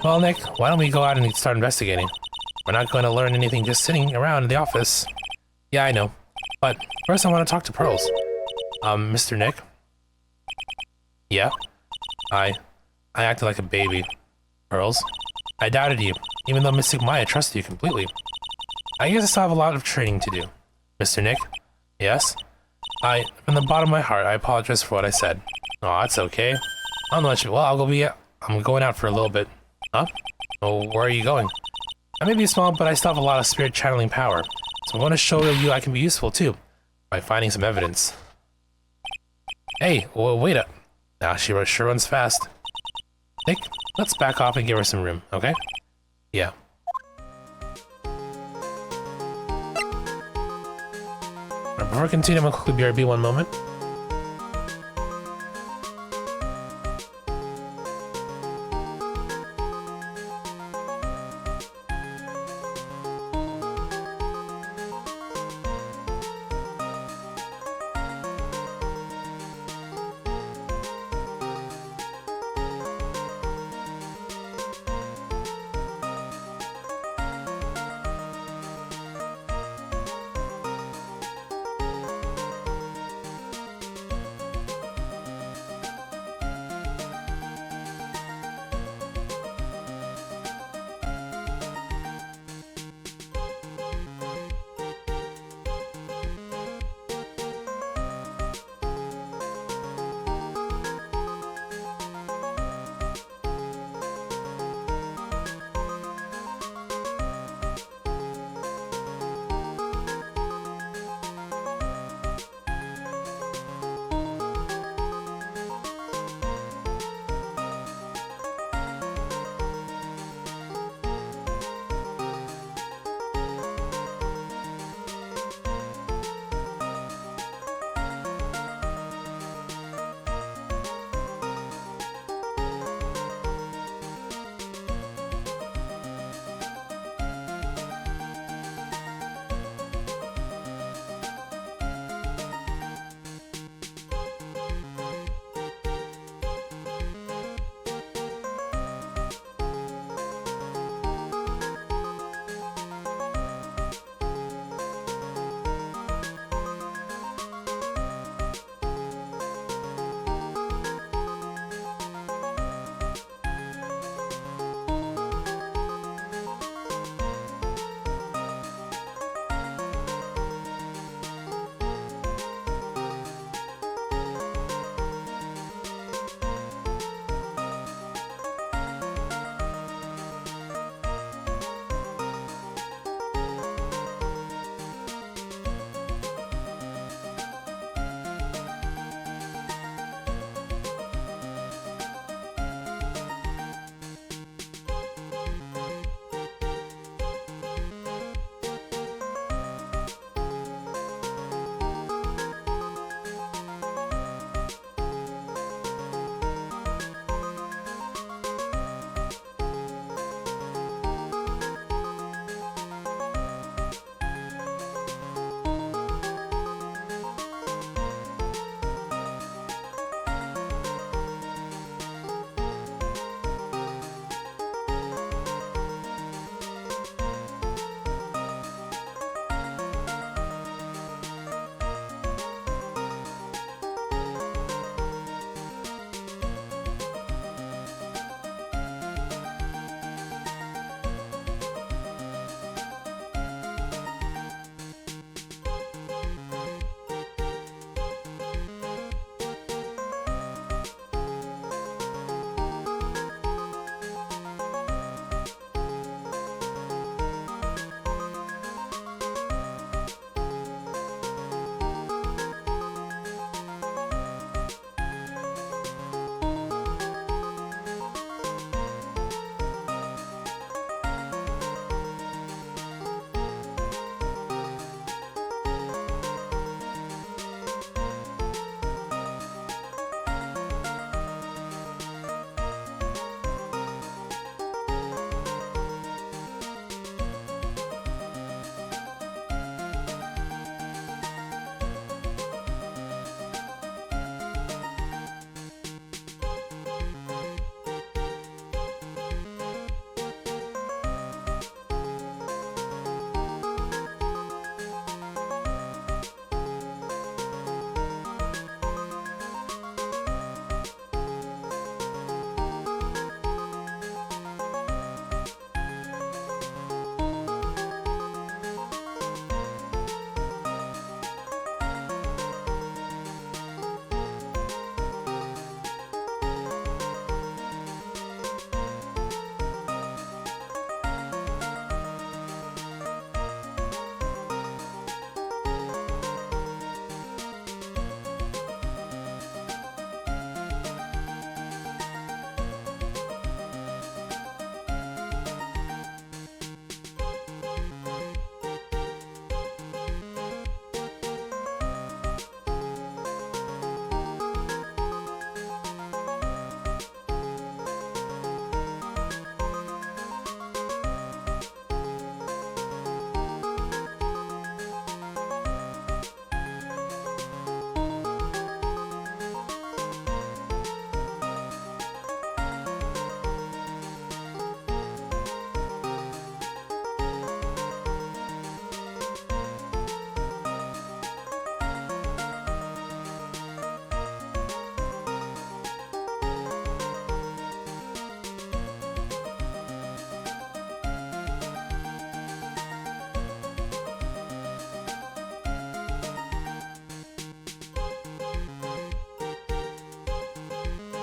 Well, Nick, why don't we go out and start investigating? We're not going to learn anything just sitting around in the office. Yeah, I know. But first I want to talk to Pearls. Mr. Nick? Yeah? I acted like a baby. Pearls? I doubted you, even though Mystic Maya trusted you completely. I guess I still have a lot of training to do. Mr. Nick? Yes? From the bottom of my heart, I apologize for what I said. Oh, that's okay. I'll let you. Well, I'm going out for a little bit. Huh? Oh, where are you going? I may be small, but I still have a lot of spirit channeling power. So I want to show you I can be useful too, by finding some evidence. Hey, well, wait up. Now she sure runs fast. Nick, let's back off and give her some room, okay? Yeah. Before I continue, I'm gonna quickly BRB one moment.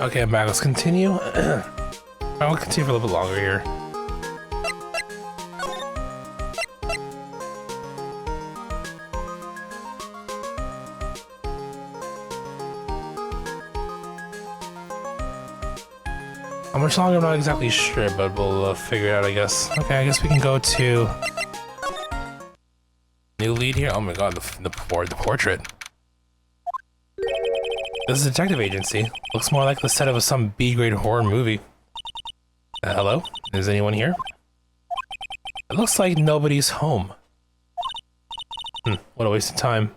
Okay, I'm back. Let's continue. I'll continue for a little bit longer here. How much longer, I'm not exactly sure, but we'll figure it out, I guess. Okay, I guess we can go to... New lead here? Oh my god, the portrait. This is a detective agency. Looks more like the set of some B-grade horror movie. Hello? Is anyone here? It looks like nobody's home. What a waste of time.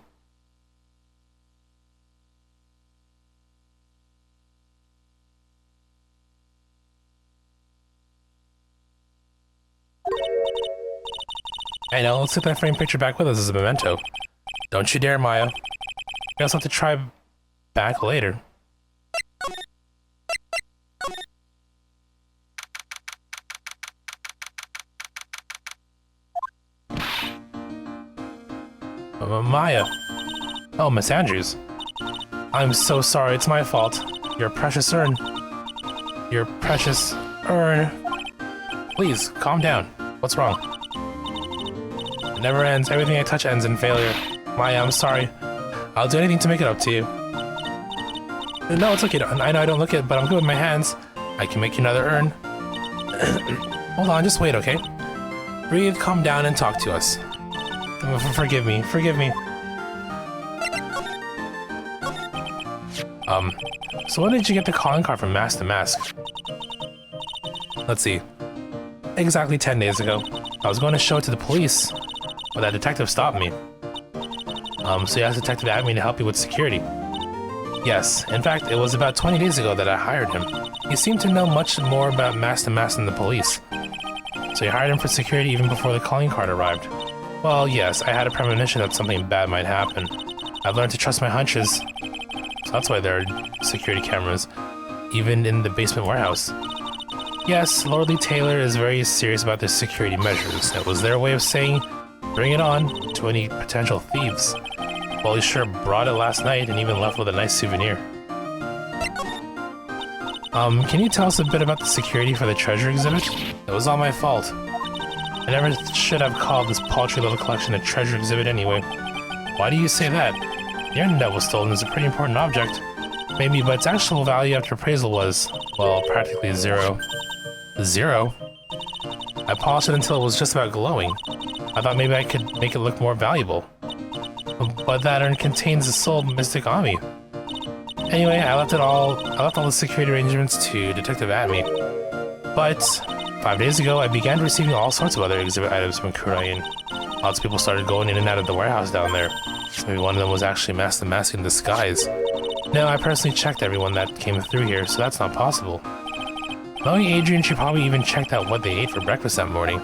I know, let's take that framed picture back with us as a memento. Don't you dare, Maya. We also have to try back later. Maya. Oh, Miss Andrews. I'm so sorry, it's my fault. Your precious urn. Your precious urn. Please, calm down. What's wrong? It never ends. Everything I touch ends in failure. Maya, I'm sorry. I'll do anything to make it up to you. No, it's okay. I know I don't look it, but I'm good with my hands. I can make you another urn. Hold on, just wait, okay? Breathe, calm down, and talk to us. Forgive me. Forgive me. So when did you get the calling card from Mask to Mask? Let's see. Exactly 10 days ago. I was going to show it to the police, but that detective stopped me. So you asked Detective Admin to help you with security. Yes, in fact, it was about 20 days ago that I hired him. He seemed to know much more about Mask to Mask than the police. So you hired him for security even before the calling card arrived. Well, yes, I had a premonition that something bad might happen. I've learned to trust my hunches. So that's why there are security cameras, even in the basement warehouse. Yes, Lordly Taylor is very serious about their security measures. It was their way of saying, bring it on, to any potential thieves. Well, he sure brought it last night and even left with a nice souvenir. Can you tell us a bit about the security for the treasure exhibit? It was all my fault. I never should have called this paltry little collection a treasure exhibit anyway. Why do you say that? The internet that was stolen is a pretty important object. Maybe, but its actual value after appraisal was, well, practically zero. Zero? I polished it until it was just about glowing. I thought maybe I could make it look more valuable. But that urn contains the soul of Mystic Ami. Anyway, I left all the security arrangements to Detective Atme. But 5 days ago, I began receiving all sorts of other exhibit items from Kurain. Lots of people started going in and out of the warehouse down there. Maybe one of them was actually Mask the Mask in disguise. No, I personally checked everyone that came through here, so that's not possible. Knowing Adrian, she probably even checked out what they ate for breakfast that morning.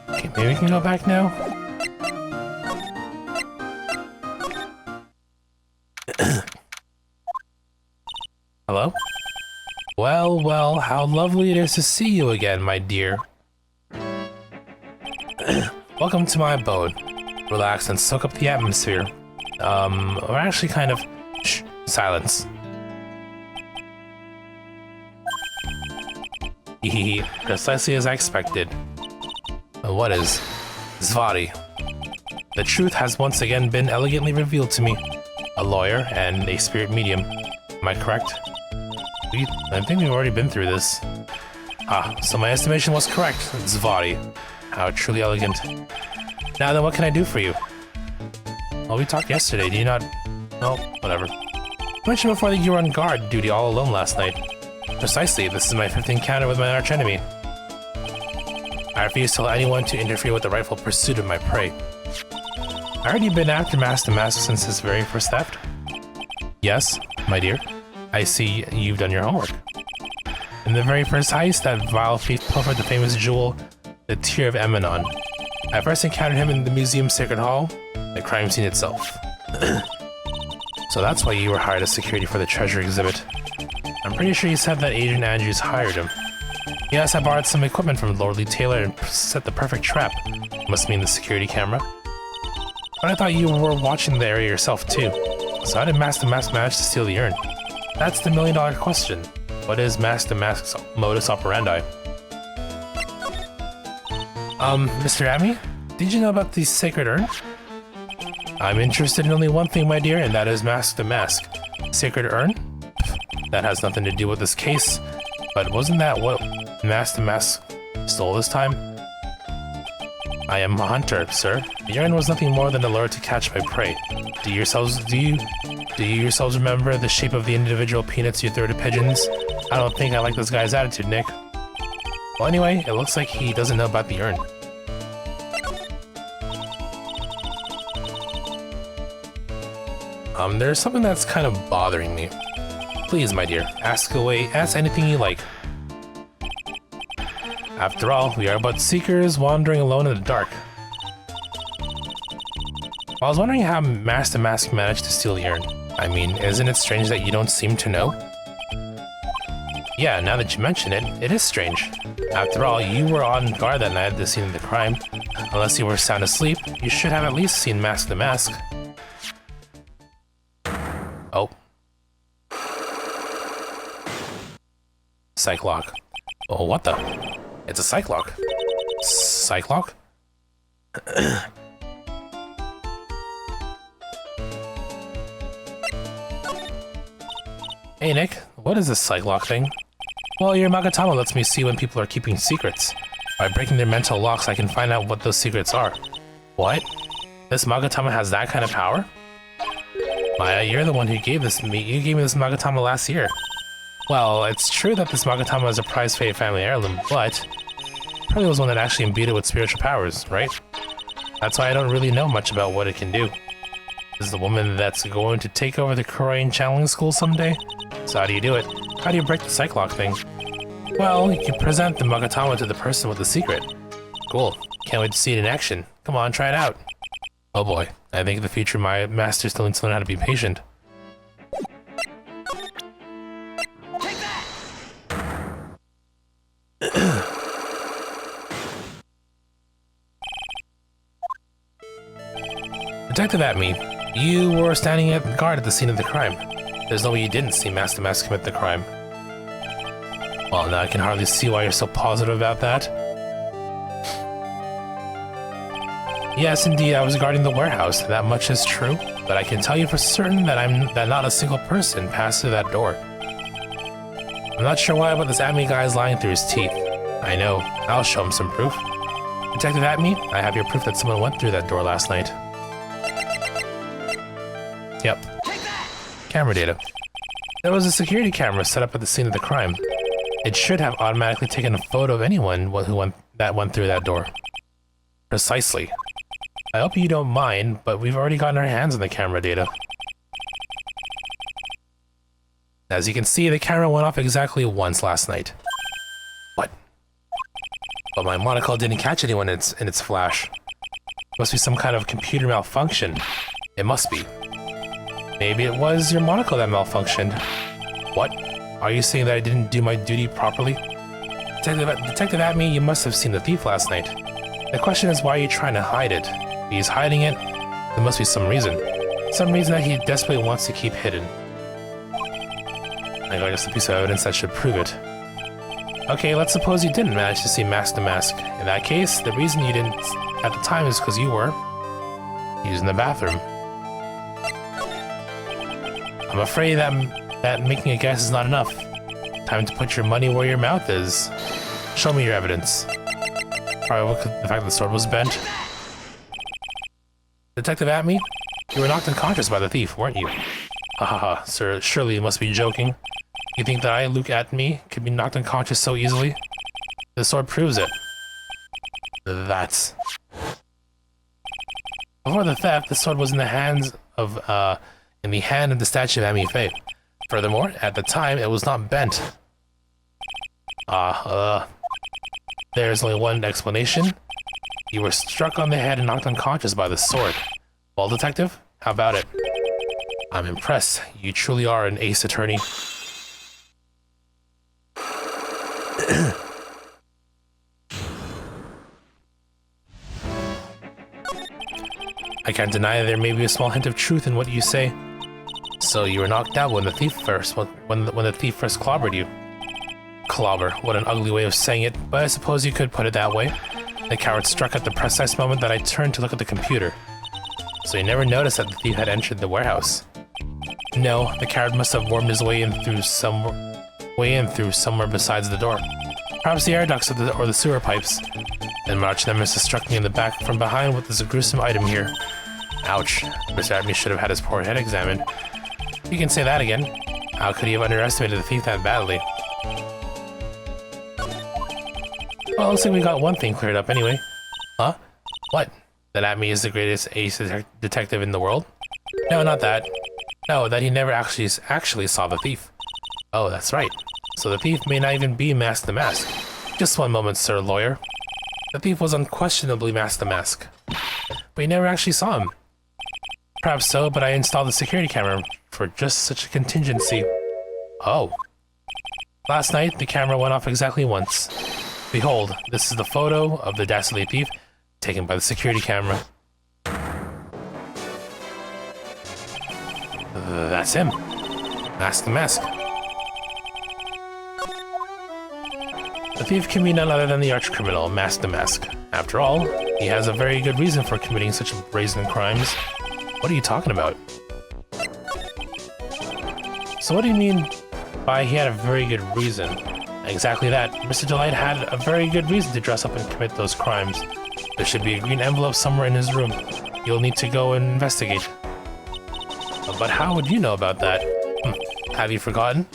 Okay, maybe we can go back now? Hello? Well, well, how lovely it is to see you again, my dear. Welcome to my abode. Relax and soak up the atmosphere. Or actually kind of... Shh, silence. Hehehe, precisely as I expected. What is? Zvati. The truth has once again been elegantly revealed to me. A lawyer and a spirit medium. Am I correct? I think we've already been through this. Ah, so my estimation was correct. Zvati. How truly elegant. Now then, what can I do for you? Well, we talked yesterday, do you not... Well, whatever. You mentioned before that you were on guard duty all alone last night. Precisely, this is my 5th encounter with my archenemy. I refuse to let anyone to interfere with the rightful pursuit of my prey. I heard you've been after Mask to Mask since his very first theft? Yes, my dear. I see you've done your homework. In the very first heist, that vile thief pilfered the famous jewel, the Tear of Emanon. I first encountered him in the museum's Sacred Hall, the crime scene itself. So that's why you were hired as security for the treasure exhibit. I'm pretty sure you said that Adrian Andrews hired him. Yes, I borrowed some equipment from Lordly Taylor and set the perfect trap. Must mean the security camera. But I thought you were watching the area yourself too. So how did Mask the Mask manage to steal the urn? That's the million-dollar question. What is Mask the Mask's modus operandi? Mr. Amy? Did you know about the sacred urn? I'm interested in only one thing, my dear, and that is Mask the Mask. Sacred urn? That has nothing to do with this case, but wasn't that what Mask the Mask stole this time? I am a hunter, sir. The urn was nothing more than a lure to catch my prey. Do you yourselves remember the shape of the individual peanuts you threw to pigeons? I don't think I like this guy's attitude, Nick. Well, anyway, it looks like he doesn't know about the urn. There's something that's kind of bothering me. Please, my dear, ask away, ask anything you like. After all, we are but seekers wandering alone in the dark. I was wondering how Mask the Mask managed to steal the urn. I mean, isn't it strange that you don't seem to know? Yeah, now that you mention it, it is strange. After all, you were on guard that night at the scene of the crime. Unless you were sound asleep, you should have at least seen Mask the Mask. Oh. Psych lock. Oh, what the? It's a psych lock. Psych lock? Hey Nick, what is this psych lock thing? Well, your Magatama lets me see when people are keeping secrets. By breaking their mental locks, I can find out what those secrets are. What? This Magatama has that kind of power? Maya, you're the one who gave this to me. You gave me this Magatama last year. Well, it's true that this Magatama is a prized family heirloom, but probably was one that actually imbued it with spiritual powers, right? That's why I don't really know much about what it can do. This is the woman that's going to take over the Korean channeling school someday? So how do you do it? How do you break the psych lock thing? Well, you can present the Magatama to the person with the secret. Cool. Can't wait to see it in action. Come on, try it out. Oh boy, I think in the future my master still needs to learn how to be patient. Take that! Detective Atme, you were standing at guard at the scene of the crime. There's no way you didn't see Mask the Mask commit the crime. Well, now I can hardly see why you're so positive about that. Yes, indeed, I was guarding the warehouse. That much is true, but I can tell you for certain that not a single person passed through that door. I'm not sure why, but this Atme guy is lying through his teeth. I know. I'll show him some proof. Detective Atme, I have your proof that someone went through that door last night. Yep. Camera data. There was a security camera set up at the scene of the crime. It should have automatically taken a photo of anyone who went through that door. Precisely. I hope you don't mind, but we've already gotten our hands on the camera data. As you can see, the camera went off exactly once last night. What? But my monocle didn't catch anyone in its flash. Must be some kind of computer malfunction. It must be. Maybe it was your monocle that malfunctioned. What? Are you saying that I didn't do my duty properly? Detective Atme, you must have seen the thief last night. The question is, why are you trying to hide it? If he's hiding it, there must be some reason. Some reason that he desperately wants to keep hidden. I guess a piece of evidence that should prove it. Okay, let's suppose you didn't manage to see Mask the Mask. In that case, the reason you didn't at the time is because you were using the bathroom. I'm afraid that making a guess is not enough. Time to put your money where your mouth is. Show me your evidence. Probably the fact that the sword was bent. Detective Atme, you were knocked unconscious by the thief, weren't you? Hahaha, sir, surely you must be joking. You think that I, Luke Atme, could be knocked unconscious so easily? The sword proves it. That's... Before the theft, the sword was in the hand of the statue of Amy Faye. Furthermore, at the time, it was not bent. There's only one explanation. You were struck on the head and knocked unconscious by the sword. Well, detective, how about it? I'm impressed. You truly are an ace attorney. I can't deny there may be a small hint of truth in what you say. So you were knocked out when the thief first clobbered you. Clobber, what an ugly way of saying it, but I suppose you could put it that way. The coward struck at the precise moment that I turned to look at the computer. So you never noticed that the thief had entered the warehouse. No, the coward must have wormed his way in through somewhere besides the door. Perhaps the air ducts or the sewer pipes. Then March Nemesis struck me in the back from behind with this gruesome item here. Ouch. Mr. Adamy should have had his poor head examined. You can say that again. How could he have underestimated the thief that badly? Well, looks like we got one thing cleared up anyway. Huh? What? That Adamy is the greatest ace detective in the world? No, not that. No, that he never actually saw the thief. Oh, that's right. So the thief may not even be Mask the Mask. Just one moment, sir lawyer. The thief was unquestionably Mask the Mask. But you never actually saw him. Perhaps so, but I installed the security camera for just such a contingency. Oh. Last night, the camera went off exactly once. Behold, this is the photo of the dastardly thief taken by the security camera. That's him. Mask the Mask. The thief can be none other than the arch-criminal, Mask the Mask. After all, he has a very good reason for committing such brazen crimes. What are you talking about? So what do you mean by he had a very good reason? Exactly that. Mr. Delight had a very good reason to dress up and commit those crimes. There should be a green envelope somewhere in his room. You'll need to go and investigate. But how would you know about that? Have you forgotten?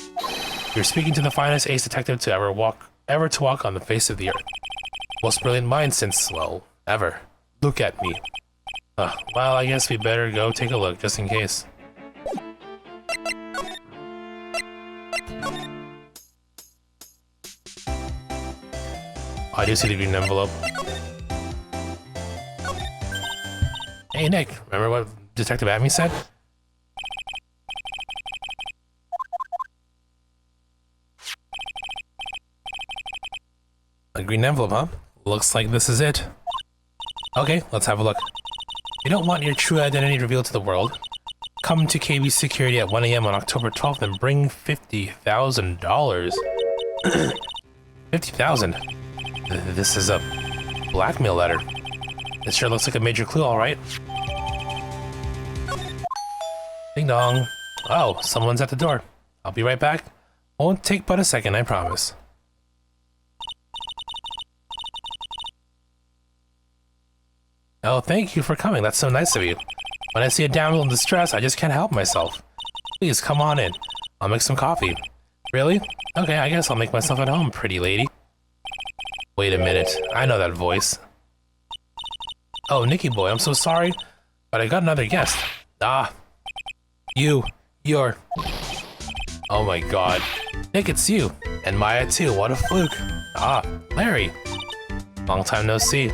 You're speaking to the finest ace detective to ever to walk on the face of the earth. Most brilliant mind since, well, ever. Look at me. Well, I guess we better go take a look, just in case. I do see the green envelope. Hey, Nick, remember what Detective Adamy said? A green envelope, huh? Looks like this is it. Okay, let's have a look. You don't want your true identity revealed to the world? Come to KB Security at 1 AM on October 12th and bring $50,000. 50,000? This is a blackmail letter. It sure looks like a major clue, alright. Ding dong. Oh, someone's at the door. I'll be right back. Won't take but a second, I promise. Oh, thank you for coming. That's so nice of you. When I see a damsel in distress, I just can't help myself. Please, come on in. I'll make some coffee. Really? Okay, I guess I'll make myself at home, pretty lady. Wait a minute. I know that voice. Oh, Nicky boy, I'm so sorry, but I got another guest. Ah. You're... Oh my god. Nick, it's you. And Maya too, what a fluke. Ah, Larry. Long time no see.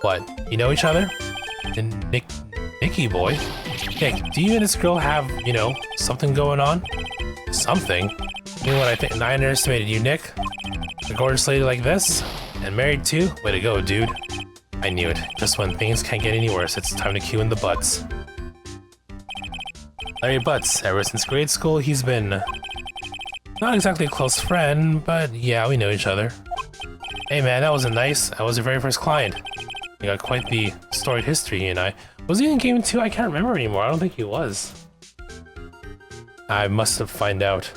What, you know each other? And Nicky boy? Nick, do you and this girl have, you know, something going on? Something? You know what I think? I underestimated you, Nick. A gorgeous lady like this? And married too? Way to go, dude. I knew it. Just when things can't get any worse, it's time to cue in the Butts. Larry Butts. Ever since grade school, he's been... not exactly a close friend, but yeah, we know each other. Hey man, that wasn't nice. I was your very first client. You got quite the storied history, he and I. Was he in Game 2? I can't remember anymore. I don't think he was. I must have find out.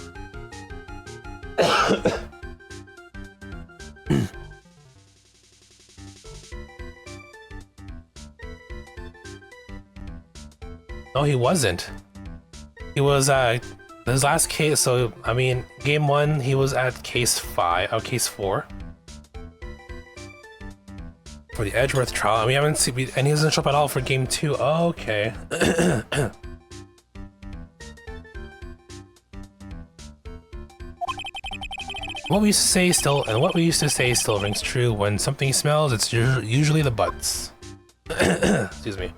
No, he wasn't. He was, his last case, so, I mean, Game 1, he was at Case 5, Case 4. For the Edgeworth trial, we haven't seen, and he doesn't show up at all for Game 2. Oh, okay. What we used to say still rings true. When something smells, it's usually the Butts. Excuse me.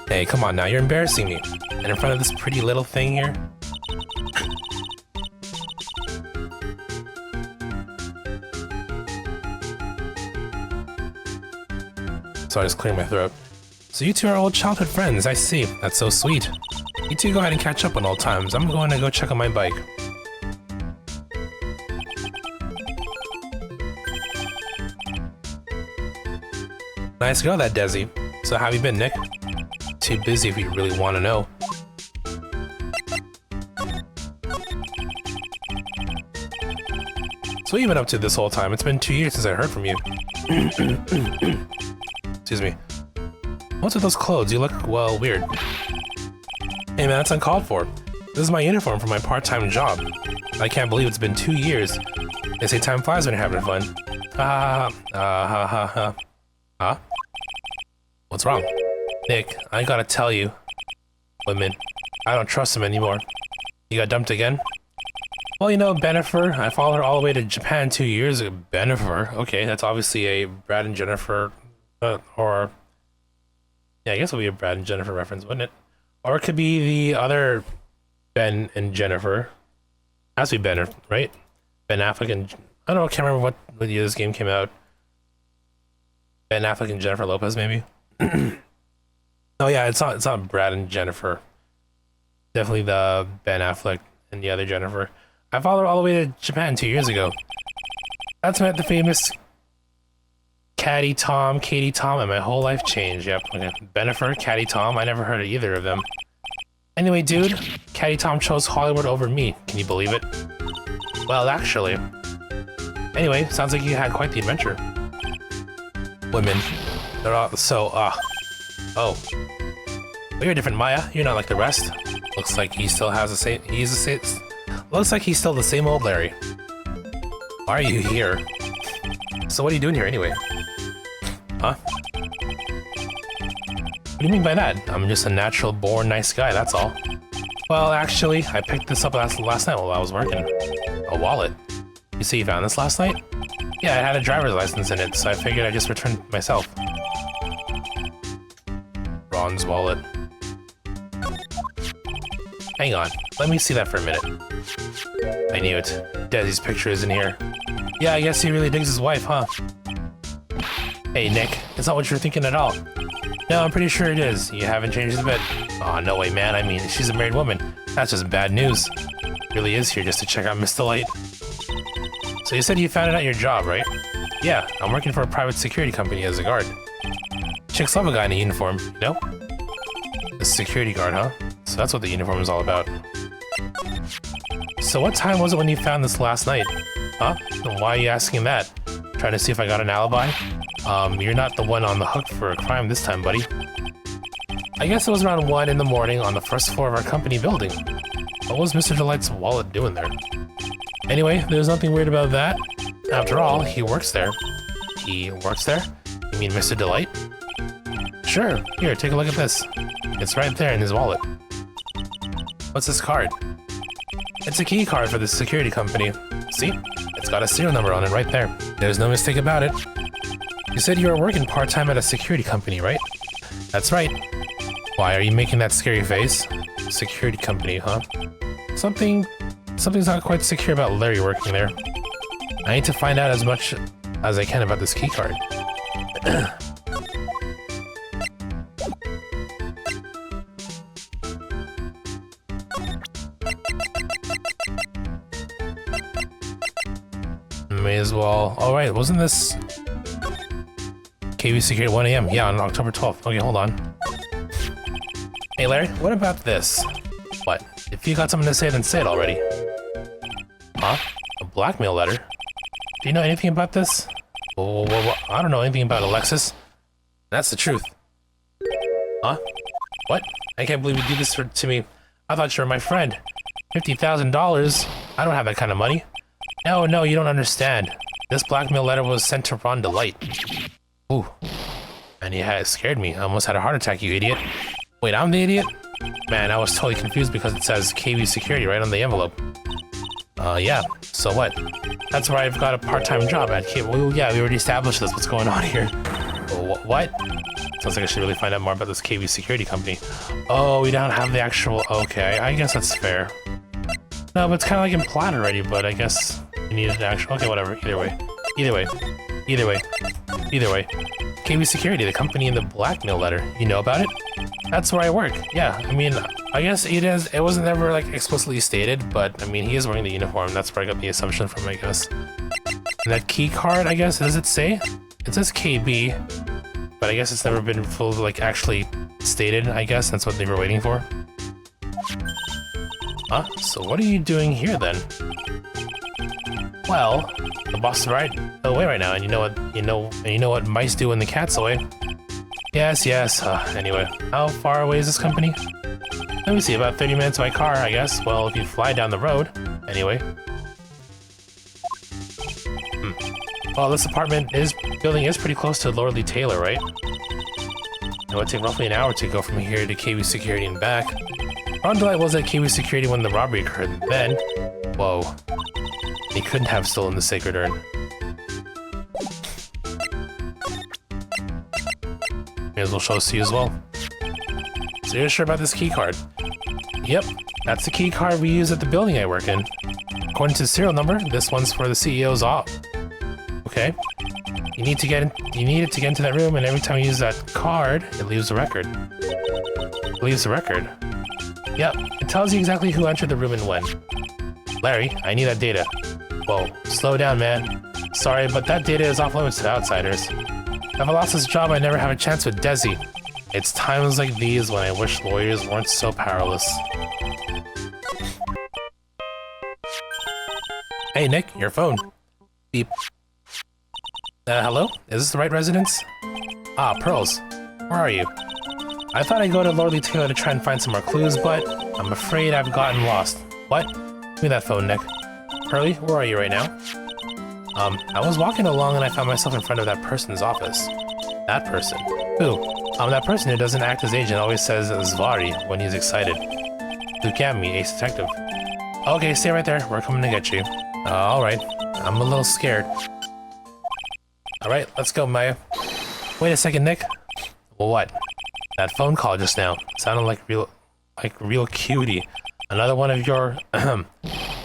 Hey, come on now, you're embarrassing me. And in front of this pretty little thing here. So I just cleared my throat. So you two are old childhood friends, I see. That's so sweet. You two go ahead and catch up on old times. I'm going to go check on my bike. Nice girl, that Desi. So how have you been, Nick? Too busy if you really want to know. So what have you been up to this whole time? It's been 2 years since I heard from you. Excuse me. What's with those clothes? You look, well, weird. Hey man, that's uncalled for. This is my uniform for my part-time job. I can't believe it's been 2 years. They say time flies when you're having fun. Huh? What's wrong? Nick, I gotta tell you. Women, I don't trust them anymore. You got dumped again? Well, you know, Bennifer, I followed her all the way to Japan 2 years ago. Bennifer? Okay, that's obviously a Brad and Jennifer, or... Yeah, I guess it'll be a Brad and Jennifer reference, wouldn't it? Or it could be the other Ben and Jennifer. It has to be Ben, right? Ben Affleck and... I don't know, I can't remember what year this game came out. Ben Affleck and Jennifer Lopez, maybe? Oh yeah, it's not Brad and Jennifer. Definitely the Ben Affleck and the other Jennifer. I followed her all the way to Japan 2 years ago. That's when I met the famous Katie Tom, and my whole life changed. Yep, okay. Bennifer, Katie Tom, I never heard of either of them. Anyway, dude, Katie Tom chose Hollywood over me. Can you believe it? Well, actually. Anyway, sounds like you had quite the adventure. Women. They're all so, oh. But you're different, Maya. You're not like the rest. Looks like he still has the same, looks like he's still the same old Larry. Why are you here? So what are you doing here anyway? Huh? What do you mean by that? I'm just a natural born nice guy, that's all. Well, actually, I picked this up last night while I was working. A wallet. You say you found this last night? Yeah, it had a driver's license in it, so I figured I'd just return it myself. Ron's wallet. Hang on, let me see that for a minute. I knew it. Desi's picture is in here. Yeah, I guess he really digs his wife, huh? Hey, Nick, it's not what you're thinking at all. No, I'm pretty sure it is. You haven't changed a bit. Aw, no way, man. I mean, she's a married woman. That's just bad news. Really is here just to check out Miss Delight. So you said you found it at your job, right? Yeah, I'm working for a private security company as a guard. Chicks love a guy in a uniform, you know? A security guard, huh? So that's what the uniform is all about. So what time was it when you found this last night? Huh? Why are you asking that? Trying to see if I got an alibi? You're not the one on the hook for a crime this time, buddy. I guess it was around 1 in the morning on the first floor of our company building. What was Mr. Delight's wallet doing there? Anyway, there's nothing weird about that. After all, he works there. He works there? You mean Mr. Delight? Sure. Here, take a look at this. It's right there in his wallet. What's this card? It's a key card for the security company. See? It's got a serial number on it right there. There's no mistake about it. You said you were working part-time at a security company, right? That's right. Why are you making that scary face? Security company, huh? Something's not quite secure about Larry working there. I need to find out as much as I can about this key card. May as well. All right, wasn't this KV Security 1 AM? Yeah, on October 12th. Okay, hold on. Hey, Larry, what about this? What? If you got something to say, then say it already. Huh? A blackmail letter? Do you know anything about this? Well, I don't know anything about Alexis. That's the truth. Huh? What? I can't believe you did this to me. I thought you were my friend. $50,000? I don't have that kind of money. No, you don't understand. This blackmail letter was sent to Ron Delight. Ooh. And it scared me. I almost had a heart attack, you idiot. Wait, I'm the idiot? Man, I was totally confused because it says KV Security right on the envelope. Yeah. So what? That's where I've got a part-time job at KV. Well, yeah, we already established this. What's going on here? What? Sounds like I should really find out more about this KV Security company. Oh, we don't have the actual... Okay, I guess that's fair. No, but it's kind of like implied already, but I guess we need an actual... Okay, whatever. Either way. KV Security, the company in the blackmail letter. You know about it? That's where I work. Yeah, I mean, I guess it wasn't ever like explicitly stated, but I mean, he is wearing the uniform. That's where I got the assumption from, I guess. And that key card, I guess, does it say? It says KB, but I guess it's never been fully like actually stated, I guess. That's what they were waiting for. Huh? So what are you doing here then? Well, the boss is away right now, and you know what mice do when the cat's away. Yes. Anyway, how far away is this company? Let me see, about 30 minutes by car, I guess. Well, if you fly down the road, anyway. Well, this building is pretty close to Lordly Taylor, right? It would take roughly an hour to go from here to KV Security and back. Ron Delight was at KV Security when the robbery occurred. Then, whoa, he couldn't have stolen the sacred urn. May as well show us to you as well. So you're sure about this key card? Yep, that's the key card we use at the building I work in. According to the serial number, this one's for the CEO's op. Okay. You need it to get into that room, and every time you use that card, it leaves a record. It leaves a record. Yep, it tells you exactly who entered the room and when. Larry, I need that data. Whoa, slow down, man. Sorry, but that data is off limits to outsiders. If I lost this job, I'd never have a chance with Desi. It's times like these when I wish lawyers weren't so powerless. Hey, Nick, your phone. Beep. Hello? Is this the right residence? Ah, Pearls. Where are you? I thought I'd go to Lordly Taylor to try and find some more clues, but I'm afraid I've gotten lost. What? Give me that phone, Nick. Pearly, where are you right now? I was walking along and I found myself in front of that person's office. That person? Who? That person who doesn't act his age and always says Zvari when he's excited. Look at me, Ace Detective. Okay, stay right there. We're coming to get you. Alright. I'm a little scared. Alright, let's go, Maya. Wait a second, Nick. Well, what? That phone call just now sounded like real cutie. Another one of your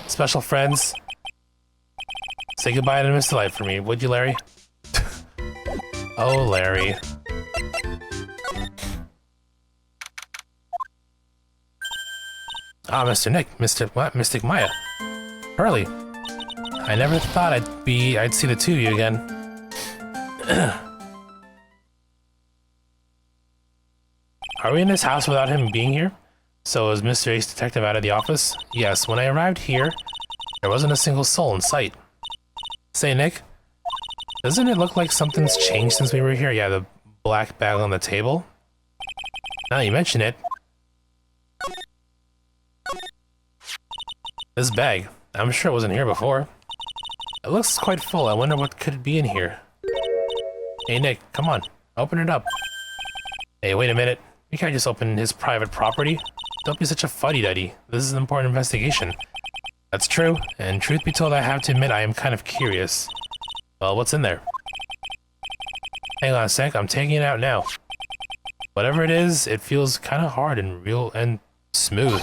special friends. Say goodbye to Mr. Light for me, would you, Larry? Oh, Larry. Ah, Mr. Nick, Mystic Maya. Pearly. I never thought I'd see the two of you again. Are we in this house without him being here? So is Mr. Ace Detective out of the office? Yes, when I arrived here, there wasn't a single soul in sight. Say, Nick, doesn't it look like something's changed since we were here? Yeah, the black bag on the table. Now you mention it. This bag, I'm sure it wasn't here before. It looks quite full. I wonder what could be in here. Hey, Nick, come on. Open it up. Hey, wait a minute. You can't just open his private property. Don't be such a fuddy-duddy. This is an important investigation. That's true, and truth be told, I have to admit I am kind of curious. Well, what's in there? Hang on a sec, I'm taking it out now. Whatever it is, it feels kind of hard and real and smooth.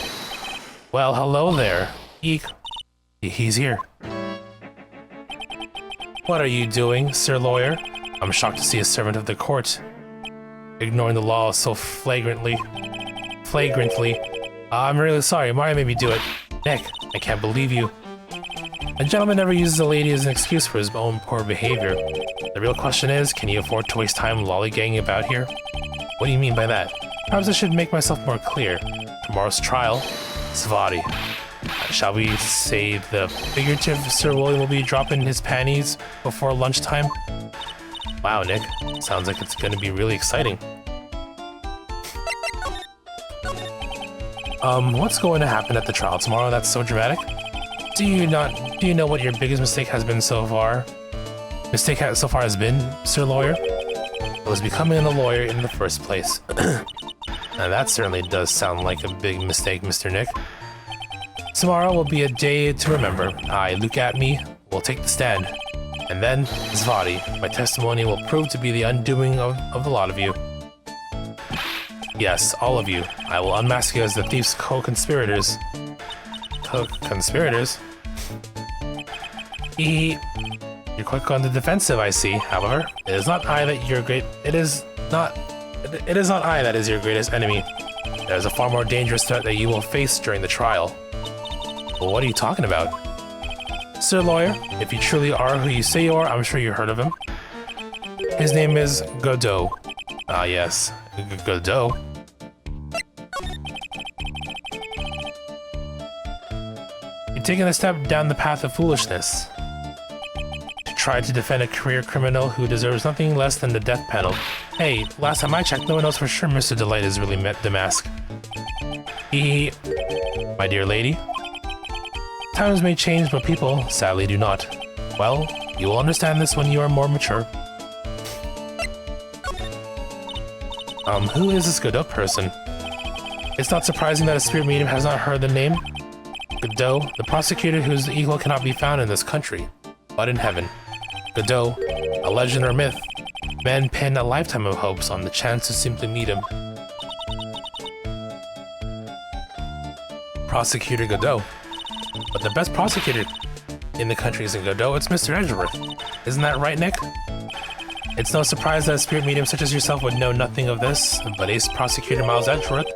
Well, hello there. Eek. He's here. What are you doing, Sir Lawyer? I'm shocked to see a servant of the court ignoring the law so flagrantly. I'm really sorry. Mario made me do it. Nick, I can't believe you. A gentleman never uses a lady as an excuse for his own poor behavior. The real question is, can you afford to waste time lollygagging about here? What do you mean by that? Perhaps I should make myself more clear. Tomorrow's trial, Svati. Shall we say the figurative Sir William will be dropping his panties before lunchtime? Wow, Nick. Sounds like it's gonna be really exciting. What's going to happen at the trial tomorrow that's so dramatic? Do you know what your biggest mistake has been so far? So far has been, Sir Lawyer? It was becoming a lawyer in the first place. Now that certainly does sound like a big mistake, Mr. Nick. Tomorrow will be a day to remember. I, look at me, will take the stand. And then, Svati, my testimony will prove to be the undoing of the lot of you. Yes, all of you. I will unmask you as the thief's co-conspirators. Co-conspirators? You're You're quick on the defensive, I see. However, it is not I that your great. It is not I that is your greatest enemy. There is a far more dangerous threat that you will face during the trial. Well, what are you talking about? Sir Lawyer, if you truly are who you say you are, I'm sure you heard of him. His name is Godot. Ah, yes, Godot. You're taking a step down the path of foolishness. To try to defend a career criminal who deserves nothing less than the death penalty. Hey, last time I checked, no one knows for sure Mr. Delight is really the mask. My dear lady. Times may change, but people, sadly, do not. Well, you will understand this when you are more mature. Who is this Godot person? It's not surprising that a spirit medium has not heard the name. Godot, the prosecutor whose equal cannot be found in this country, but in heaven. Godot, a legend or myth. Men pin a lifetime of hopes on the chance to simply meet him. Prosecutor Godot. But the best prosecutor in the country isn't Godot, it's Mr. Edgeworth. Isn't that right, Nick? It's no surprise that a spirit medium such as yourself would know nothing of this, but Ace Prosecutor Miles Edgeworth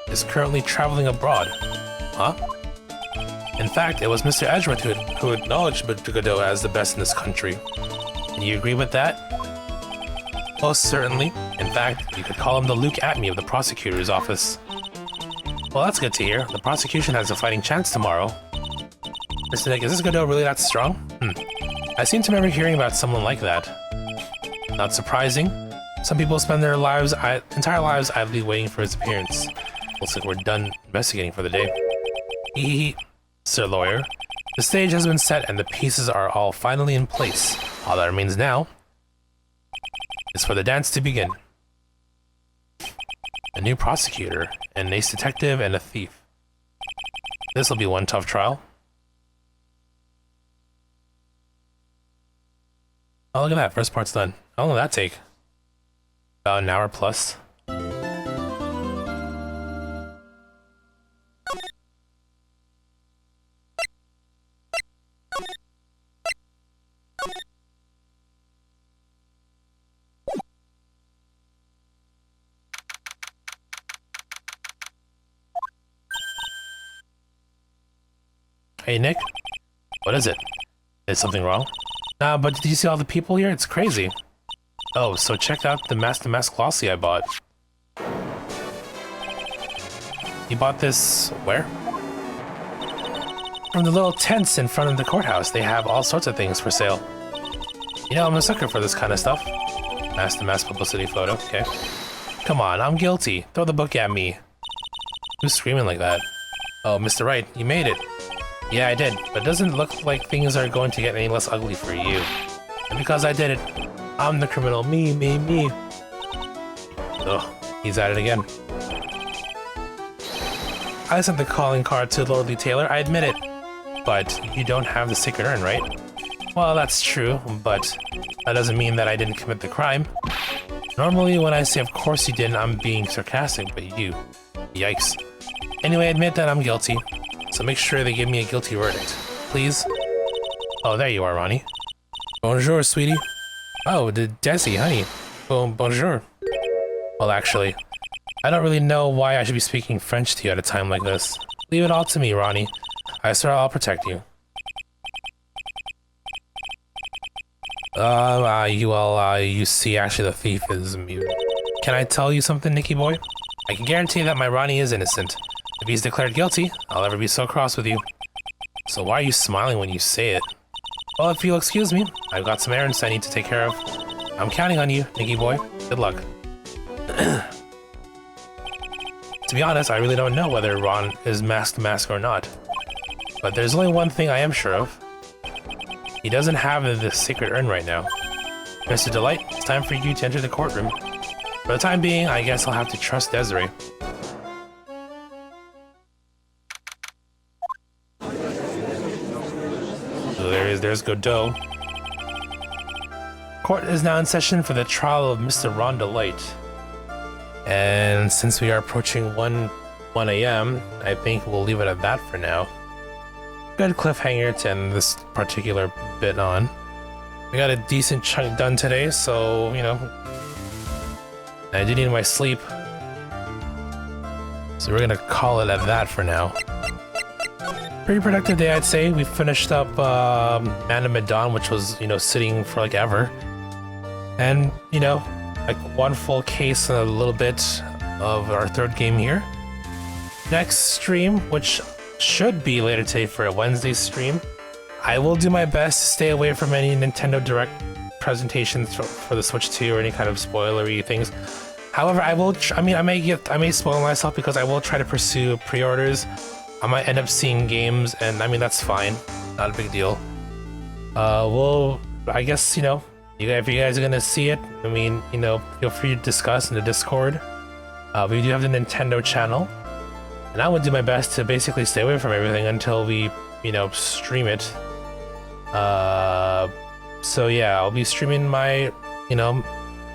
is currently traveling abroad. Huh? In fact, it was Mr. Edgeworth who acknowledged Godot as the best in this country. Do you agree with that? Most certainly. In fact, you could call him the Luke Atme of the prosecutor's office. Well, that's good to hear. The prosecution has a fighting chance tomorrow. Mr. Nick, is this Godot really that strong? I seem to remember hearing about someone like that. Not surprising. Some people spend their entire lives idly waiting for his appearance. Looks like we're done investigating for the day. Sir Lawyer, the stage has been set and the pieces are all finally in place. All that remains now is for the dance to begin. A new prosecutor, an ace detective, and a thief. This'll be one tough trial. Oh, look at that. First part's done. How long did that take? About an hour plus. Hey, Nick? What is it? Is something wrong? Nah, but did you see all the people here? It's crazy. Oh, so check out the mask glossy I bought. You bought this where? From the little tents in front of the courthouse. They have all sorts of things for sale. You know, I'm a sucker for this kind of stuff. Mask publicity photo, okay. Come on, I'm guilty. Throw the book at me. Who's screaming like that? Oh, Mr. Wright, you made it. Yeah, I did, but it doesn't look like things are going to get any less ugly for you. And because I did it, I'm the criminal. Me. Ugh, he's at it again. I sent the calling card to Lordly Taylor, I admit it. But you don't have the sacred urn, right? Well, that's true, but that doesn't mean that I didn't commit the crime. Normally, when I say of course you didn't, I'm being sarcastic, but you. Yikes. Anyway, I admit that I'm guilty. So make sure they give me a guilty verdict. Please? Oh, there you are, Ronnie. Bonjour, sweetie. Oh, Desi, honey. Bonjour. Well, actually, I don't really know why I should be speaking French to you at a time like this. Leave it all to me, Ronnie. I swear I'll protect you. You see, actually the thief is mute. Can I tell you something, Nicky boy? I can guarantee that my Ronnie is innocent. If he's declared guilty, I'll never be so cross with you. So why are you smiling when you say it? Well, if you'll excuse me, I've got some errands I need to take care of. I'm counting on you, Nicky boy. Good luck. To be honest, I really don't know whether Ron is mask or not. But there's only one thing I am sure of. He doesn't have the sacred urn right now. Mr. Delight, it's time for you to enter the courtroom. For the time being, I guess I'll have to trust Desiree. There's Godot. Court is now in session for the trial of Mr. Ron Delight. And since we are approaching 1 a.m., I think we'll leave it at that for now. Good cliffhanger to end this particular bit on. We got a decent chunk done today, so, you know, I do need my sleep. So we're gonna call it at that for now. Pretty productive day, I'd say. We finished up Man of Medan, which was, you know, sitting for like ever. And, you know, like one full case and a little bit of our third game here. Next stream, which should be later today for a Wednesday stream, I will do my best to stay away from any Nintendo Direct presentations for the Switch 2 or any kind of spoilery things. However, I may spoil myself because I will try to pursue pre-orders. I might end up seeing games, and I mean, that's fine. Not a big deal. I guess, you know, if you guys are gonna see it, I mean, you know, feel free to discuss in the Discord. We do have the Nintendo channel, and I would do my best to basically stay away from everything until we, you know, stream it. So yeah, I'll be streaming my, you know,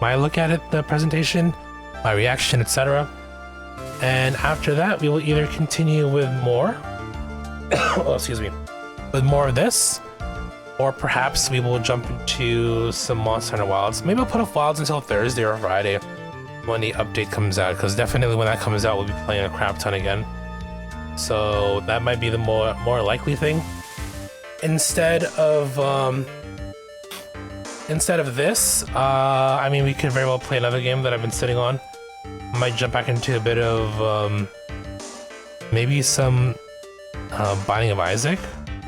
my look at it, the presentation, my reaction, etc. And after that, we will either continue with more, oh, excuse me, with more of this, or perhaps we will jump into some Monster Hunter Wilds. Maybe I'll put off Wilds until Thursday or Friday when the update comes out, because definitely when that comes out, we'll be playing a crap ton again. So that might be the more likely thing. Instead of this, I mean, we could very well play another game that I've been sitting on. Might jump back into a bit of maybe some Binding of Isaac,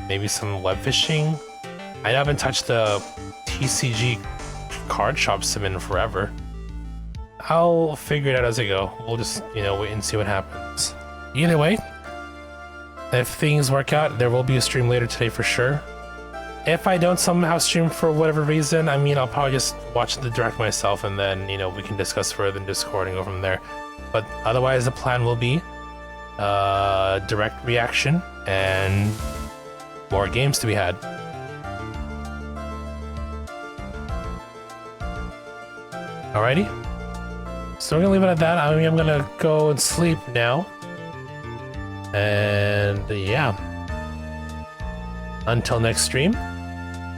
maybe some web fishing. I haven't touched the TCG card shop sim in forever. I'll figure it out as I go. We'll just, you know, wait and see what happens. Either way, if things work out, there will be a stream later today for sure. If I don't somehow stream for whatever reason, I mean, I'll probably just watch the direct myself, and then, you know, we can discuss further in Discord and go from there. But otherwise, the plan will be direct reaction and more games to be had. Alrighty, so we're gonna leave it at that. I mean, I'm gonna go and sleep now. And yeah, until next stream,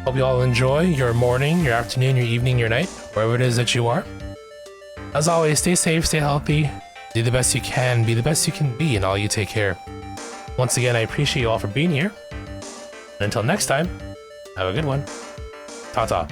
hope you all enjoy your morning, your afternoon, your evening, your night, wherever it is that you are. As always, stay safe, stay healthy, do the best you can, be the best you can be, and all you take care. Once again, I appreciate you all for being here. And until next time, have a good one. Ta-ta.